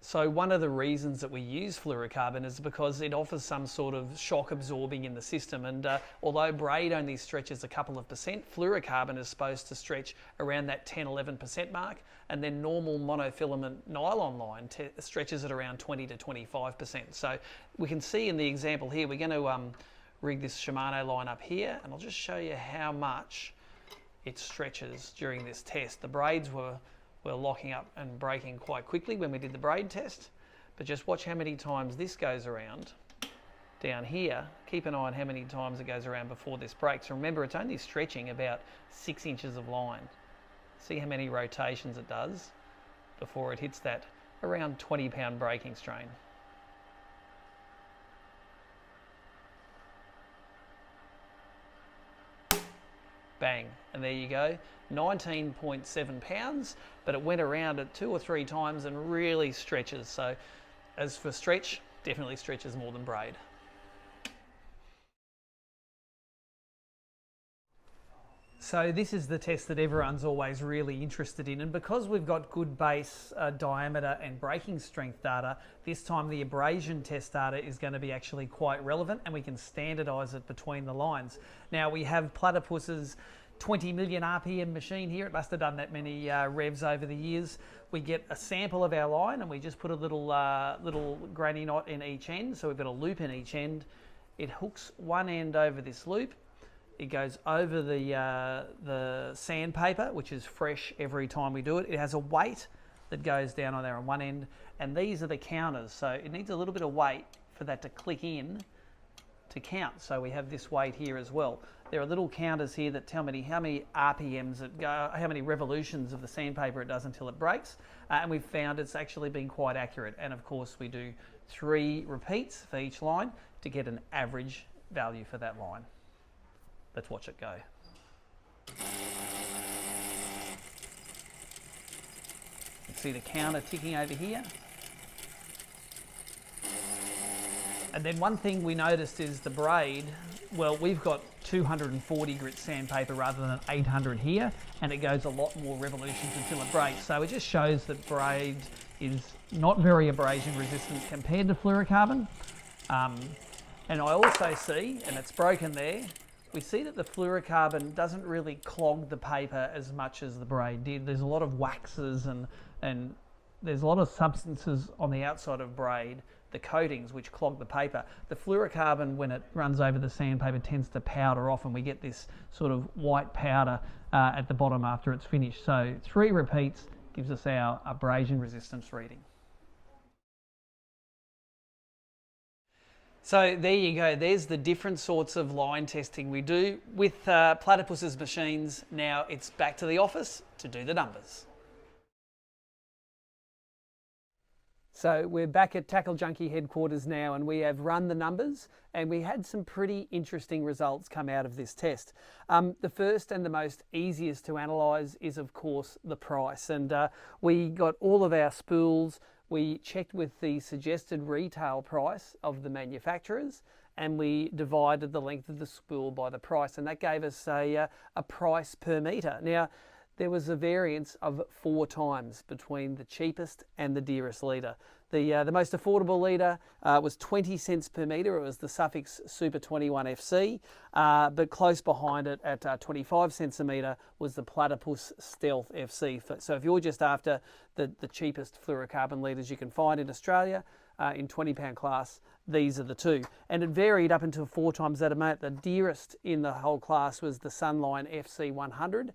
So one of the reasons that we use fluorocarbon is because it offers some sort of shock absorbing in the system, and although braid only stretches a couple of percent, fluorocarbon is supposed to stretch around that 10-11% mark, and then normal monofilament nylon line stretches at around 20 to 25%. So we can see in the example here, we're going to rig this Shimano line up here, and I'll just show you how much it stretches during this test. The braids were locking up and breaking quite quickly when we did the braid test, but just watch how many times this goes around down here. Keep an eye on how many times it goes around before this breaks. Remember, it's only stretching about 6 inches of line. See how many rotations it does before it hits that around 20-pound breaking strain. Bang, and there you go, 19.7 pounds, but it went around it 2 or 3 times and really stretches. So as for stretch, definitely stretches more than braid. So this is the test that everyone's always really interested in, and because we've got good base diameter and breaking strength data, this time the abrasion test data is going to be actually quite relevant, and we can standardise it between the lines. Now we have Platypus's 20 million RPM machine here. It must have done that many revs over the years. We get a sample of our line, and we just put a little granny knot in each end, so we've got a loop in each end. It hooks one end over this loop. It goes over the sandpaper, which is fresh every time we do it. It has a weight that goes down on there on one end, and these are the counters. So it needs a little bit of weight for that to click in to count. So we have this weight here as well. There are little counters here that tell me how many RPMs it go, how many revolutions of the sandpaper it does until it breaks. And we've found it's actually been quite accurate. And of course we do 3 repeats for each line to get an average value for that line. Let's watch it go. You see the counter ticking over here. And then one thing we noticed is the braid, well, we've got 240 grit sandpaper rather than 800 here, and it goes a lot more revolutions until it breaks. So it just shows that braid is not very abrasion resistant compared to fluorocarbon. And I also see, and it's broken there, we see that the fluorocarbon doesn't really clog the paper as much as the braid did. There's a lot of waxes and there's a lot of substances on the outside of braid, the coatings, which clog the paper. The fluorocarbon, when it runs over the sandpaper, tends to powder off, and we get this sort of white powder at the bottom after it's finished. So 3 repeats gives us our abrasion resistance reading. So there you go, there's the different sorts of line testing we do with Platypus's machines. Now it's back to the office to do the numbers. So we're back at Tackle Junkie headquarters now, and we have run the numbers, and we had some pretty interesting results come out of this test. The first and the most easiest to analyse is of course the price, and we got all of our spools. We checked with the suggested retail price of the manufacturers, and we divided the length of the spool by the price, and that gave us a price per metre. Now, there was a variance of 4 times between the cheapest and the dearest leader. The most affordable leader was 20 cents per metre. It was the Suffix Super 21 FC, but close behind it at 25 cents a metre was the Platypus Stealth FC. So if you're just after the cheapest fluorocarbon leaders you can find in Australia, in £20 class, these are the 2. And it varied up until 4 times that amount. The dearest in the whole class was the Sunline FC 100.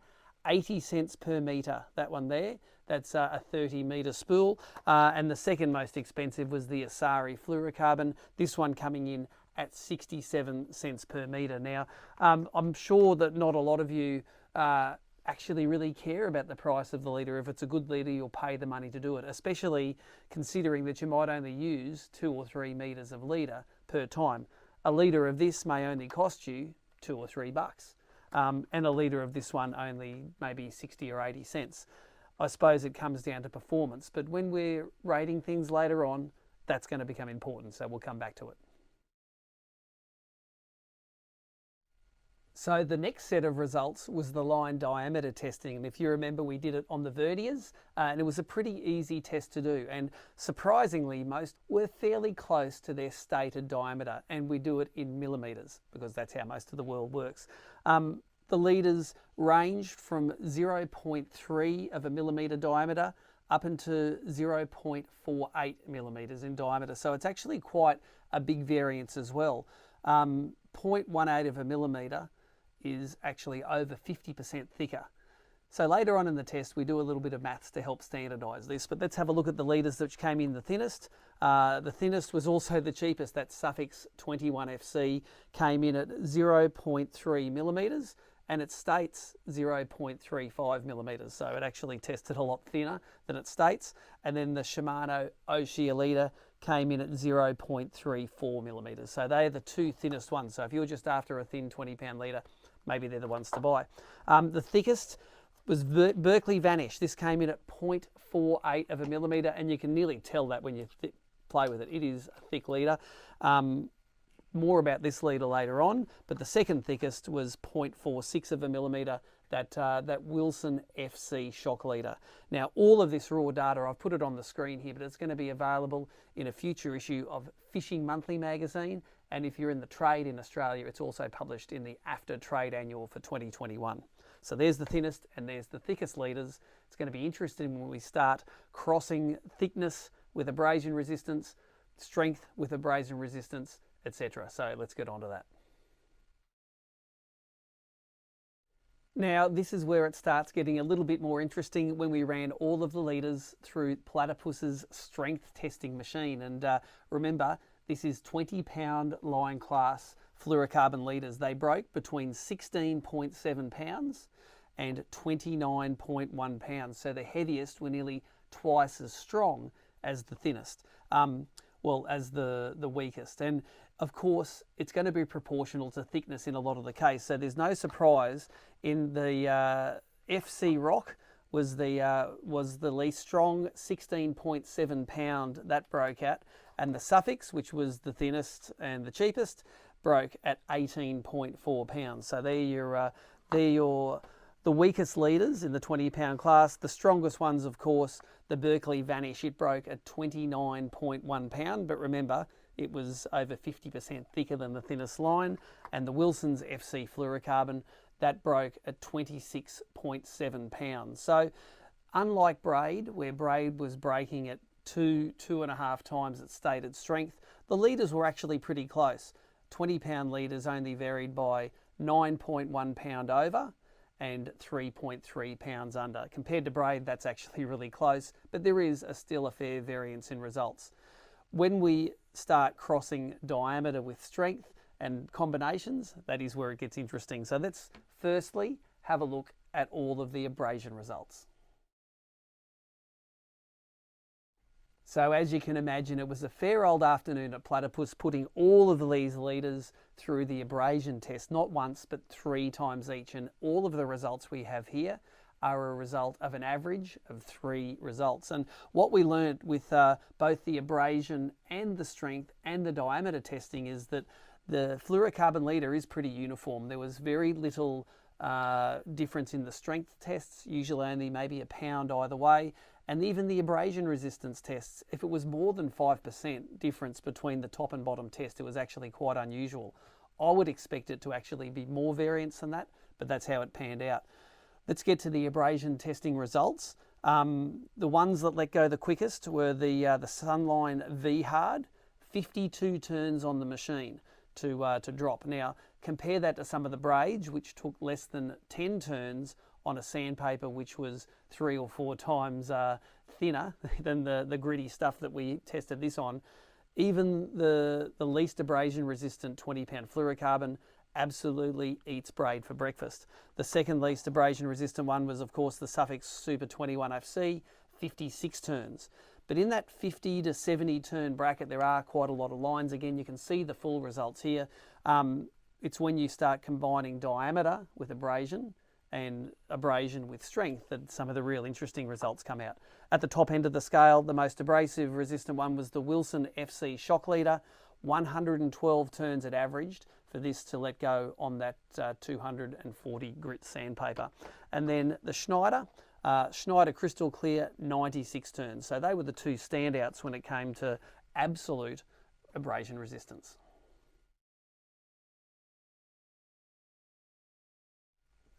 80 cents per metre, that one there. That's a 30 metre spool. And the second most expensive was the Asari fluorocarbon, this one coming in at 67 cents per metre. Now, I'm sure that not a lot of you actually really care about the price of the leader. If it's a good leader, you'll pay the money to do it, especially considering that you might only use 2 or 3 metres of leader per time. A litre of this may only cost you $2 or $3. And a litre of this one only maybe 60 or 80 cents. I suppose it comes down to performance, but when we're rating things later on, that's going to become important, so we'll come back to it. So the next set of results was the line diameter testing, and if you remember, we did it on the verniers, and it was a pretty easy test to do, and surprisingly most were fairly close to their stated diameter, and we do it in millimetres because that's how most of the world works. The leaders ranged from 0.3 of a millimetre diameter up into 0.48 millimetres in diameter, so it's actually quite a big variance as well. 0.18 of a millimetre is actually over 50% thicker. So later on in the test, we do a little bit of maths to help standardise this, but let's have a look at the leaders which came in the thinnest. The thinnest was also the cheapest. That Suffix 21 FC came in at 0.3 millimetres, and it states 0.35 millimetres. So it actually tested a lot thinner than it states. And then the Shimano Oshia leader came in at 0.34 millimetres. So they are the 2 thinnest ones. So if you're just after a thin 20-pound leader, maybe they're the ones to buy. The thickest was Berkeley Vanish. This came in at 0.48 of a millimetre, and you can nearly tell that when you play with it. It is a thick leader. More about this leader later on, but the second thickest was 0.46 of a millimetre, that Wilson FC shock leader. Now, all of this raw data, I've put it on the screen here, but it's going to be available in a future issue of Fishing Monthly magazine, and if you're in the trade in Australia, it's also published in the After Trade Annual for 2021. So there's the thinnest and there's the thickest leaders. It's going to be interesting when we start crossing thickness with abrasion resistance, strength with abrasion resistance, etc. So let's get on to that. Now, this is where it starts getting a little bit more interesting when we ran all of the leaders through Platypus's strength testing machine. And remember, This is 20-pound line class fluorocarbon leaders. They broke between 16.7 pounds and 29.1 pounds. So the heaviest were nearly twice as strong as the thinnest, well, as the weakest. And of course, it's going to be proportional to thickness in a lot of the case. So there's no surprise in the FC Rock was the least strong, 16.7 pound that broke at, and the Suffix, which was the thinnest and the cheapest, broke at 18.4 pounds. So they're the weakest leaders in the 20-pound class. The strongest ones, of course, the Berkeley Vanish. It broke at 29.1 pound, but remember, it was over 50% thicker than the thinnest line. And the Wilson's FC Fluorocarbon, that broke at 26.7 pounds. So unlike braid, where braid was breaking at 2.5 times its stated strength, the leaders were actually pretty close. 20-pound leaders only varied by 9.1 pound over and 3.3 pounds under. Compared to braid, that's actually really close, but there is still a fair variance in results. When we start crossing diameter with strength and combinations, that is where it gets interesting. So let's firstly have a look at all of the abrasion results. So as you can imagine, it was a fair old afternoon at Platypus, putting all of these leaders through the abrasion test, not once, but 3 times each. And all of the results we have here are a result of an average of 3 results. And what we learned with both the abrasion and the strength and the diameter testing is that the fluorocarbon leader is pretty uniform. There was very little difference in the strength tests, usually only maybe a pound either way. And even the abrasion resistance tests, if it was more than 5% difference between the top and bottom test, it was actually quite unusual. I would expect it to actually be more variance than that, but that's how it panned out. Let's get to the abrasion testing results. The ones that let go the quickest were the Sunline V Hard, 52 turns on the machine to drop. Now, compare that to some of the braids, which took less than 10 turns on a sandpaper, which was 3 or 4 times thinner than the gritty stuff that we tested this on. Even the least abrasion resistant 20-pound fluorocarbon absolutely eats braid for breakfast. The second least abrasion resistant one was, of course, the Suffix Super 21 FC, 56 turns. But in that 50 to 70 turn bracket, there are quite a lot of lines. Again, you can see the full results here. It's when you start combining diameter with abrasion and abrasion with strength that some of the real interesting results come out. At the top end of the scale, the most abrasive resistant one was the Wilson FC Shock Leader. 112 turns it averaged for this to let go on that 240 grit sandpaper. And then the Schneider Crystal Clear, 96 turns. So they were the 2 standouts when it came to absolute abrasion resistance.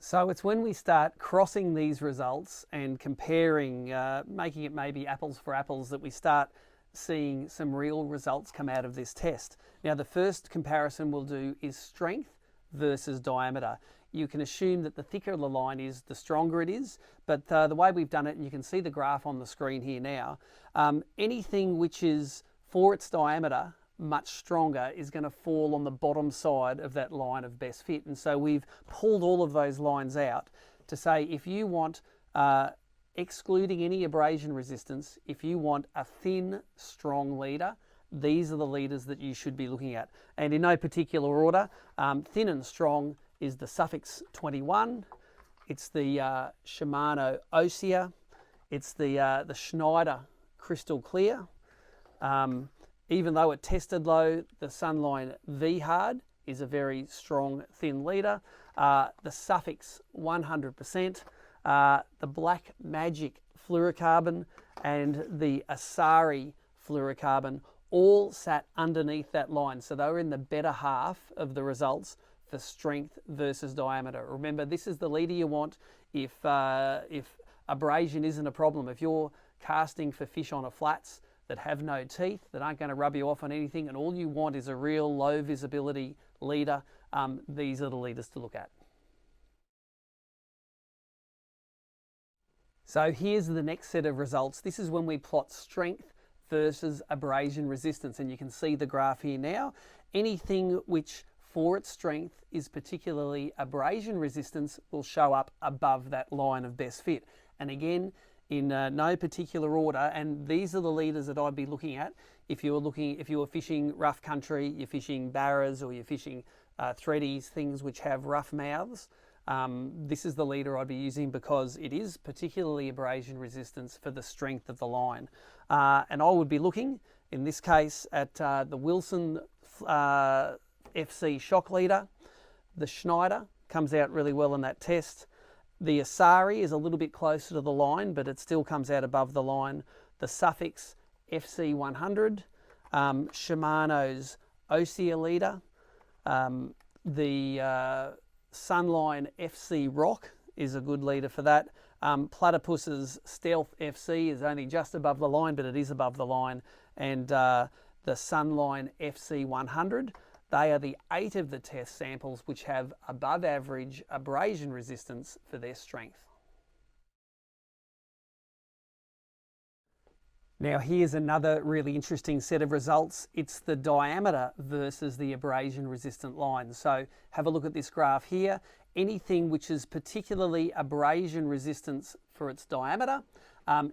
So it's when we start crossing these results and comparing, making it maybe apples for apples, that we start seeing some real results come out of this test. Now, the first comparison we'll do is strength versus diameter. You can assume that the thicker the line is, the stronger it is, but the way we've done it, and you can see the graph on the screen here now, anything which is for its diameter much stronger is going to fall on the bottom side of that line of best fit. And so we've pulled all of those lines out to say, if you want, excluding any abrasion resistance, if you want a thin, strong leader, these are the leaders that you should be looking at. And in no particular order, thin and strong is the Suffix 21, it's the Shimano Osea, it's the Schneider Crystal Clear. Even though it tested low, the Sunline V Hard is a very strong, thin leader. The Suffix 100%, the Black Magic fluorocarbon and the Asari fluorocarbon all sat underneath that line. So they were in the better half of the results for strength versus diameter. Remember, this is the leader you want if abrasion isn't a problem. If you're casting for fish on a flats that have no teeth, that aren't going to rub you off on anything, and all you want is a real low visibility leader, these are the leaders to look at. So here's the next set of results. This is when we plot strength versus abrasion resistance. And you can see the graph here now. Anything which for its strength is particularly abrasion resistance will show up above that line of best fit. And again, in no particular order, and these are the leaders that I'd be looking at if you were fishing rough country, you're fishing barras, or you're fishing threadies, things which have rough mouths. This is the leader I'd be using because it is particularly abrasion resistance for the strength of the line. And I would be looking, in this case, at the Wilson FC shock leader. The Schneider comes out really well in that test. The Asari is a little bit closer to the line, but it still comes out above the line. The Suffix FC100, Shimano's Osea leader, the Sunline FC Rock is a good leader for that. Platypus's Stealth FC is only just above the line, but it is above the line. And the Sunline FC100, they are the 8 of the test samples which have above average abrasion resistance for their strength. Now here's another really interesting set of results. It's the diameter versus the abrasion resistant line. So have a look at this graph here. Anything which is particularly abrasion resistance for its diameter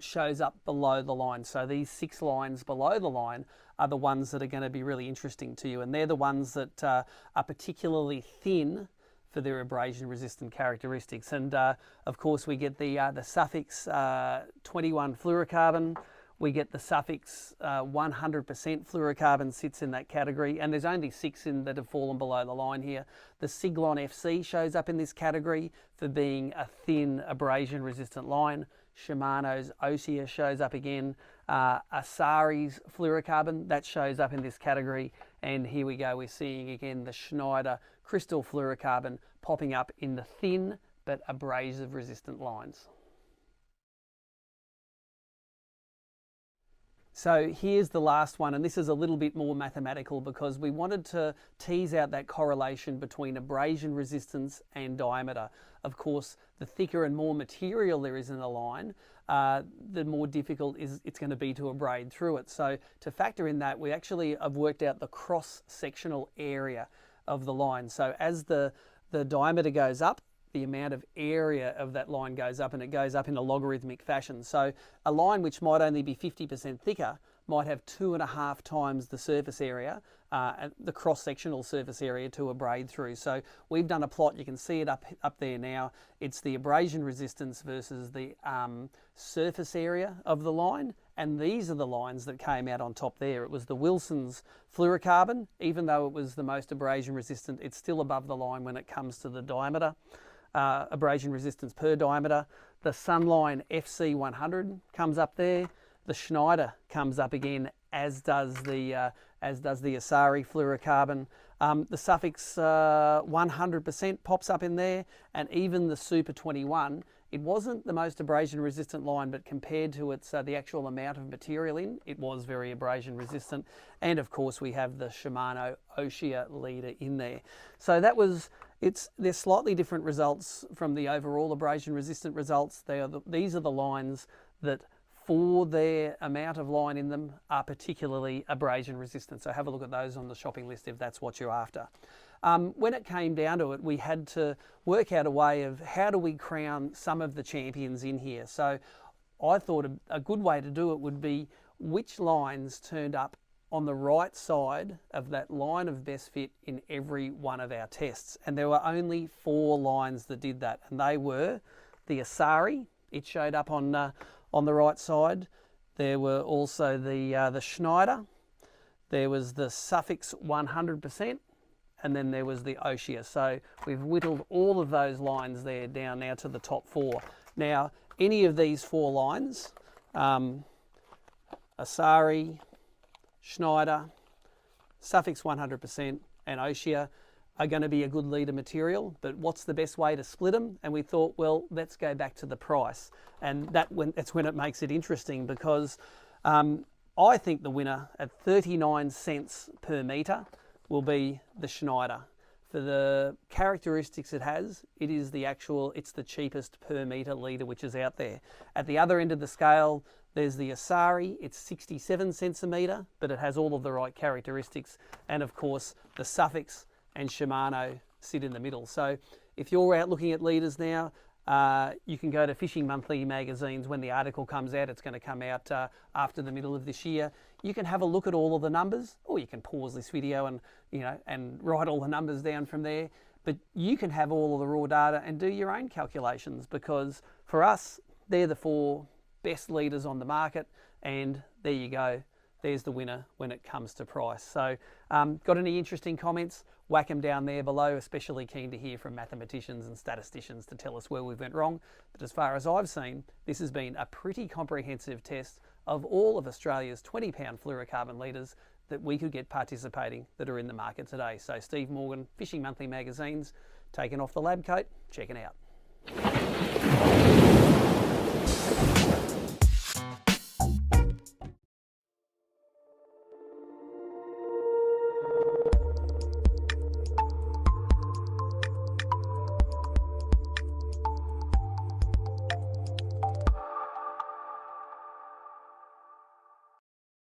shows up below the line. So these 6 lines below the line are the ones that are going to be really interesting to you, and they're the ones that are particularly thin for their abrasion resistant characteristics. And of course we get the Suffix 21 fluorocarbon. We get the Suffix 100% fluorocarbon sits in that category, and there's only 6 that have fallen below the line here. The Siglon FC shows up in this category for being a thin abrasion resistant line. Shimano's Osea shows up again. Asari's fluorocarbon, that shows up in this category. And here we go, we're seeing again the Schneider crystal fluorocarbon popping up in the thin but abrasive resistant lines. So here's the last one, and this is a little bit more mathematical because we wanted to tease out that correlation between abrasion resistance and diameter. Of course, the thicker and more material there is in the line, the more difficult it's going to be to abrade through it. So to factor in that, we actually have worked out the cross-sectional area of the line. So as the diameter goes up, the amount of area of that line goes up, and it goes up in a logarithmic fashion. So a line which might only be 50% thicker might have 2.5 times the surface area, the cross-sectional surface area to abrade through. So we've done a plot, you can see it up there now. It's the abrasion resistance versus the surface area of the line, and these are the lines that came out on top there. It was the Wilson's fluorocarbon. Even though it was the most abrasion resistant, it's still above the line when it comes to the diameter. Abrasion resistance per diameter. The Sunline FC100 comes up there. The Schneider comes up again, as does the Asari fluorocarbon. The Suffix 100% pops up in there, and even the Super 21. It wasn't the most abrasion resistant line, but compared to its the actual amount of material in, it was very abrasion resistant. And of course we have the Shimano Osea leader in there. So that was, they're slightly different results from the overall abrasion resistant results. These are the lines that for their amount of line in them are particularly abrasion resistant. So have a look at those on the shopping list if that's what you're after. When it came down to it, we had to work out a way of how do we crown some of the champions in here. So I thought a good way to do it would be which lines turned up on the right side of that line of best fit in every one of our tests. And there were only 4 lines that did that, and they were the Asari, it showed up on the right side. There were also the Schneider, there was the Suffix 100%, and then there was the Osea. So we've whittled all of those lines there down now to the top 4. Now, any of these 4 lines, Asari, Schneider, Suffix 100%, and Osea are going to be a good leader material, but what's the best way to split them? And we thought, well, let's go back to the price. And that's when it makes it interesting, because I think the winner at 39 cents per metre will be the Schneider. For the characteristics it has, it's the cheapest per metre leader which is out there. At the other end of the scale, There's the Asari, it's 67 centimetre, but it has all of the right characteristics. And of course, the Suffix and Shimano sit in the middle. So if you're out looking at leaders now, you can go to Fishing Monthly magazines when the article comes out. It's going to come out after the middle of this year. You can have a look at all of the numbers, or you can pause this video and, you know, and write all the numbers down from there. But you can have all of the raw data and do your own calculations, because for us, they're the 4 best leaders on the market, and there you go. There's the winner when it comes to price. So got any interesting comments? Whack them down there below, especially keen to hear from mathematicians and statisticians to tell us where we went wrong. But as far as I've seen, this has been a pretty comprehensive test of all of Australia's 20-pound fluorocarbon leaders that we could get participating that are in the market today. So Steve Morgan, Fishing Monthly magazines, taking off the lab coat, checking out.